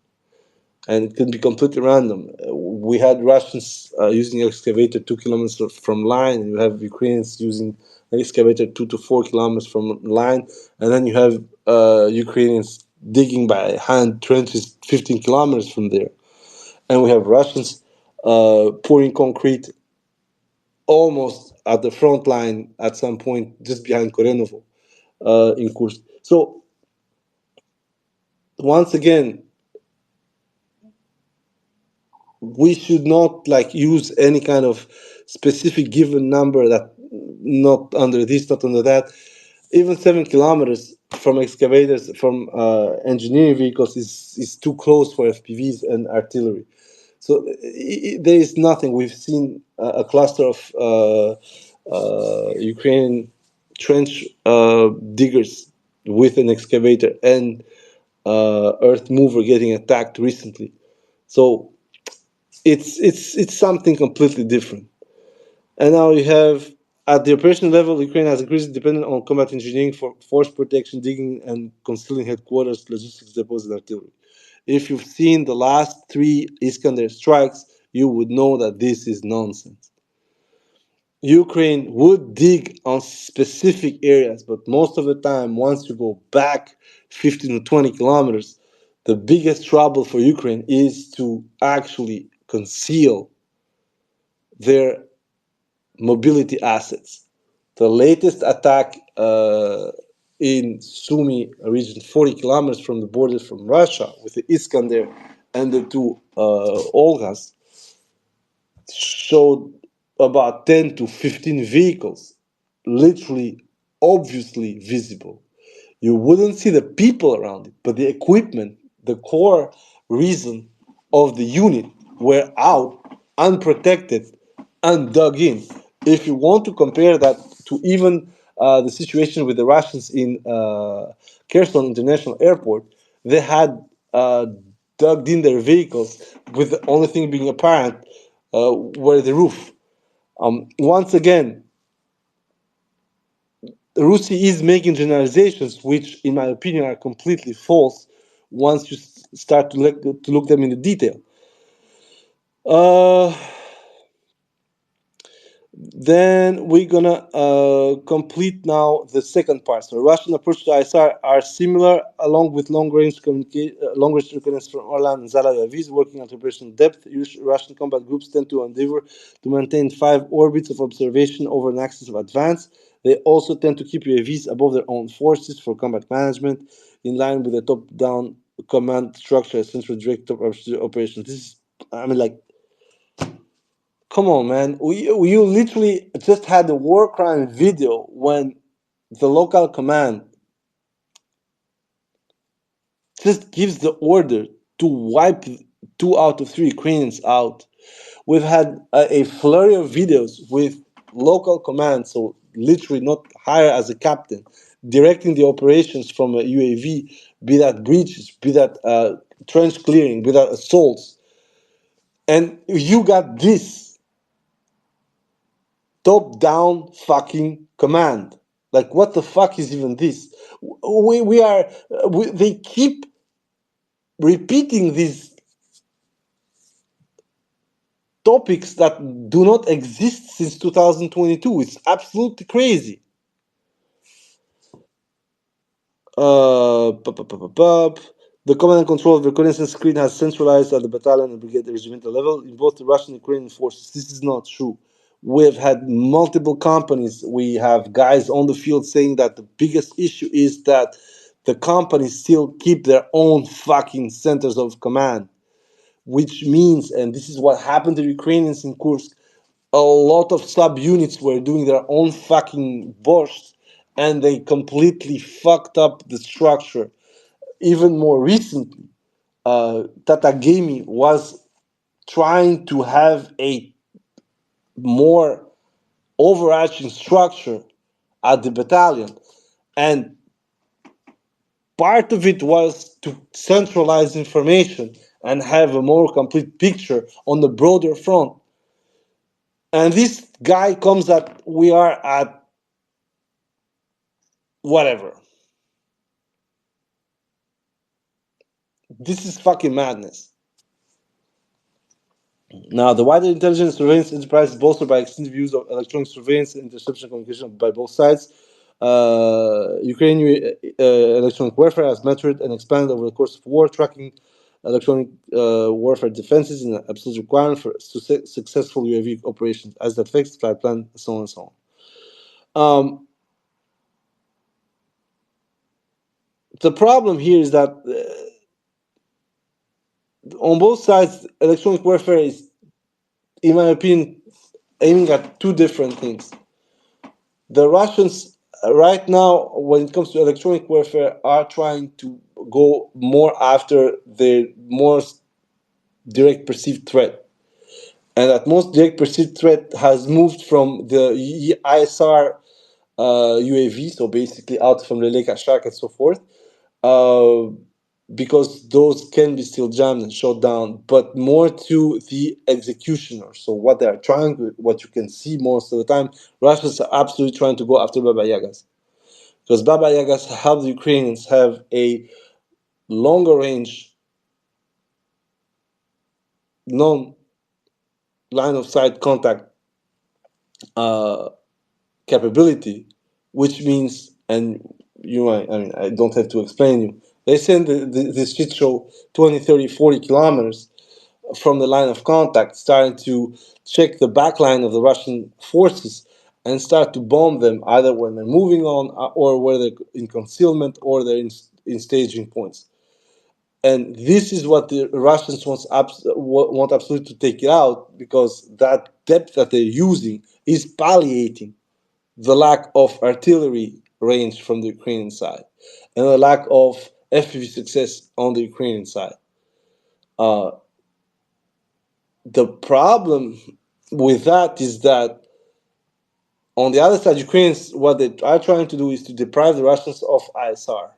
and it can be completely random. We had Russians using excavator 2 kilometers from line, and you have Ukrainians using excavator 2 to 4 kilometers from line, and then you have Ukrainians digging by hand trenches 15 kilometers from there, and we have Russians pouring concrete almost at the front line at some point just behind Korenovo in Kursk. So once again, we should not use any kind of specific given number that not under this, not under that. Even 7 kilometers from excavators, from engineering vehicles is too close for FPVs and artillery. So there is nothing. We've seen a cluster of Ukrainian trench diggers with an excavator and earth mover getting attacked recently. So it's something completely different. And now you have at the operational level, Ukraine has increased dependent on combat engineering for force protection, digging, and concealing headquarters, logistics depots, and artillery. If you've seen the last 3 Iskander strikes, you would know that this is nonsense. Ukraine would dig on specific areas, but most of the time, once you go back 15 to 20 kilometers, the biggest trouble for Ukraine is to actually conceal their mobility assets. The latest attack in Sumy region, 40 kilometers from the border from Russia, with the Iskander and the 2 Olgas, showed about 10 to 15 vehicles, literally, obviously visible. You wouldn't see the people around it, but the equipment, the core reason of the unit, were out, unprotected, and dug in. If you want to compare that to even the situation with the Russians in Kherson International Airport, they had dug in their vehicles with the only thing being apparent were the roof. Once again, Rusii is making generalizations, which, in my opinion, are completely false once you start to look them in the detail. Uh, Then we're gonna complete now the second part. So Russian approach to ISR are similar, along with long-range reconnaissance from Orlan and Zalaev working at operational depth. Russian combat groups tend to endeavor to maintain 5 orbits of observation over an axis of advance. They also tend to keep UAVs above their own forces for combat management, in line with the top-down command structure, central director of operations. This is, I mean, like, come on, man. You literally just had the war crime video when the local command just gives the order to wipe 2 out of 3 Ukrainians out. We've had a flurry of videos with local command, so literally not hired as a captain, directing the operations from a UAV, be that breaches, be that trench clearing, be that assaults. And you got this top-down fucking command. Like, what the fuck is even this? They keep repeating these topics that do not exist since 2022. It's absolutely crazy. The command and control of the reconnaissance screen has centralized at the battalion and brigade regimental level in both the Russian and Ukrainian forces. This is not true. We've had multiple companies. We have guys on the field saying that the biggest issue is that the companies still keep their own fucking centers of command, which means, and this is what happened to Ukrainians in Kursk, a lot of subunits were doing their own fucking borscht, and they completely fucked up the structure. Even more recently, Tatagami was trying to have a more overarching structure at the battalion, and part of it was to centralize information and have a more complete picture on the broader front. And this guy comes that we are at whatever. This is fucking madness. Now, the wider intelligence surveillance enterprise is bolstered by extensive use of electronic surveillance and interception communication by both sides. Ukrainian electronic warfare has matured and expanded over the course of war, tracking electronic warfare defenses is an absolute requirement for successful UAV operations, as that fixed flight plan, so on and so on. The problem here is that on both sides, electronic warfare is, in my opinion, aiming at two different things. The Russians, right now, when it comes to electronic warfare, are trying to go more after their most direct perceived threat. And that most direct perceived threat has moved from the ISR UAV, so basically out from the Lake Ashrak and so forth, because those can be still jammed and shot down, but more to the executioner. So what they are trying to, what you can see most of the time, Russians are absolutely trying to go after Baba Yagas. Because Baba Yagas help the Ukrainians have a longer range, non line of sight contact capability, which means, and I don't have to explain you, they send this shit show 20, 30, 40 kilometers from the line of contact, starting to check the back line of the Russian forces and start to bomb them either when they're moving on or where they're in concealment or they're in staging points. And this is what the Russians want absolutely to take it out, because that depth that they're using is palliating the lack of artillery range from the Ukrainian side and the lack of FPV success on the Ukrainian side. The problem with that is that on the other side, Ukrainians, what they are trying to do is to deprive the Russians of ISR,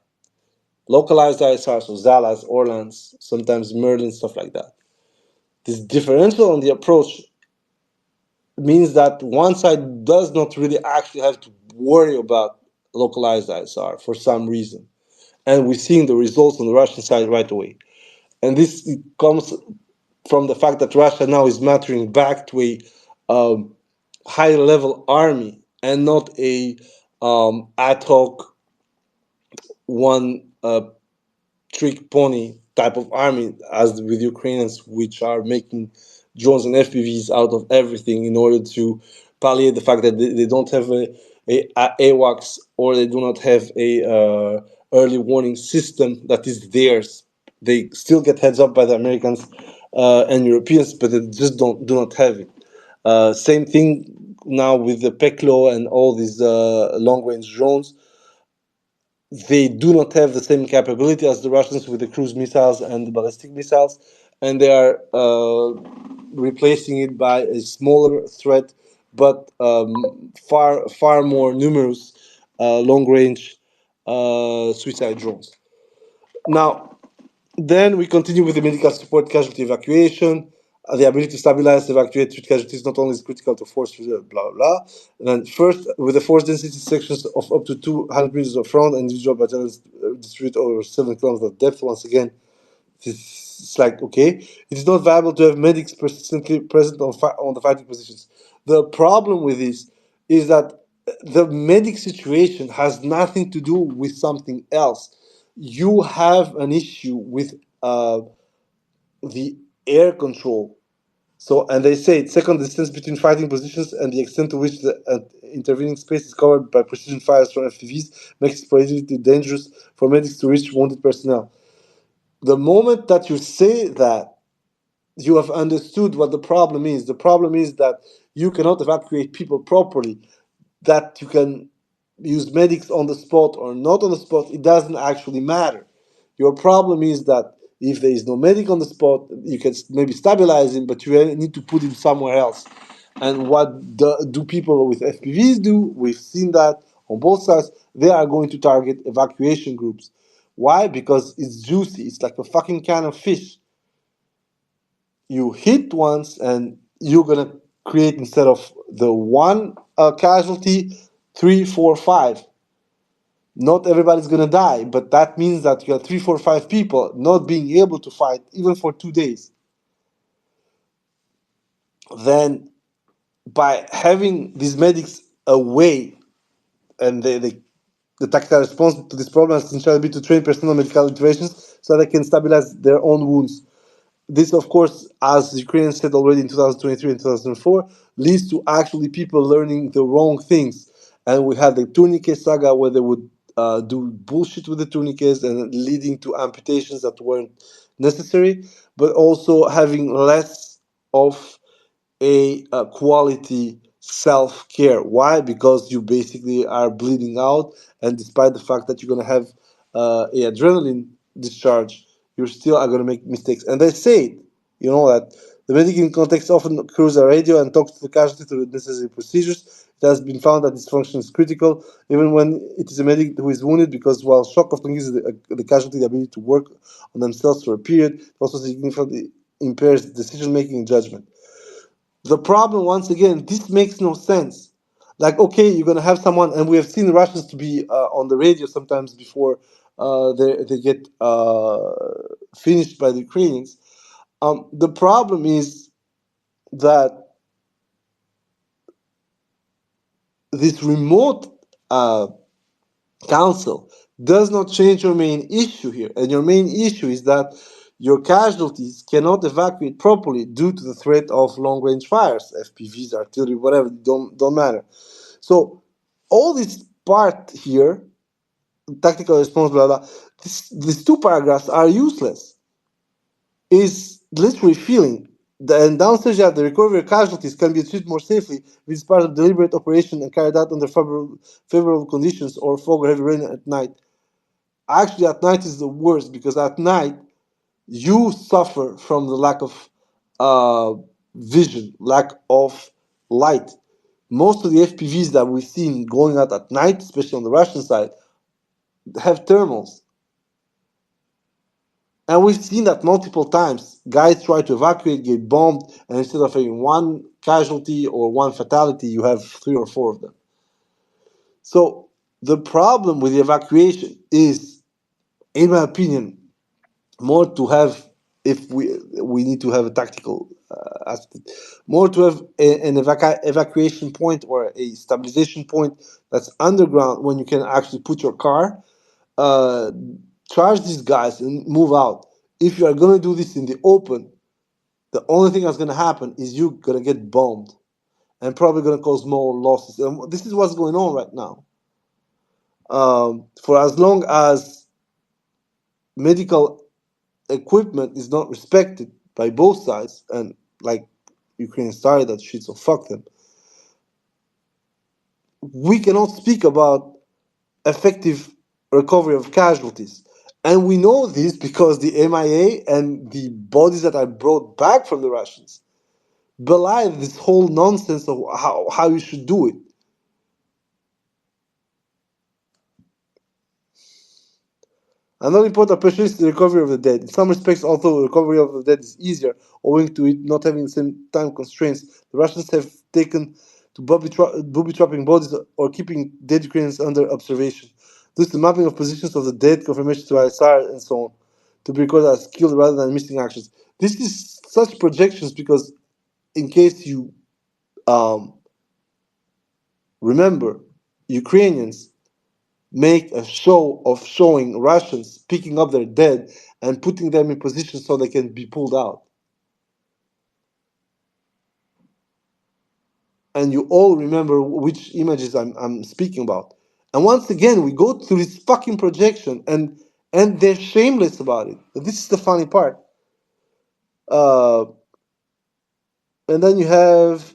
localized ISR, so Zalas, Orlans, sometimes Merlin, stuff like that. This differential on the approach means that one side does not really actually have to worry about localized ISR for some reason. And we're seeing the results on the Russian side right away. And this comes from the fact that Russia now is maturing back to a high level army and not a ad hoc one trick pony type of army as with Ukrainians, which are making drones and FPVs out of everything in order to palliate the fact that they don't have a AWACS, or they do not have a early warning system that is theirs. They still get heads up by the Americans and Europeans, but they just do not have it. Same thing now with the Peklo and all these long range drones. They do not have the same capability as the Russians with the cruise missiles and the ballistic missiles, and they are replacing it by a smaller threat, but far more numerous long range suicide drones. Now, then we continue with the medical support casualty evacuation. The ability to stabilize, evacuate casualties not only is critical to force, blah, blah, blah. And then first, with the force density sections of up to 200 meters of front and individual battalions distributed over 7 kilometers of depth, once again, It's like, okay, it's not viable to have medics persistently present on the fighting positions. The problem with this is that the medic situation has nothing to do with something else. You have an issue with the air control. So, and they say second, distance between fighting positions and the extent to which the intervening space is covered by precision fires from FPVs makes it politically dangerous for medics to reach wounded personnel. The moment that you say that, you have understood what the problem is. The problem is that you cannot evacuate people properly, that you can use medics on the spot or not on the spot, it doesn't actually matter. Your problem is that if there is no medic on the spot, you can maybe stabilize him, but you need to put him somewhere else. And what do people with FPVs do? We've seen that on both sides. They are going to target evacuation groups. Why? Because it's juicy. It's like a fucking can of fish. You hit once and you're gonna create, instead of the one casualty, three, four, five. Not everybody's gonna die, but that means that you have three, four, five people not being able to fight even for 2 days. Then by having these medics away, and the tactical response to this problem has essentially be to train personnel medical interventions so they can stabilize their own wounds. This, of course, as Ukrainians said already in 2023 and 2004, leads to actually people learning the wrong things. And we had the tourniquet saga where they would do bullshit with the tourniquets and leading to amputations that weren't necessary, but also having less of a quality self care. Why? Because you basically are bleeding out, and despite the fact that you're gonna have a adrenaline discharge, you still are gonna make mistakes. And they say, you know, that the medical context often occurs a radio and talks to the casualty through the necessary procedures. It has been found that this function is critical, even when it is a medic who is wounded, because while shock often gives the casualty the ability to work on themselves for a period, it also significantly impairs decision making and judgment. The problem, once again, this makes no sense. Like, okay, you're gonna have someone, and we have seen the Russians to be on the radio sometimes before they get finished by the Ukrainians. The problem is that this remote uh, council does not change your main issue here, and your main issue is that your casualties cannot evacuate properly due to the threat of long-range fires, FPVs, artillery, whatever, don't matter. So all this part here, tactical response, blah blah, these two paragraphs are useless. Is literally feeling. And downstairs you have the recovery of casualties can be achieved more safely if it's part of deliberate operation and carried out under favorable conditions or fog or heavy rain at night. Actually, at night is the worst, because at night you suffer from the lack of uh, vision, lack of light. Most of the FPVs that we've seen going out at night, especially on the Russian side, have thermals. And we've seen that multiple times. Guys try to evacuate, get bombed, and instead of having one casualty or one fatality, you have three or four of them. So the problem with the evacuation is, in my opinion, more to have, if we need to have a tactical aspect, more to have an evacuation point or a stabilization point that's underground, when you can actually put your car, uh, charge these guys and move out. If you are going to do this in the open, the only thing that's going to happen is you're going to get bombed and probably going to cause more losses. And this is what's going on right now. For as long as medical equipment is not respected by both sides, and like Ukraine started that shit, so fuck them, we cannot speak about effective recovery of casualties. And we know this because the MIA and the bodies that are brought back from the Russians belie this whole nonsense of how you should do it. Another important pressure is the recovery of the dead. In some respects, although the recovery of the dead is easier, owing to it not having the same time constraints, the Russians have taken to booby trapping bodies or keeping dead Ukrainians under observation. This is the mapping of positions of the dead, confirmation to ISR, and so on. to be recorded as killed rather than missing actions. This is such projections because, in case you um, remember, Ukrainians make a show of showing Russians picking up their dead and putting them in position so they can be pulled out. And you all remember which images I'm speaking about. And once again, we go through this fucking projection, and they're shameless about it. This is the funny part. Uh, and then you have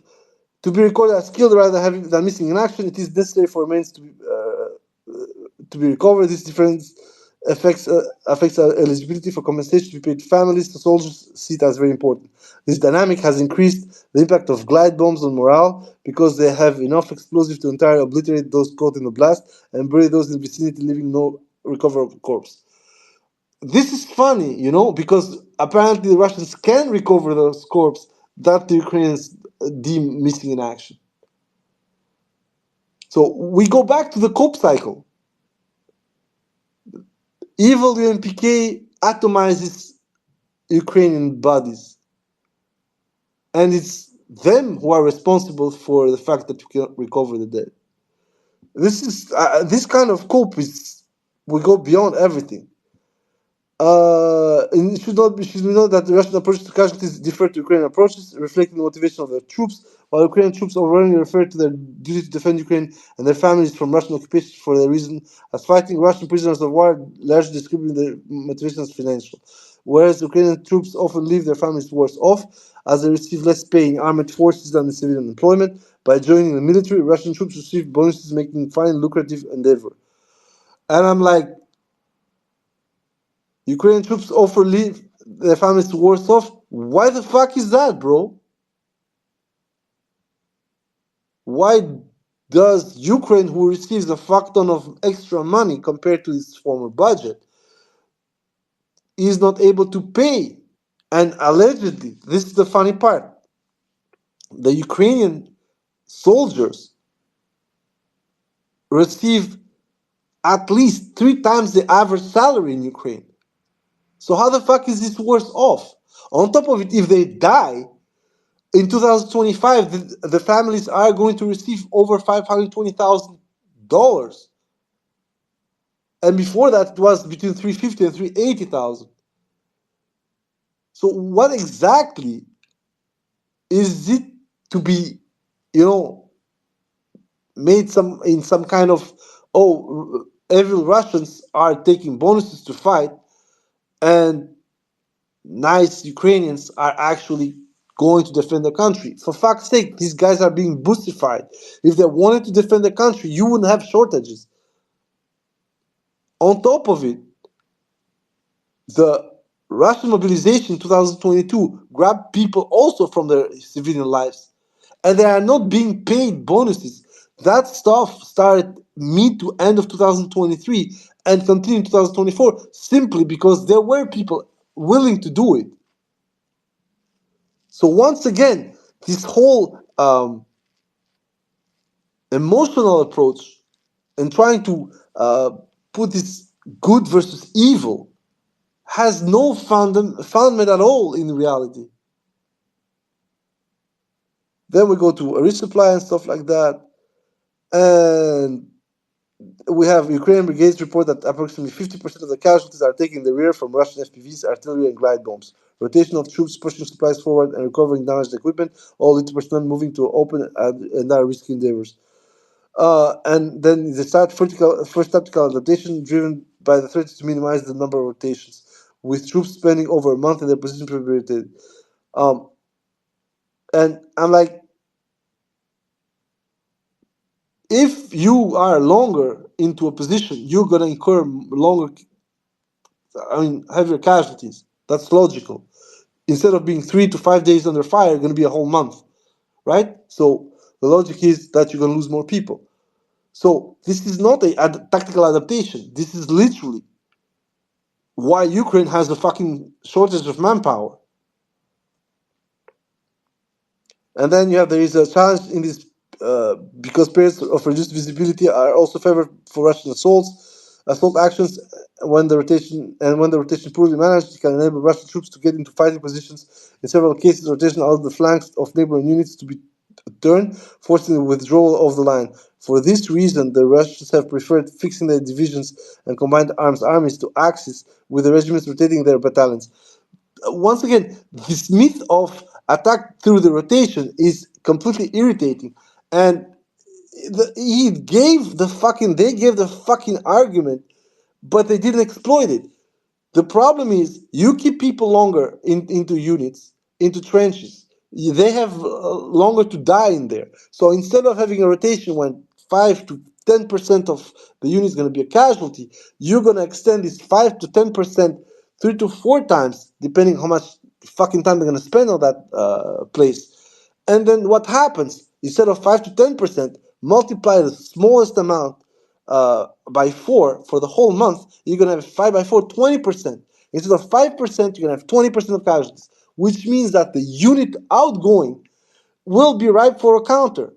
to be recorded as killed rather than missing in action. It is necessary for remains to be recovered. This difference affects eligibility for compensation to be paid to families. The soldiers see it as very important. This dynamic has increased the impact of glide bombs on morale because they have enough explosive to entirely obliterate those caught in the blast and bury those in the vicinity, leaving no recoverable corpse. This is funny, because apparently the Russians can recover those corpses that the Ukrainians deem missing in action. So we go back to the Cope cycle. Evil UNPK atomizes Ukrainian bodies, and it's them who are responsible for the fact that we cannot recover the dead. This kind of Cope is we go beyond everything. And it should be noted that the Russian approach to casualties differ to Ukrainian approaches, reflecting the motivation of their troops, while Ukrainian troops overwhelmingly refer to their duty to defend Ukraine and their families from Russian occupation for their reason as fighting. Russian prisoners of war largely describing their motivation as financial, whereas Ukrainian troops often leave their families worse off as they receive less pay in armed forces than in civilian employment. By joining the military, Russian troops receive bonuses, making fine lucrative endeavor. And I'm like, Ukrainian troops offer leave their families to worse off. Why the fuck is that, bro? Why does Ukraine, who receives a fuck ton of extra money compared to its former budget, is not able to pay? And allegedly, this is the funny part, the Ukrainian soldiers receive at least 3 times the average salary in Ukraine. So how the fuck is this worse off? On top of it, if they die, in 2025, the families are going to receive over $520,000, and before that, it was between 350 and 380,000. So, what exactly is it to be, made some kind of evil Russians are taking bonuses to fight, and nice Ukrainians are actually going to defend the country. For fuck's sake, these guys are being boosified. If they wanted to defend the country, you wouldn't have shortages. On top of it, the Russian mobilization in 2022 grabbed people also from their civilian lives, and they are not being paid bonuses. That stuff started mid to end of 2023 and continued in 2024 simply because there were people willing to do it. So once again, this whole emotional approach and trying to put this good versus evil has no fundament at all in reality. Then we go to a resupply and stuff like that, and we have Ukrainian brigades report that approximately 50% of the casualties are taking the rear from Russian FPVs, artillery, and glide bombs. Rotation of troops pushing supplies forward and recovering damaged equipment, all lead to personnel moving to open and are risky endeavors. And then they start first tactical adaptation driven by the threat to minimize the number of rotations, with troops spending over a month in their position preparated. And I'm like, if you are longer into a position, you're gonna incur heavier casualties. That's logical. Instead of being 3 to 5 days under fire, it's gonna be a whole month, right? So the logic is that you're gonna lose more people. So this is not a tactical adaptation. This is literally why Ukraine has a fucking shortage of manpower. And then there is a challenge in this because periods of reduced visibility are also favored for Russian assaults. assault actions when the rotation poorly managed can enable Russian troops to get into fighting positions. In several cases, rotation allowed the flanks of neighboring units to be turned, forcing the withdrawal of the line. For this reason, the Russians have preferred fixing their divisions and combined arms armies to axis, with the regiments rotating their battalions. Once again, this myth of attack through the rotation is completely irritating, and they gave the fucking argument, but they didn't exploit it. The problem is you keep people longer into units, into trenches. They have longer to die in there. So instead of having a rotation when 5 to 10% of the unit is going to be a casualty, you're going to extend this 5 to 10% 3 to 4 times, depending how much fucking time they're going to spend on that place. And then what happens? Instead of 5 to 10%, multiply the smallest amount by 4 for the whole month, you're going to have 5 by 4, 20%. Instead of 5%, you're going to have 20% of casualties, which means that the unit outgoing will be ripe for a counter.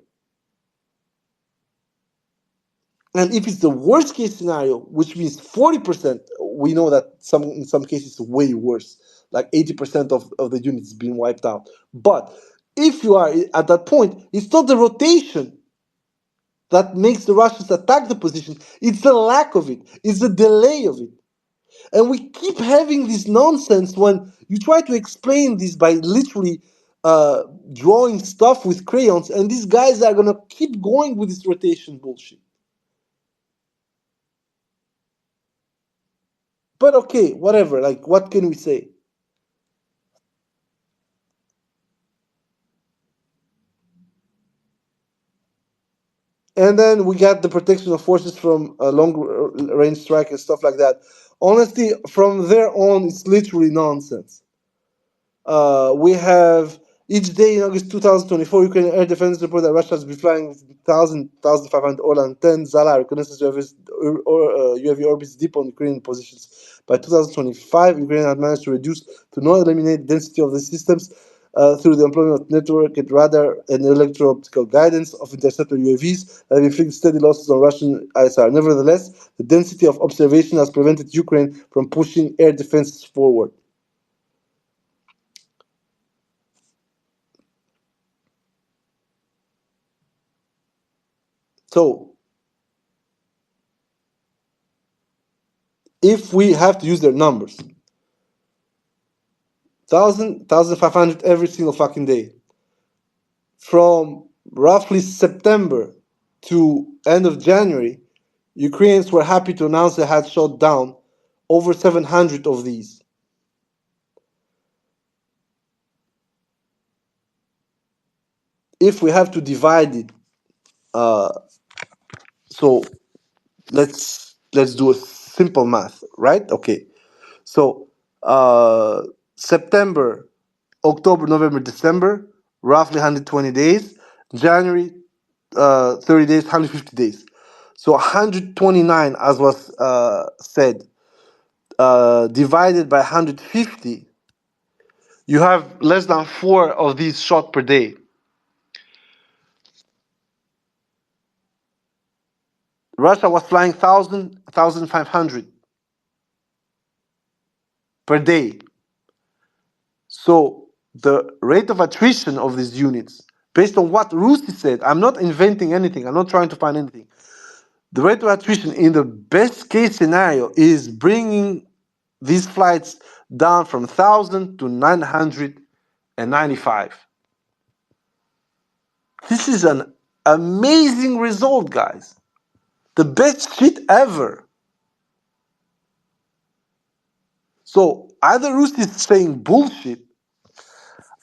And if it's the worst case scenario, which means 40%, we know that in some cases it's way worse, like 80% of the units being wiped out. But if you are at that point, it's not the rotation that makes the Russians attack the position, it's the lack of it, it's the delay of it. And we keep having this nonsense when you try to explain this by literally drawing stuff with crayons, and these guys are gonna keep going with this rotation bullshit. But okay, whatever. Like, what can we say? And then we got the protection of forces from long range strike and stuff like that. Honestly, from there on, it's literally nonsense. We have each day in August 2024, Ukrainian air defense report that Russia has been flying 1,500 Orlan 10 Zala reconnaissance UAV orbits deep on Ukrainian positions. By 2025, Ukraine had managed to reduce to not eliminate the density of the systems through the employment of network and radar and electro-optical guidance of interceptor UAVs that have inflicted steady losses on Russian ISR. Nevertheless, the density of observation has prevented Ukraine from pushing air defenses forward. So, if we have to use their numbers, 1,500 every single fucking day, from roughly September to end of January, Ukrainians were happy to announce they had shot down over 700 of these. If we have to divide it, so let's do a simple math, right? Okay, so September, October, November, December, roughly 120 days. January, 30 days, 150 days. So 129, as was said, divided by 150, you have less than 4 of these shot per day. Russia was flying 1,000, 1,500 per day. So the rate of attrition of these units, based on what Rusii said, I'm not inventing anything, I'm not trying to find anything. The rate of attrition in the best case scenario is bringing these flights down from 1,000 to 995. This is an amazing result, guys. The best shit ever. So either Russia is saying bullshit,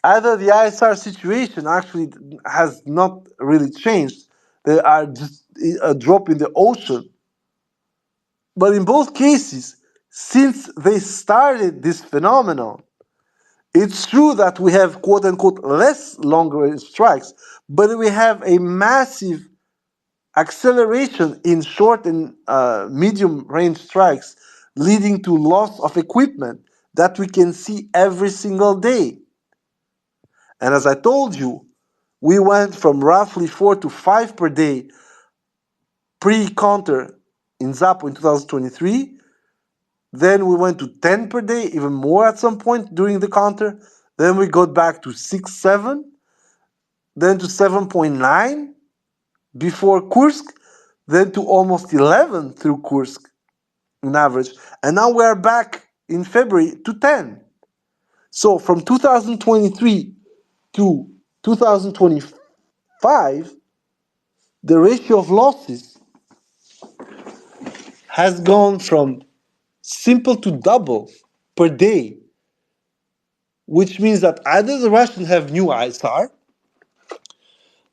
either the ISR situation actually has not really changed. They are just a drop in the ocean. But in both cases, since they started this phenomenon, it's true that we have quote unquote less longer range strikes, but we have a massive acceleration in short and medium range strikes, leading to loss of equipment that we can see every single day. And as I told you, we went from roughly 4 to 5 per day pre-counter in Zapo in 2023. Then we went to 10 per day, even more at some point during the counter. Then we got back to 6, 7, then to 7.9 before Kursk, then to almost 11 through Kursk in average. And now we are back in February to 10. So from 2023 to 2025, the ratio of losses has gone from simple to double per day, which means that either the Russians have new ISR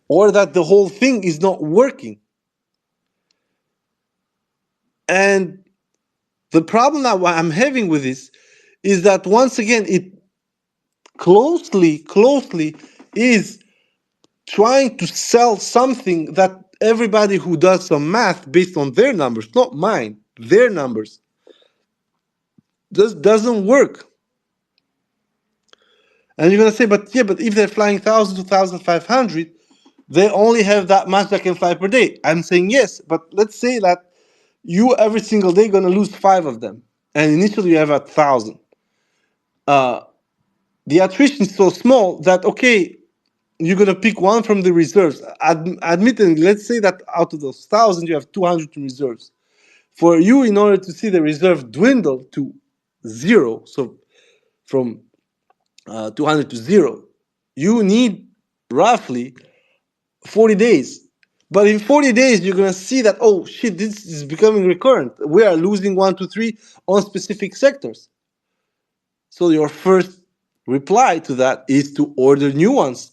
or that the whole thing is not working. And the problem that I'm having with this is that once again, it closely is trying to sell something that everybody who does some math based on their numbers, not mine, their numbers, just doesn't work. And you're gonna say, but yeah, but if they're flying 1,000 to 1,500, they only have that much that can fly per day. I'm saying yes, but let's say that you every single day gonna lose 5 of them, and initially you have 1,000. The attrition is so small that okay, you're gonna pick one from the reserves. Admittedly, let's say that out of those 1,000, you have 200 in reserves. For you, in order to see the reserve dwindle to zero, so from 200 to zero, you need roughly 40 days. But in 40 days, you're going to see that, oh shit, this is becoming recurrent. We are losing 1, 2, 3 on specific sectors. So your first reply to that is to order new ones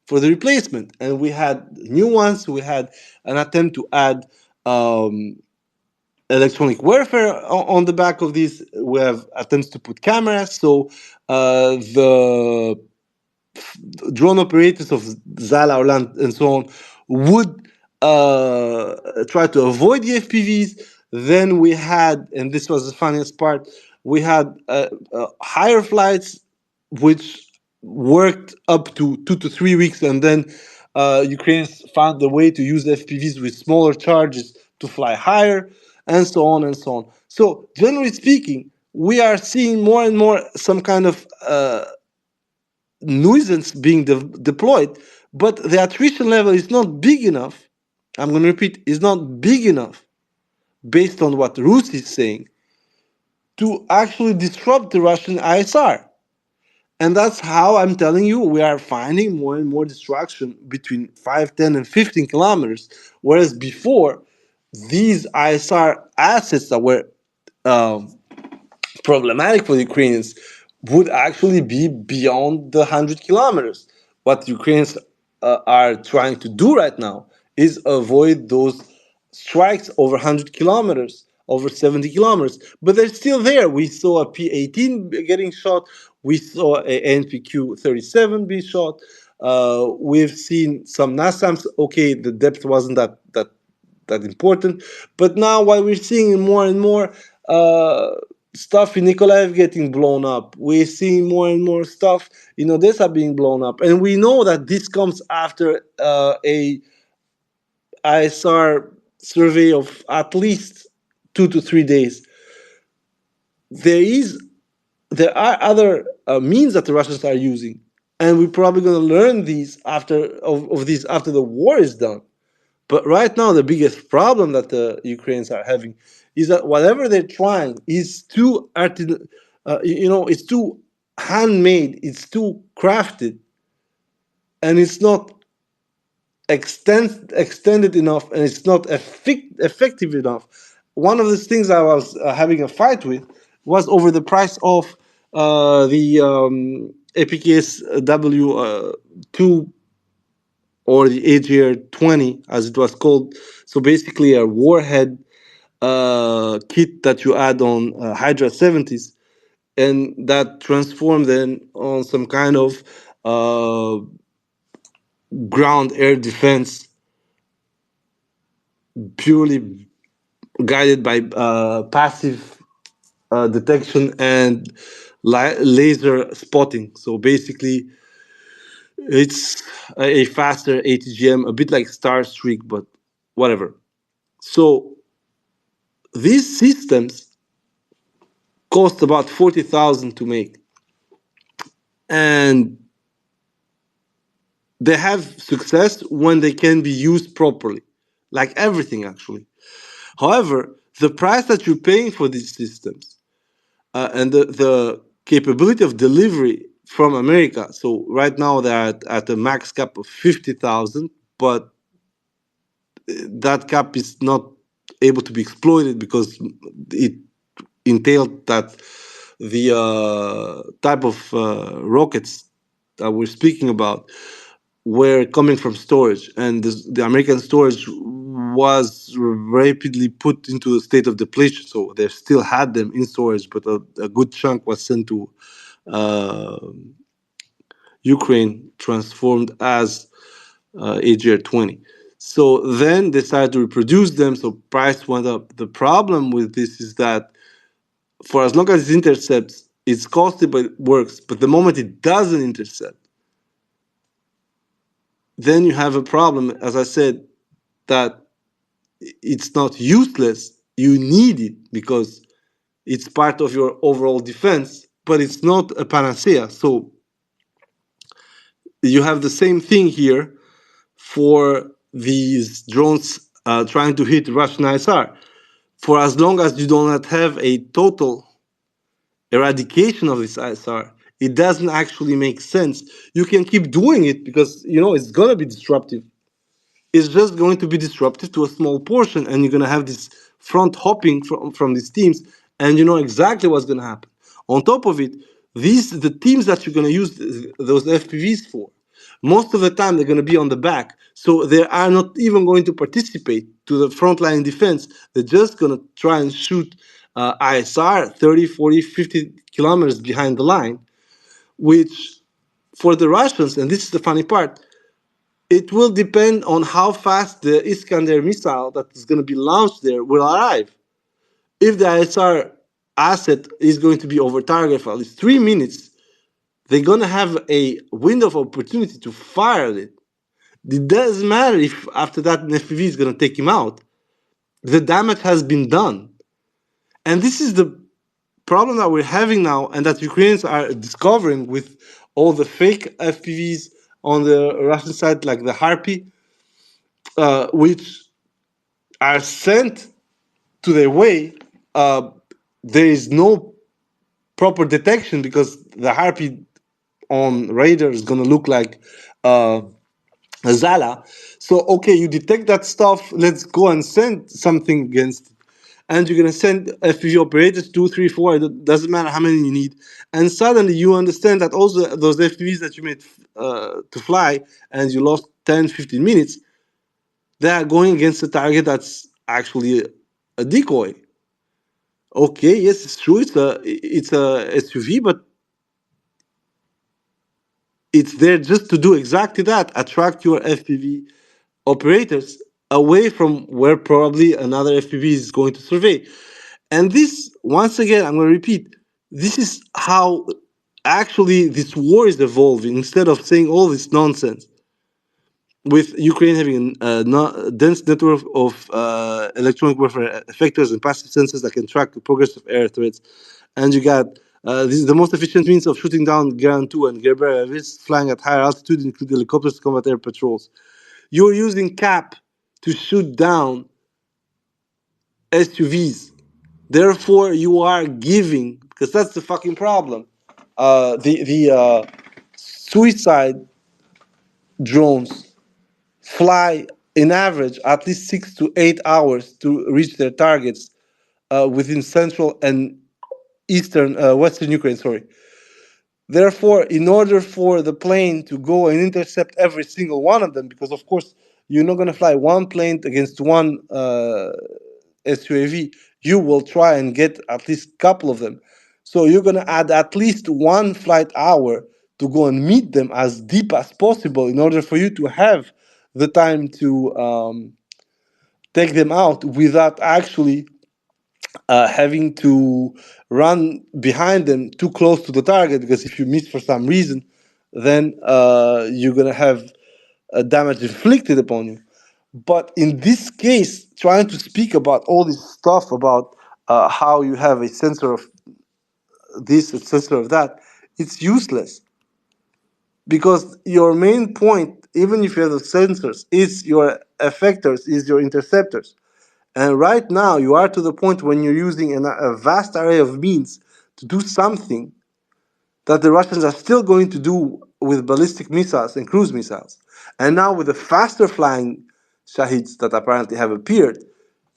for the replacement. And we had new ones. We had an attempt to add electronic warfare on the back of this. We have attempts to put cameras. So the drone operators of Zala, Orland, and so on would try to avoid the FPVs. Then we had, and this was the funniest part, we had higher flights, which worked up to 2 to 3 weeks, and then Ukrainians found the way to use FPVs with smaller charges to fly higher, and so on and so on. So, generally speaking, we are seeing more and more some kind of nuisance being deployed, but the attrition level is not big enough. I'm going to repeat, is not big enough based on what Rusii is saying to actually disrupt the Russian ISR. And that's how I'm telling you we are finding more and more destruction between 5, 10, and 15 kilometers. Whereas before, these ISR assets that were um, problematic for the Ukrainians would actually be beyond the 100 kilometers. What the Ukrainians are trying to do right now is avoid those strikes over 100 kilometers, over 70 kilometers. But they're still there. We saw a P-18 getting shot. We saw a NPQ 37 be shot. We've seen some NASAMs. Okay, the depth wasn't that important. But now, while we're seeing more and more stuff in Nikolaev getting blown up, we're seeing more and more stuff in Odessa being blown up, and we know that this comes after a ISR survey of at least 2 to 3 days. There is, there are other means that the Russians are using, and we're probably going to learn these of these after the war is done. But right now, the biggest problem that the Ukrainians are having is that whatever they're trying is too it's too handmade, it's too crafted, and it's not extended enough, and it's not effective enough. One of the things I was having a fight with was over the price of the APKS W2, or the AGR 20, as it was called. So basically, a warhead kit that you add on Hydra 70s, and that transformed then on some kind of ground air defense, purely guided by passive detection and laser spotting. So basically, it's a faster ATGM, a bit like Starstreak, but whatever. So these systems cost about 40,000 to make, and they have success when they can be used properly, like everything actually. However, the price that you're paying for these systems and the capability of delivery from America. So right now they're at a max cap of 50,000, but that cap is not able to be exploited because it entailed that the type of rockets that we're speaking about were coming from storage, and the American storage was rapidly put into a state of depletion. So they still had them in storage, but a good chunk was sent to uh, Ukraine, transformed as AGR-20. So then they started to reproduce them, so price went up. The problem with this is that for as long as it intercepts, it's costly but it works. But the moment it doesn't intercept, then you have a problem, as I said, that it's not useless. You need it because it's part of your overall defense, but it's not a panacea. So you have the same thing here for these drones trying to hit Russian ISR. For as long as you do not have a total eradication of this ISR, it doesn't actually make sense. You can keep doing it because it's gonna be disruptive. It's just going to be disruptive to a small portion, and you're gonna have this front hopping from these teams, and you know exactly what's gonna happen. On top of it, the teams that you're gonna use those FPVs for, most of the time they're gonna be on the back, so they are not even going to participate to the frontline defense. They're just gonna try and shoot ISR 30, 40, 50 kilometers behind the line, which for the Russians, and this is the funny part, it will depend on how fast the Iskander missile that is going to be launched there will arrive. If the ISR asset is going to be over target for at least 3 minutes, they're going to have a window of opportunity to fire it. It doesn't matter if after that an FPV is going to take him out. The damage has been done. And this is the problem that we're having now, and that Ukrainians are discovering with all the fake FPVs on the Russian side, like the Harpy, which are sent to their way. There is no proper detection because the Harpy on radar is going to look like a Zala. So, okay, you detect that stuff, let's go and send something against it. And you're going to send FPV operators, 2, 3, 4, it doesn't matter how many you need. And suddenly you understand that also those FPVs that you made to fly and you lost 10, 15 minutes, they are going against a target that's actually a decoy. Okay, yes, it's true. It's a SUV, but it's there just to do exactly that: attract your FPV operators away from where probably another FPV is going to survey. And this, once again, I'm going to repeat: this is how actually this war is evolving. Instead of saying all this nonsense, with Ukraine having a dense network of electronic warfare effectors and passive sensors that can track the progress of air threats, and you got this is the most efficient means of shooting down Gran 2 and Gerber flying at higher altitude, including helicopters to combat air patrols. You're using CAP to shoot down SUVs. Therefore, you are giving, because that's the fucking problem. The suicide drones fly in average at least 6 to 8 hours to reach their targets within central and eastern, western Ukraine. Sorry. Therefore, in order for the plane to go and intercept every single one of them, because of course you're not going to fly one plane against one SUAV, you will try and get at least a couple of them. So you're going to add at least one flight hour to go and meet them as deep as possible in order for you to have the time to take them out without actually having to run behind them too close to the target, because if you miss for some reason, then you're going to have damage inflicted upon you. But in this case, trying to speak about all this stuff about how you have a sensor of this, a sensor of that, it's useless because your main point, even if you have the sensors, is your effectors, is your interceptors. And right now, you are to the point when you're using a vast array of means to do something that the Russians are still going to do with ballistic missiles and cruise missiles. And now, with the faster flying Shahids that apparently have appeared,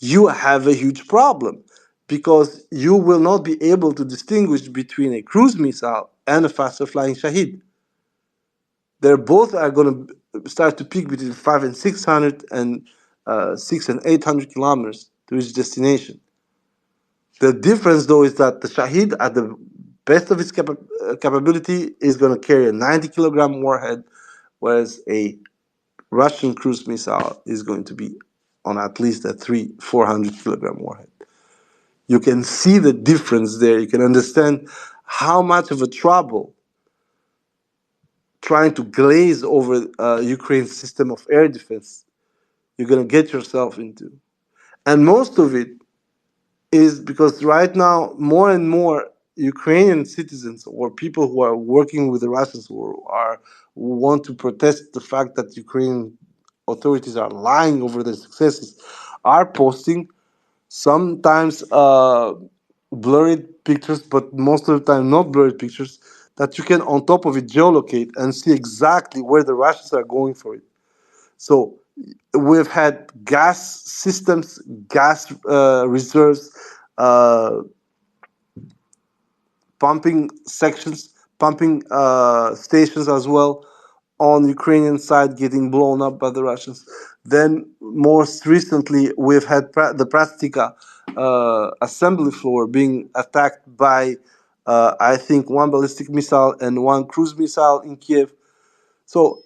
you have a huge problem because you will not be able to distinguish between a cruise missile and a faster flying Shahid. They're both are going to start to peak between 5 and 600 and 6 and 800 kilometers to its destination. The difference, though, is that the Shahid, at the best of its capability, is going to carry a 90-kilogram warhead, whereas a Russian cruise missile is going to be on at least a 400-kilogram warhead. You can see the difference there. You can understand how much of a trouble trying to glaze over Ukraine's system of air defense you're going to get yourself into. And most of it is because right now, more and more Ukrainian citizens or people who are working with the Russians who want to protest the fact that Ukrainian authorities are lying over their successes are posting sometimes blurred pictures, but most of the time not blurred pictures, that you can on top of it geolocate and see exactly where the Russians are going for it. So we've had gas systems, gas reserves, uh, pumping sections, pumping stations as well on Ukrainian side getting blown up by the Russians. Then most recently we've had the Prastika assembly floor being attacked by I think one ballistic missile and one cruise missile in Kiev. So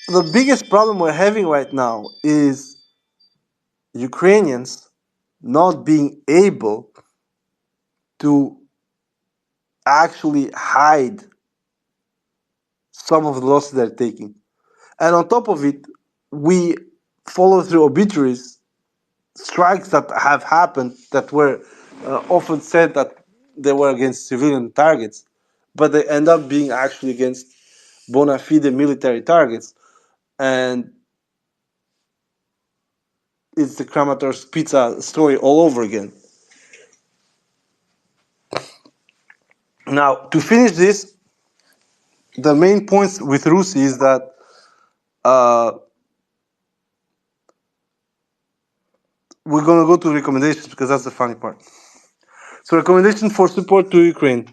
the biggest problem we're having right now is Ukrainians not being able to actually hide some of the losses they're taking. And on top of it, we follow through obituaries, strikes that have happened that were often said that they were against civilian targets, but they end up being actually against bona fide military targets. And it's the Kramatorsk pizza story all over again. Now, to finish this, the main points with Rusii is that uh, we're going to go to recommendations because that's the funny part. So, recommendation for support to Ukraine.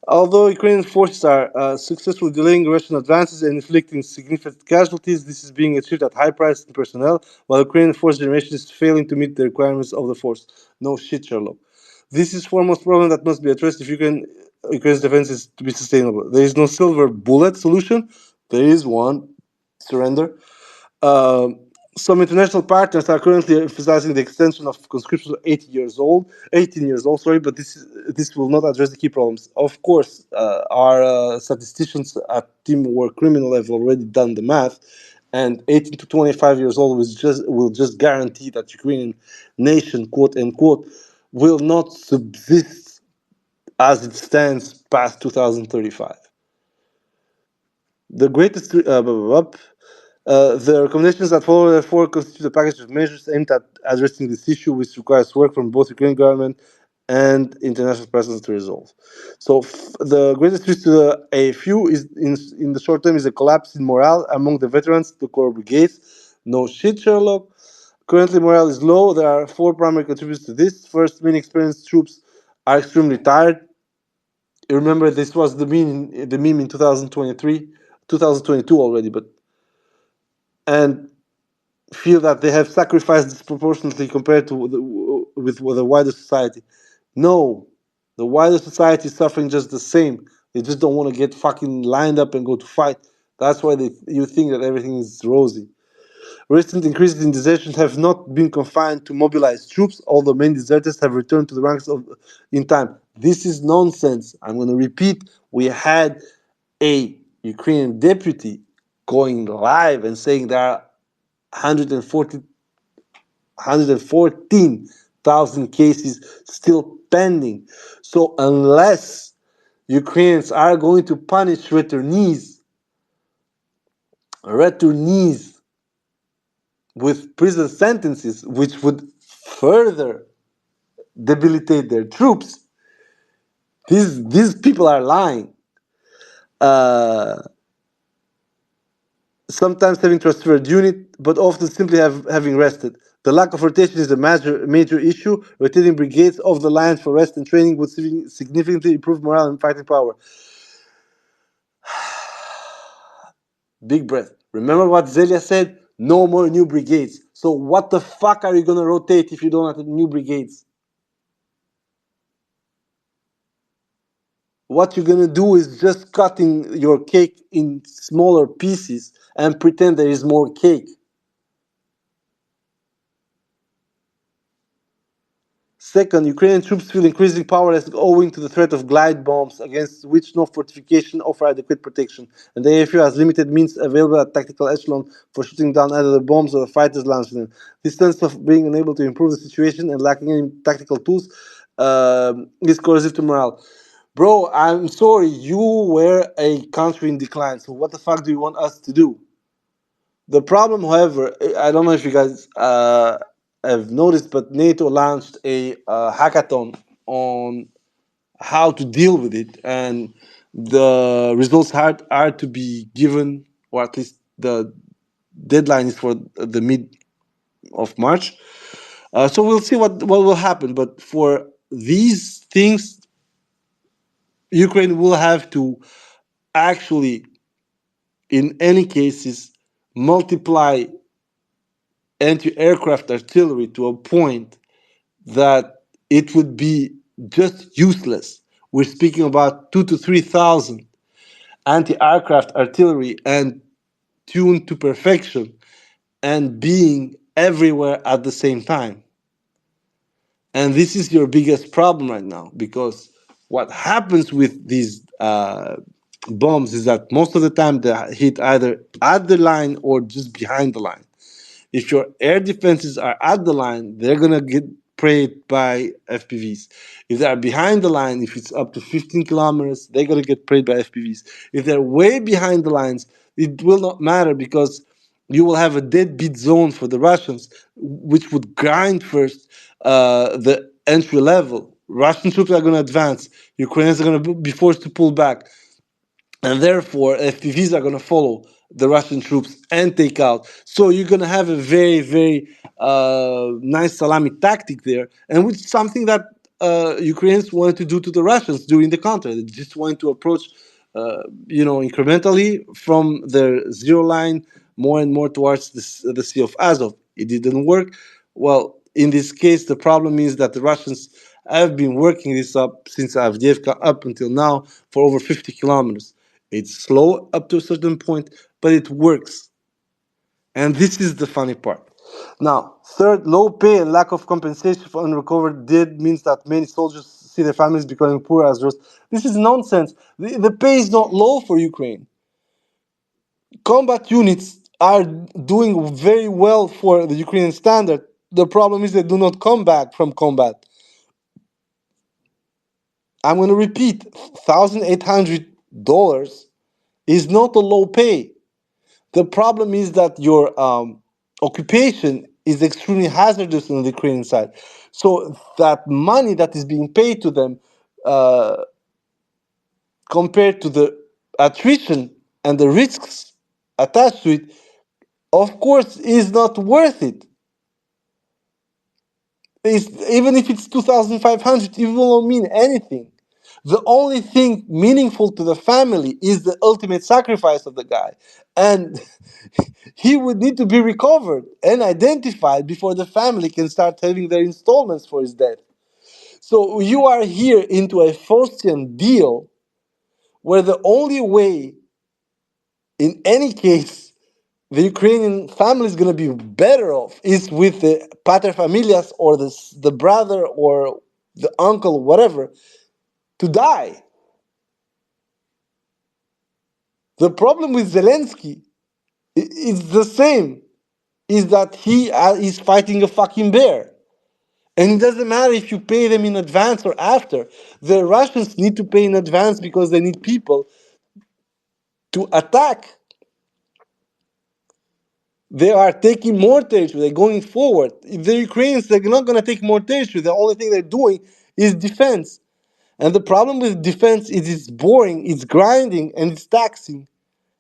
Although Ukrainian forces are successfully delaying Russian advances and inflicting significant casualties, this is being achieved at high price in personnel, while Ukrainian force generation is failing to meet the requirements of the force. No shit, Sherlock. This is foremost problem that must be addressed if Ukraine's defense is to be sustainable. There is no silver bullet solution. There is one: surrender. Um, some international partners are currently emphasizing the extension of conscription to 18 years old, sorry, but this will not address the key problems. Of course, our statisticians at Teamwork Criminal have already done the math, and 18 to 25 years old will just guarantee that Ukrainian nation, quote unquote, will not subsist as it stands past 2035. The greatest the recommendations that follow, therefore, constitute a package of measures aimed at addressing this issue, which requires work from both Ukrainian government and international presence to resolve. So, the greatest risk to a few is in the short term is a collapse in morale among the veterans, the core brigades. No shit, Sherlock. Currently, morale is low. There are four primary contributors to this. First, many experienced troops are extremely tired. You remember this was the meme in 2023, 2022 already, but and feel that they have sacrificed disproportionately compared to with the wider society. No, the wider society is suffering just the same. They just don't want to get fucking lined up and go to fight. That's why you think that everything is rosy. Recent increases in desertions have not been confined to mobilized troops, although many deserters have returned to the ranks in time. This is nonsense. I'm going to repeat. We had a Ukrainian deputy going live and saying there are 140, 114,000 cases still pending. So unless Ukrainians are going to punish returnees with prison sentences, which would further debilitate their troops, these people are lying. Uh, Sometimes having transferred unit, but often simply having rested. The lack of rotation is a major issue. Rotating brigades off the line for rest and training would significantly improve morale and fighting power. Big breath. Remember what Zelia said? No more new brigades. So what the fuck are you gonna rotate if you don't have new brigades? What you're gonna do is just cutting your cake in smaller pieces and pretend there is more cake. Second, Ukrainian troops feel increasing powerless owing to the threat of glide bombs, against which no fortification offer adequate protection, and the AFU has limited means available at tactical echelon for shooting down either the bombs or the fighters launched them. This sense of being unable to improve the situation and lacking any tactical tools is corrosive to morale. Bro, I'm sorry, you were a country in decline, so what the fuck do you want us to do? The problem, however, I don't know if you guys have noticed, but NATO launched a hackathon on how to deal with it, and the results are to be given, or at least the deadline is for the mid of March. So we'll see what will happen. But for these things, Ukraine will have to actually, in any cases, multiply anti-aircraft artillery to a point that it would be just useless. We're speaking about 2 to 3 thousand anti-aircraft artillery and tuned to perfection and being everywhere at the same time. And this is your biggest problem right now, because what happens with these bombs is that most of the time they hit either at the line or just behind the line. If your air defenses are at the line, they're gonna get preyed by FPVs. If they are behind the line, if it's up to 15 kilometers, they're gonna get preyed by FPVs. If they're way behind the lines, it will not matter, because you will have a deadbeat zone for the Russians, which would grind first the entry level. Russian troops are going to advance. Ukrainians are going to be forced to pull back, and therefore FPVs are going to follow the Russian troops and take out. So you're going to have a very nice salami tactic there, and which is something that Ukrainians wanted to do to the Russians during the counter. They just wanted to approach, incrementally from their zero line more and more towards the Sea of Azov. It didn't work. Well, in this case, the problem is that the Russians have been working this up since Avdiivka up until now for over 50 kilometers. It's slow up to a certain point, but it works. And this is the funny part. Now, third, low pay and lack of compensation for unrecovered dead means that many soldiers see their families becoming poor as a result. This is nonsense. The pay is not low for Ukraine. Combat units are doing very well for the Ukrainian standard. The problem is they do not come back from combat. I'm going to repeat, $1,800 is not a low pay. The problem is that your occupation is extremely hazardous on the Ukrainian side. So that money that is being paid to them, compared to the attrition and the risks attached to it, of course, is not worth it. Even if it's 2,500, it will not mean anything. The only thing meaningful to the family is the ultimate sacrifice of the guy. And he would need to be recovered and identified before the family can start having their installments for his death. So you are here into a Faustian deal where the only way, in any case, the Ukrainian family is going to be better off is with the paterfamilias or the brother or the uncle, whatever, to die. The problem with Zelensky is the same. is that he is fighting a fucking bear. And it doesn't matter if you pay them in advance or after. The Russians need to pay in advance because they need people to attack. They are taking more territory. They're going forward. If the Ukrainians, they're not going to take more territory. The only thing they're doing is defense. And the problem with defense is it's boring, it's grinding, and it's taxing.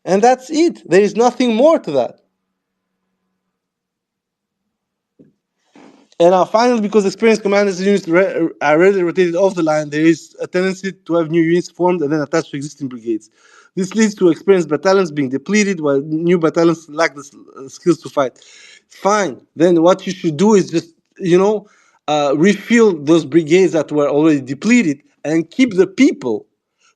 And that's it. There is nothing more to that. And finally, because experienced commanders units are rarely rotated off the line, there is a tendency to have new units formed and then attached to existing brigades. This leads to experienced battalions being depleted while new battalions lack the skills to fight. Fine. Then what you should do is just, refill those brigades that were already depleted and keep the people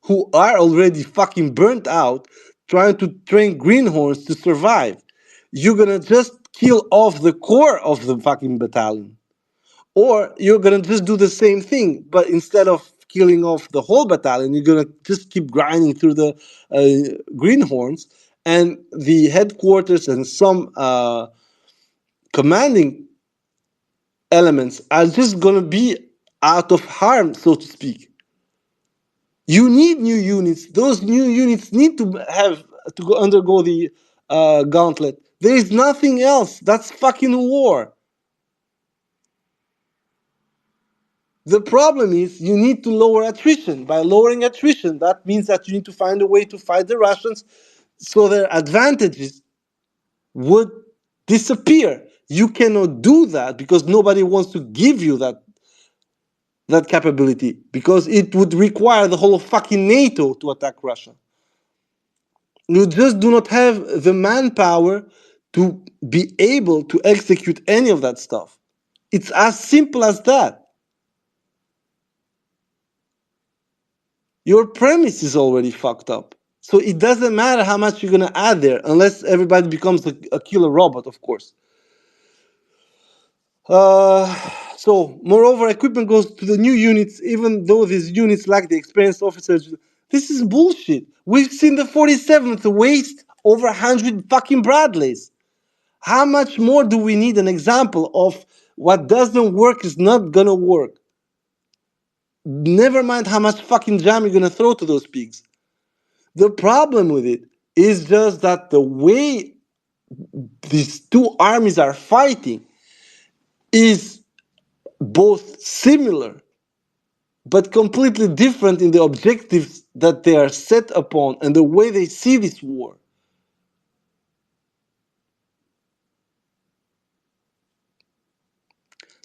who are already fucking burnt out trying to train greenhorns to survive. You're gonna just kill off the core of the fucking battalion. Or you're gonna just do the same thing, but instead of killing off the whole battalion, you're gonna just keep grinding through the greenhorns, and the headquarters and some commanding elements are just gonna be out of harm, so to speak. You need new units. Those new units need to have to undergo the gauntlet. There is nothing else. That's fucking war. The problem is you need to lower attrition. By lowering attrition, that means that you need to find a way to fight the Russians so their advantages would disappear. You cannot do that because nobody wants to give you that capability, because it would require the whole of fucking NATO to attack Russia. You just do not have the manpower to be able to execute any of that stuff. It's as simple as that. Your premise is already fucked up. So it doesn't matter how much you're going to add there, unless everybody becomes a killer robot, of course. So, moreover, equipment goes to the new units, even though these units lack the experienced officers. This is bullshit. We've seen the 47th waste over 100 fucking Bradleys. How much more do we need an example of what doesn't work is not gonna work? Never mind how much fucking jam you're gonna throw to those pigs. The problem with it is just that the way these two armies are fighting is both similar but completely different in the objectives that they are set upon and the way they see this war.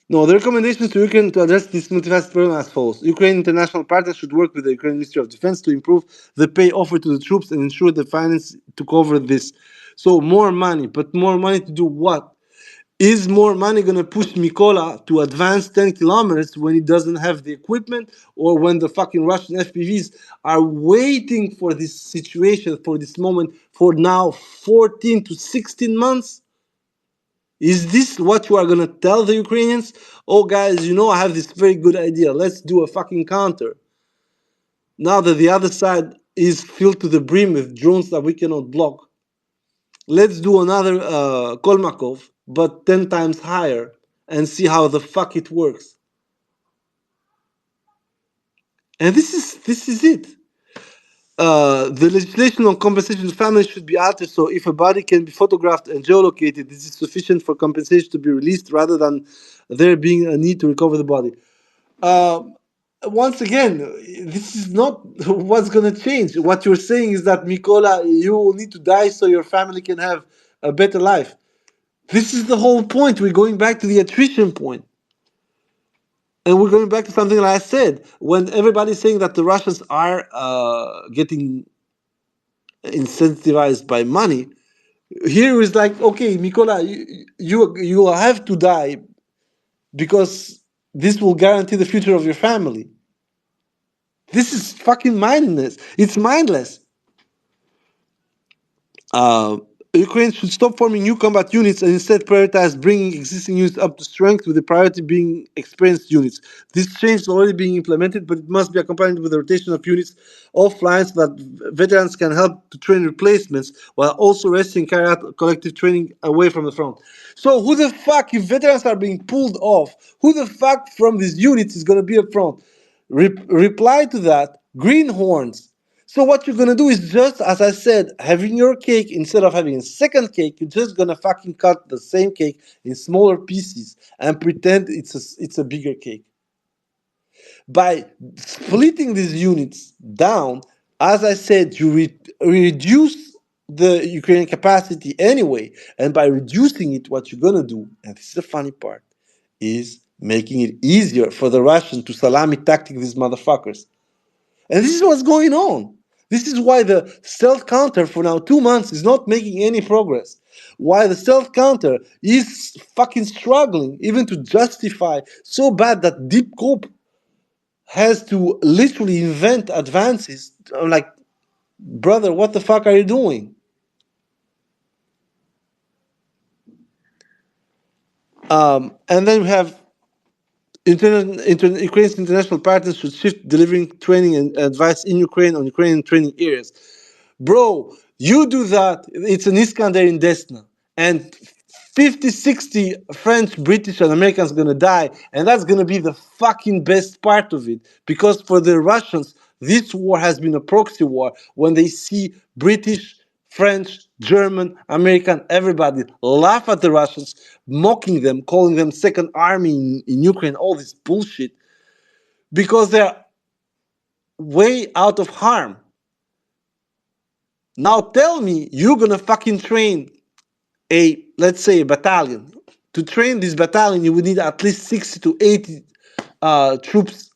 No, the recommendations to Ukraine to address this multifaceted problem as follows. Ukraine international partners should work with the Ukrainian Ministry of Defense to improve the pay offered to the troops and ensure the finance to cover this. So more money, but more money to do what? Is more money going to push Mykola to advance 10 kilometers when he doesn't have the equipment, or when the fucking Russian FPVs are waiting for this situation, for this moment, for now 14 to 16 months? Is this what you are going to tell the Ukrainians? Oh, guys, I have this very good idea. Let's do a fucking counter. Now that the other side is filled to the brim with drones that we cannot block, let's do another Kolmakov, but 10 times higher, and see how the fuck it works. And this is it. The legislation on compensation to families should be altered so if a body can be photographed and geolocated, this is sufficient for compensation to be released rather than there being a need to recover the body. Once again, this is not what's going to change. What you're saying is that, Mykola, you will need to die so your family can have a better life. This is the whole point. We're going back to the attrition point. And we're going back to something like I said. When everybody's saying that the Russians are getting incentivized by money, here is like, okay, Mykola, you will have to die because this will guarantee the future of your family. This is fucking mindless. It's mindless. Ukraine should stop forming new combat units and instead prioritize bringing existing units up to strength, with the priority being experienced units. This change is already being implemented, but it must be accompanied with a rotation of units offline so that veterans can help to train replacements while also resting and carry out collective training away from the front. So who the fuck, if veterans are being pulled off, who the fuck from these units is going to be up front? Reply to that, greenhorns. So what you're gonna do is just, as I said, having your cake instead of having a second cake, you're just gonna fucking cut the same cake in smaller pieces and pretend it's a bigger cake. By splitting these units down, as I said, you reduce the Ukrainian capacity anyway, and by reducing it, what you're gonna do, and this is the funny part, is making it easier for the Russians to salami tactic these motherfuckers. And this is what's going on. This is why the stealth counter for now 2 months is not making any progress. Why the stealth counter is fucking struggling even to justify so bad that Deep Cope has to literally invent advances. I'm like, brother, what the fuck are you doing? And then we have Ukraine's international partners should shift delivering training and advice in Ukraine on Ukrainian training areas. Bro, you do that, it's an Iskander in Desna. And 50, 60 French, British, and Americans gonna die. And that's gonna be the fucking best part of it. Because for the Russians, this war has been a proxy war when they see British, French, German, American, everybody laugh at the Russians, mocking them, calling them second army in Ukraine, all this bullshit. Because they're way out of harm. Now tell me you're gonna fucking train let's say, a battalion. To train this battalion, you would need at least 60 to 80 troops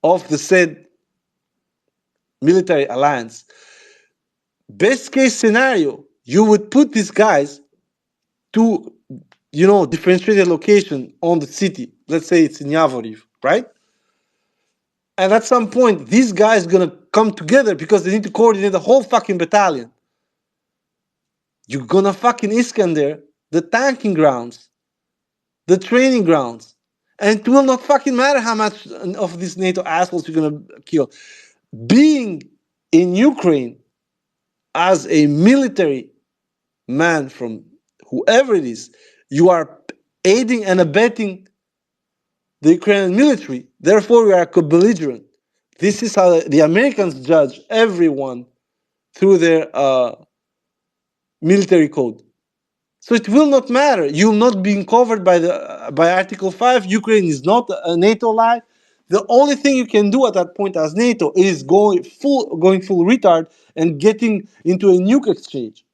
of the said military alliance. Best case scenario, you would put these guys to, differentiated location on the city. Let's say it's in Yavoriv, right? And at some point, these guys gonna come together because they need to coordinate the whole fucking battalion. You're gonna fucking Iskander the tanking grounds, the training grounds. And it will not fucking matter how much of these NATO assholes you're gonna kill. Being in Ukraine as a military man from whoever it is, you are aiding and abetting the Ukrainian military. Therefore, you are co-belligerent. This is how the Americans judge everyone through their military code. So it will not matter. You're not being covered by Article 5. Ukraine is not a NATO ally. The only thing you can do at that point as NATO is going full retard and getting into a nuke exchange.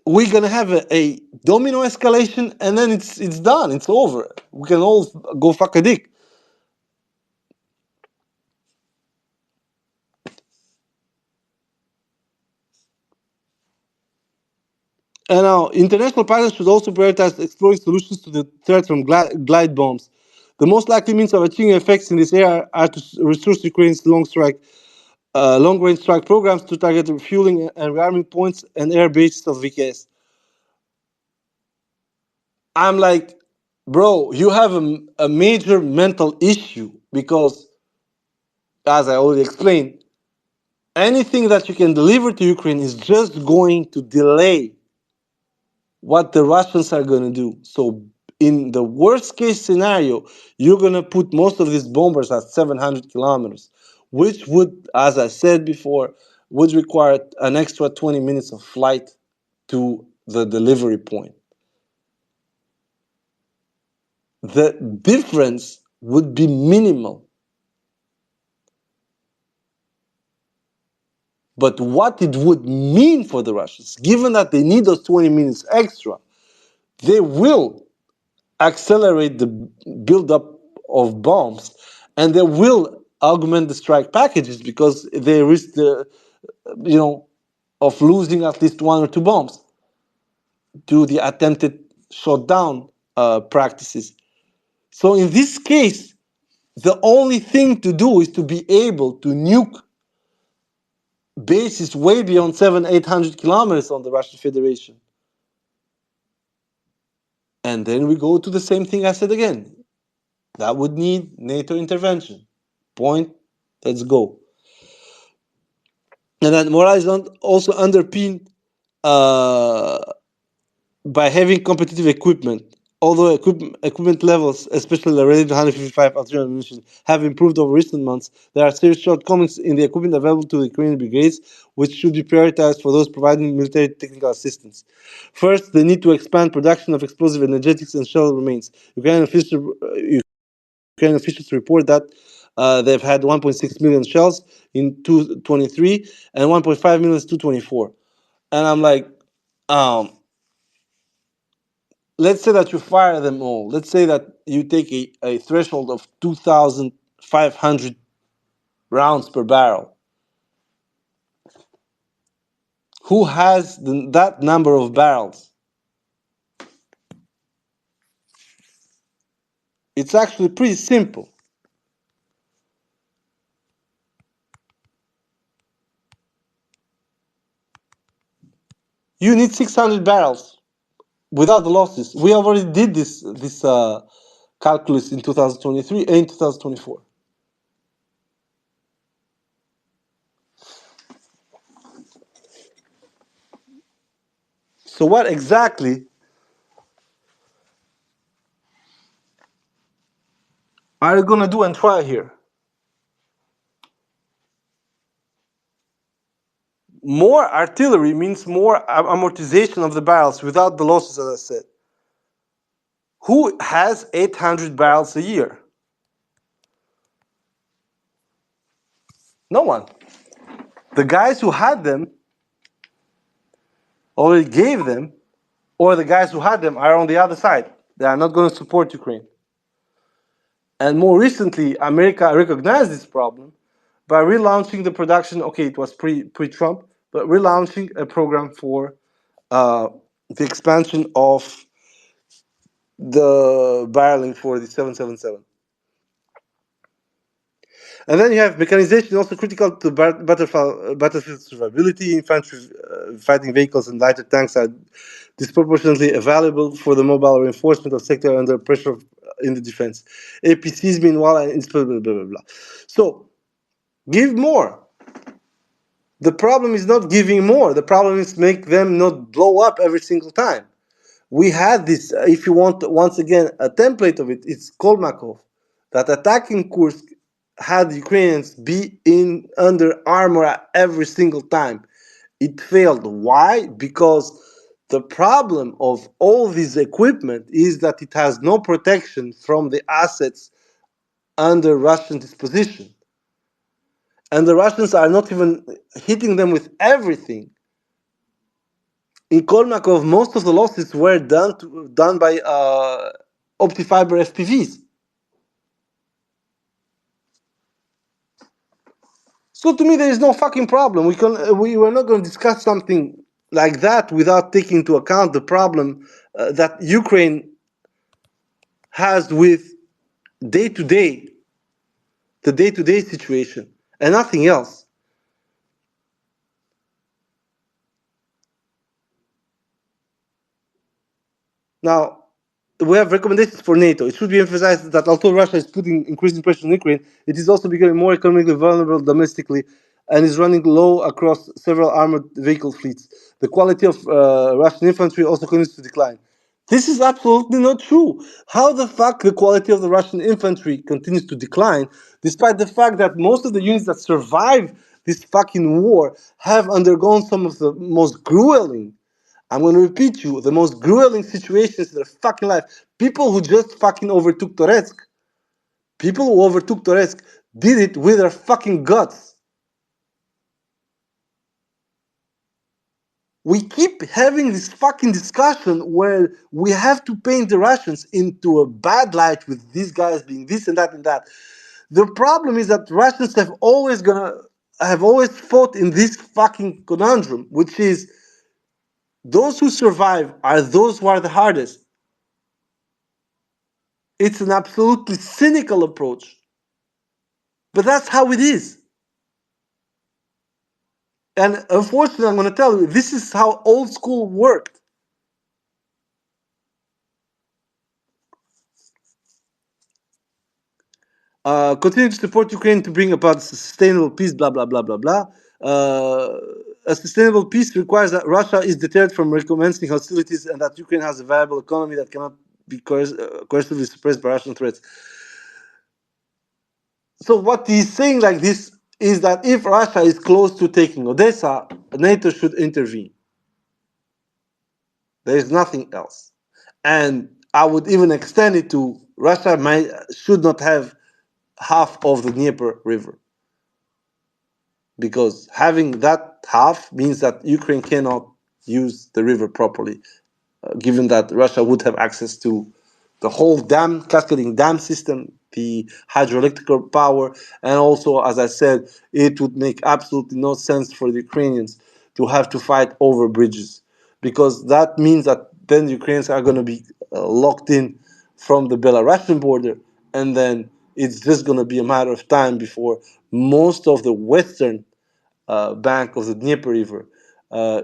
We're gonna have a domino escalation, and then it's done. It's over. We can all go fuck a dick. And now, international partners should also prioritize exploring solutions to the threat from glide bombs. The most likely means of achieving effects in this area are to resource Ukraine's long-range strike programs to target refueling and rearming points and air bases of VKS. I'm like, bro, you have a major mental issue because, as I already explained, anything that you can deliver to Ukraine is just going to delay what the Russians are going to do. So in the worst case scenario, you're going to put most of these bombers at 700 kilometers, which would, as I said before, would require an extra 20 minutes of flight to the delivery point. The difference would be minimal. But what it would mean for the Russians, given that they need those 20 minutes extra, they will accelerate the buildup of bombs, and they will augment the strike packages because they risk of losing at least one or two bombs to the attempted shutdown practices. So in this case, the only thing to do is to be able to nuke bases way beyond 700-800 kilometers on the Russian Federation. And then we go to the same thing I said again. That would need NATO intervention. Point. Let's go. And then what is also underpinned uh, by having competitive equipment. Although equipment levels, especially related to 155 artillery ammunition, have improved over recent months, there are serious shortcomings in the equipment available to the Ukrainian brigades, which should be prioritized for those providing military technical assistance. First, the need to expand production of explosive energetics and shell remains. Ukrainian officials report that they've had 1.6 million shells in 2023 and 1.5 million in 2024. And I'm like, um, let's say that you fire them all. Let's say that you take a threshold of 2,500 rounds per barrel. Who has that number of barrels? It's actually pretty simple. You need 600 barrels without the losses. We already did this calculus in 2023 and in 2024. So what exactly are you gonna do and try here? More artillery means more amortization of the barrels without the losses, as I said. Who has 800 barrels a year? No one. The guys who had them already gave them, or the guys who had them are on the other side. They are not going to support Ukraine. And more recently, America recognized this problem by relaunching the production. Okay, it was pre-Trump, but relaunching a program for the expansion of the barreling for the 777. And then you have mechanization, also critical to battlefield survivability. Infantry fighting vehicles and lighter tanks are disproportionately valuable for the mobile reinforcement of sector under pressure in the defense. APCs, meanwhile, and blah, blah, blah, blah. So, give more. The problem is not giving more. The problem is make them not blow up every single time. We had this, if you want, once again, a template of it, it's Kolmakov, that attacking Kursk had Ukrainians be in under armor every single time. It failed. Why? Because the problem of all this equipment is that it has no protection from the assets under Russian disposition. And the Russians are not even hitting them with everything. In Kolmakov, most of the losses were done by optifiber FPVs. So to me, there is no fucking problem. We're not going to discuss something like that without taking into account the problem that Ukraine has with day to day, the day-to-day situation, and nothing else. Now, we have recommendations for NATO. It should be emphasized that although Russia is putting increasing pressure on Ukraine, it is also becoming more economically vulnerable domestically and is running low across several armored vehicle fleets. The quality of Russian infantry also continues to decline. This is absolutely not true. How the fuck the quality of the Russian infantry continues to decline, despite the fact that most of the units that survive this fucking war have undergone some of the most grueling, I'm going to repeat you, the most grueling situations in their fucking life. People who just fucking overtook Toretsk, people who overtook Toretsk did it with their fucking guts. We keep having this fucking discussion where we have to paint the Russians into a bad light with these guys being this and that and that. The problem is that Russians have always fought in this fucking conundrum, which is those who survive are those who are the hardest. It's an absolutely cynical approach. But that's how it is. And unfortunately, I'm going to tell you, this is how old school worked. Continue to support Ukraine to bring about sustainable peace, blah, blah, blah, blah, blah. A sustainable peace requires that Russia is deterred from recommencing hostilities and that Ukraine has a viable economy that cannot be coercively suppressed by Russian threats. So what he's saying like this is that if Russia is close to taking Odessa, NATO should intervene. There is nothing else. And I would even extend it to Russia should not have half of the Dnieper River. Because having that half means that Ukraine cannot use the river properly, given that Russia would have access to the whole cascading dam system, the hydroelectric power, and also, as I said, it would make absolutely no sense for the Ukrainians to have to fight over bridges, because that means that then the Ukrainians are going to be locked in from the Belarusian border, and then it's just going to be a matter of time before most of the western bank of the Dnieper River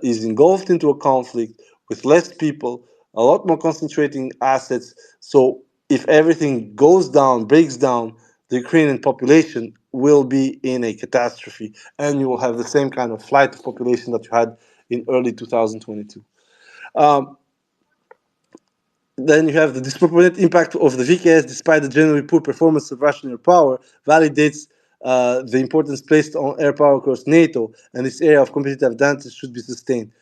is engulfed into a conflict with less people, a lot more concentrating assets. So if everything goes down, breaks down, the Ukrainian population will be in a catastrophe, and you will have the same kind of flight of population that you had in early 2022. Um, then you have the disproportionate impact of the VKS, despite the generally poor performance of Russian air power, validates the importance placed on air power across NATO, and this area of competitive advantage should be sustained.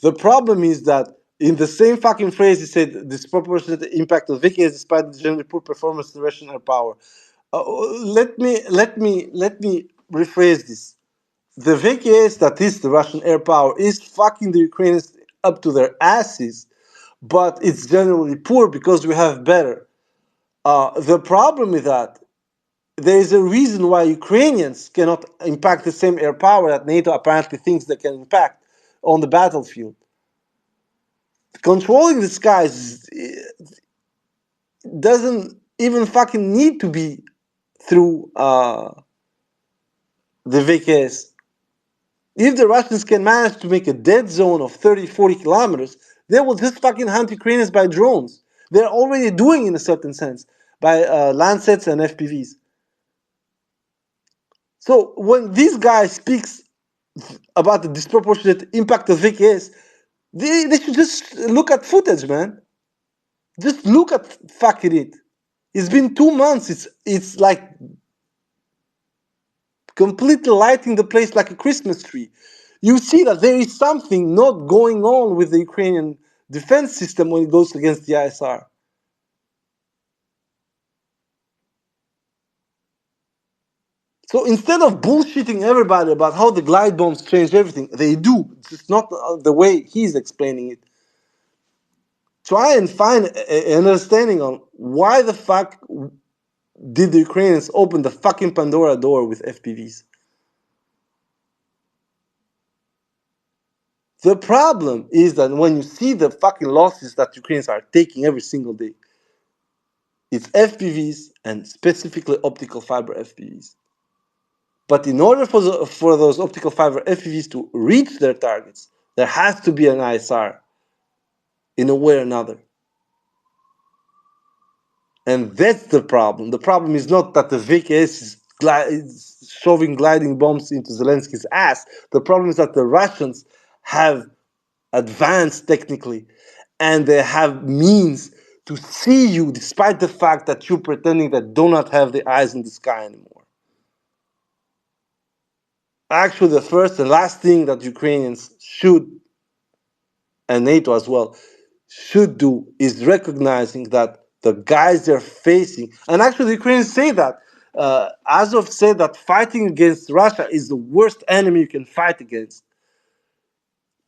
The problem is that in the same fucking phrase, he said disproportionate impact of VKS, despite the generally poor performance of Russian air power. Let me rephrase this. The VKS, that is the Russian air power, is fucking the Ukrainians up to their asses, but it's generally poor because we have better. The problem is that there is a reason why Ukrainians cannot impact the same air power that NATO apparently thinks they can impact on the battlefield. Controlling the skies doesn't even fucking need to be through the VKS. If the Russians can manage to make a dead zone of 30, 40 kilometers, they will just fucking hunt Ukrainians by drones. They're already doing, in a certain sense, by Lancets and FPVs. So when this guy speaks about the disproportionate impact of VKS, they should just look at footage, man. Just look at fucking it. It's been 2 months. It's like completely lighting the place like a Christmas tree. You see that there is something not going on with the Ukrainian defense system when it goes against the ISR. So instead of bullshitting everybody about how the glide bombs changed everything, they do. It's just not the way he's explaining it. Try and find an understanding on why the fuck did the Ukrainians open the fucking Pandora door with FPVs. The problem is that when you see the fucking losses that Ukrainians are taking every single day, it's FPVs and specifically optical fiber FPVs. But in order for those optical fiber FPVs to reach their targets, there has to be an ISR in a way or another. And that's the problem. The problem is not that the VKS is shoving gliding bombs into Zelensky's ass. The problem is that the Russians have advanced technically and they have means to see you despite the fact that you're pretending that do not have the eyes in the sky anymore. Actually, the first and last thing that Ukrainians should, and NATO as well, should do is recognizing that the guys they're facing, and actually the Ukrainians say that, Azov said that fighting against Russia is the worst enemy you can fight against.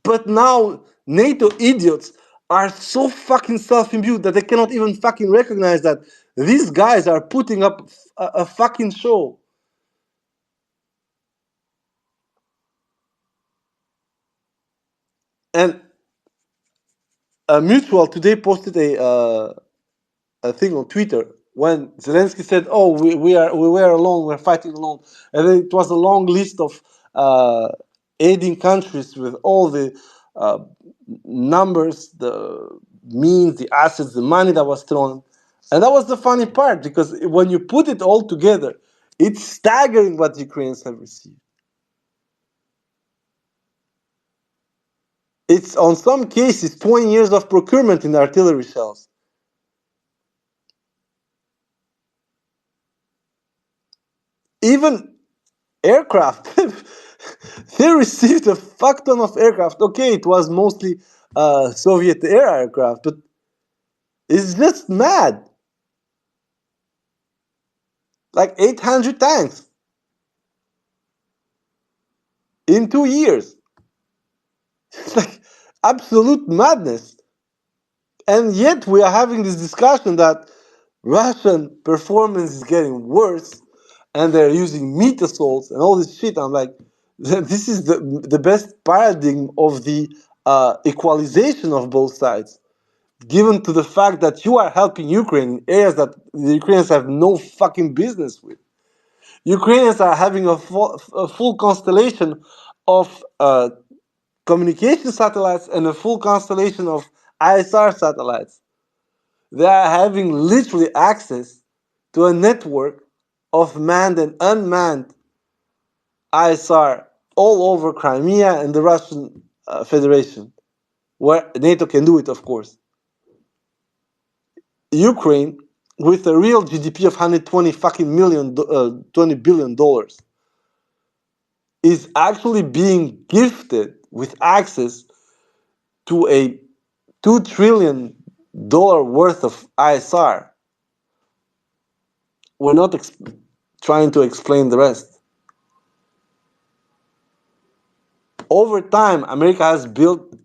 But now NATO idiots are so fucking self-imbued that they cannot even fucking recognize that these guys are putting up a fucking show. And Mutual today posted a thing on Twitter when Zelensky said, "Oh, we were alone, we're fighting alone," and then it was a long list of aiding countries with all the uh, numbers, the means, the assets, the money that was thrown. And that was the funny part, because when you put it all together, it's staggering what Ukrainians have received. It's on some cases 20 years of procurement in artillery shells. Even aircraft. They received a fuck ton of aircraft. Okay, it was mostly Soviet era aircraft, but it's just mad. Like 800 tanks in 2 years. It's like absolute madness. And yet we are having this discussion that Russian performance is getting worse and they're using meat assaults and all this shit. I'm like, this is the best paradigm of the equalization of both sides, given to the fact that you are helping Ukraine in areas that the Ukrainians have no fucking business with. Ukrainians are having a full constellation of communication satellites and a full constellation of ISR satellites. They are having literally access to a network of manned and unmanned ISR all over Crimea and the Russian Federation, where NATO can do it, of course. Ukraine, with a real GDP of 120 fucking million, $20 billion, is actually being gifted with access to a $2 trillion worth of ISR. We're not trying to explain the rest. Over time, America has built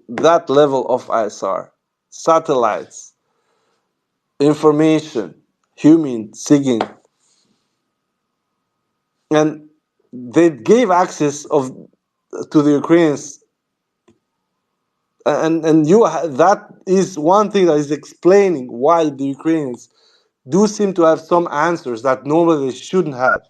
that level of ISR, satellites, information, human, SIGINT, and they gave access to the Ukrainians, and that is one thing that is explaining why the Ukrainians do seem to have some answers that normally they shouldn't have.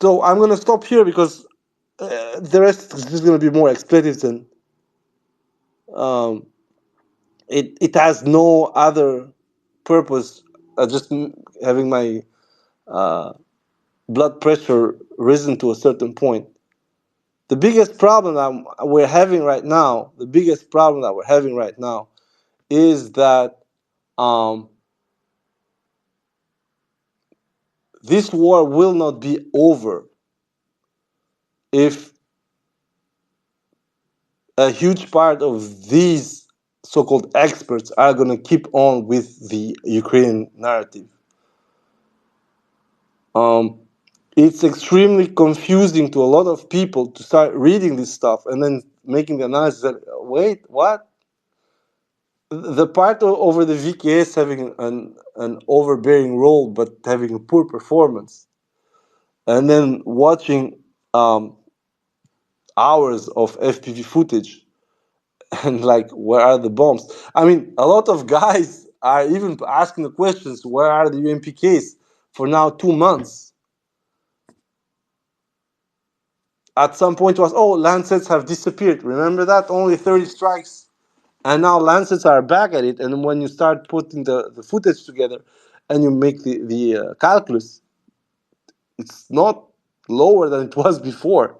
So I'm going to stop here because the rest is just going to be more expletives, and um, it has no other purpose. Just having my uh, blood pressure risen to a certain point. The biggest problem that we're having right now, is that um, this war will not be over if a huge part of these so-called experts are going to keep on with the Ukrainian narrative. Um, it's extremely confusing to a lot of people to start reading this stuff and then making the analysis that, wait, what? The part over the VKS having an overbearing role but having a poor performance, and then watching hours of FPV footage and like, where are the bombs? I mean, a lot of guys are even asking the questions, where are the UMPKs for now 2 months? At some point it was, oh, Lancets have disappeared. Remember that? Only 30 strikes. And now Lancets are back at it. And when you start putting the footage together and you make the calculus, it's not lower than it was before.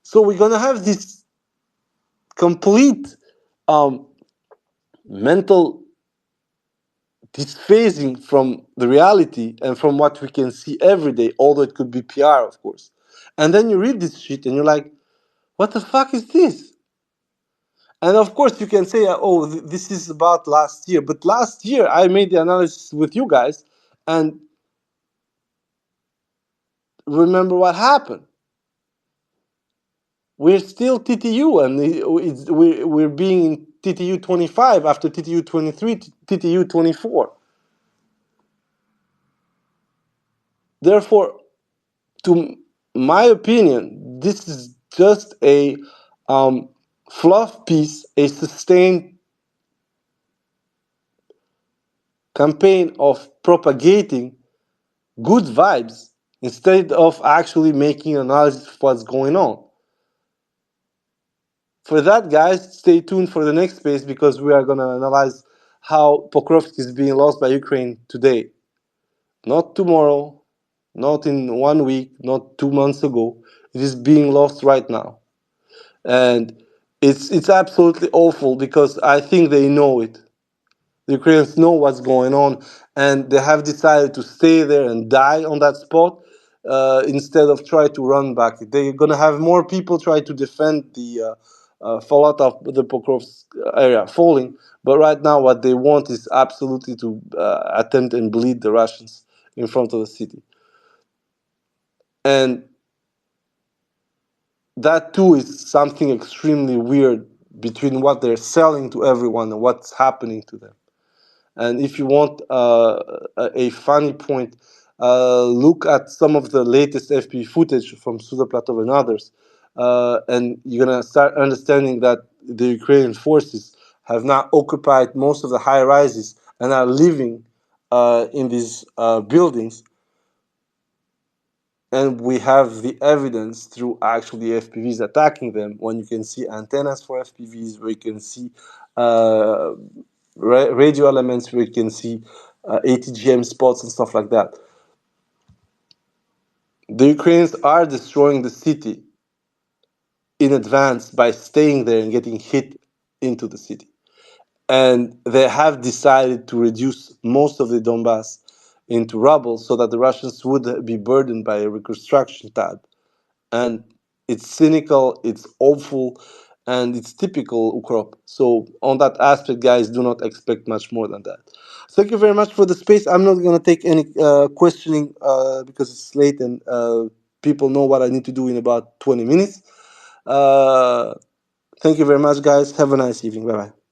So we're going to have this complete mental disphasing from the reality and from what we can see every day, although it could be PR, of course. And then you read this shit and you're like, what the fuck is this? And of course, you can say, oh, this is about last year. But last year, I made the analysis with you guys and remember what happened. We're still TTU, and we're being in TTU 25 after TTU 23, TTU 24. Therefore, to my opinion, this is just a fluff piece, a sustained campaign of propagating good vibes instead of actually making analysis of what's going on. For that, guys, stay tuned for the next space because we are going to analyze how Pokrovsky is being lost by Ukraine today. Not tomorrow, not in 1 week, not 2 months ago. It is being lost right now. And it's absolutely awful because I think they know it. The Ukrainians know what's going on, and they have decided to stay there and die on that spot instead of try to run back. They're gonna have more people try to defend the fallout of the Pokrovsk area falling. But right now, what they want is absolutely to attempt and bleed the Russians in front of the city, and that too is something extremely weird between what they're selling to everyone and what's happening to them. And if you want a funny point, look at some of the latest FP footage from Sudoplatov and others, and you're gonna start understanding that the Ukrainian forces have now occupied most of the high rises and are living in these buildings. And we have the evidence through actually FPVs attacking them when you can see antennas for FPVs, where you can see uh, radio elements, where you can see ATGM spots and stuff like that. The Ukrainians are destroying the city in advance by staying there and getting hit into the city. And they have decided to reduce most of the Donbass into rubble so that the Russians would be burdened by a reconstruction tab. And it's cynical, it's awful, and it's typical Ukrop. So on that aspect, guys, do not expect much more than that. Thank you very much for the space. I'm not going to take any questioning because it's late and people know what I need to do in about 20 minutes. Uh, Thank you very much, guys. Have a nice evening. Bye bye.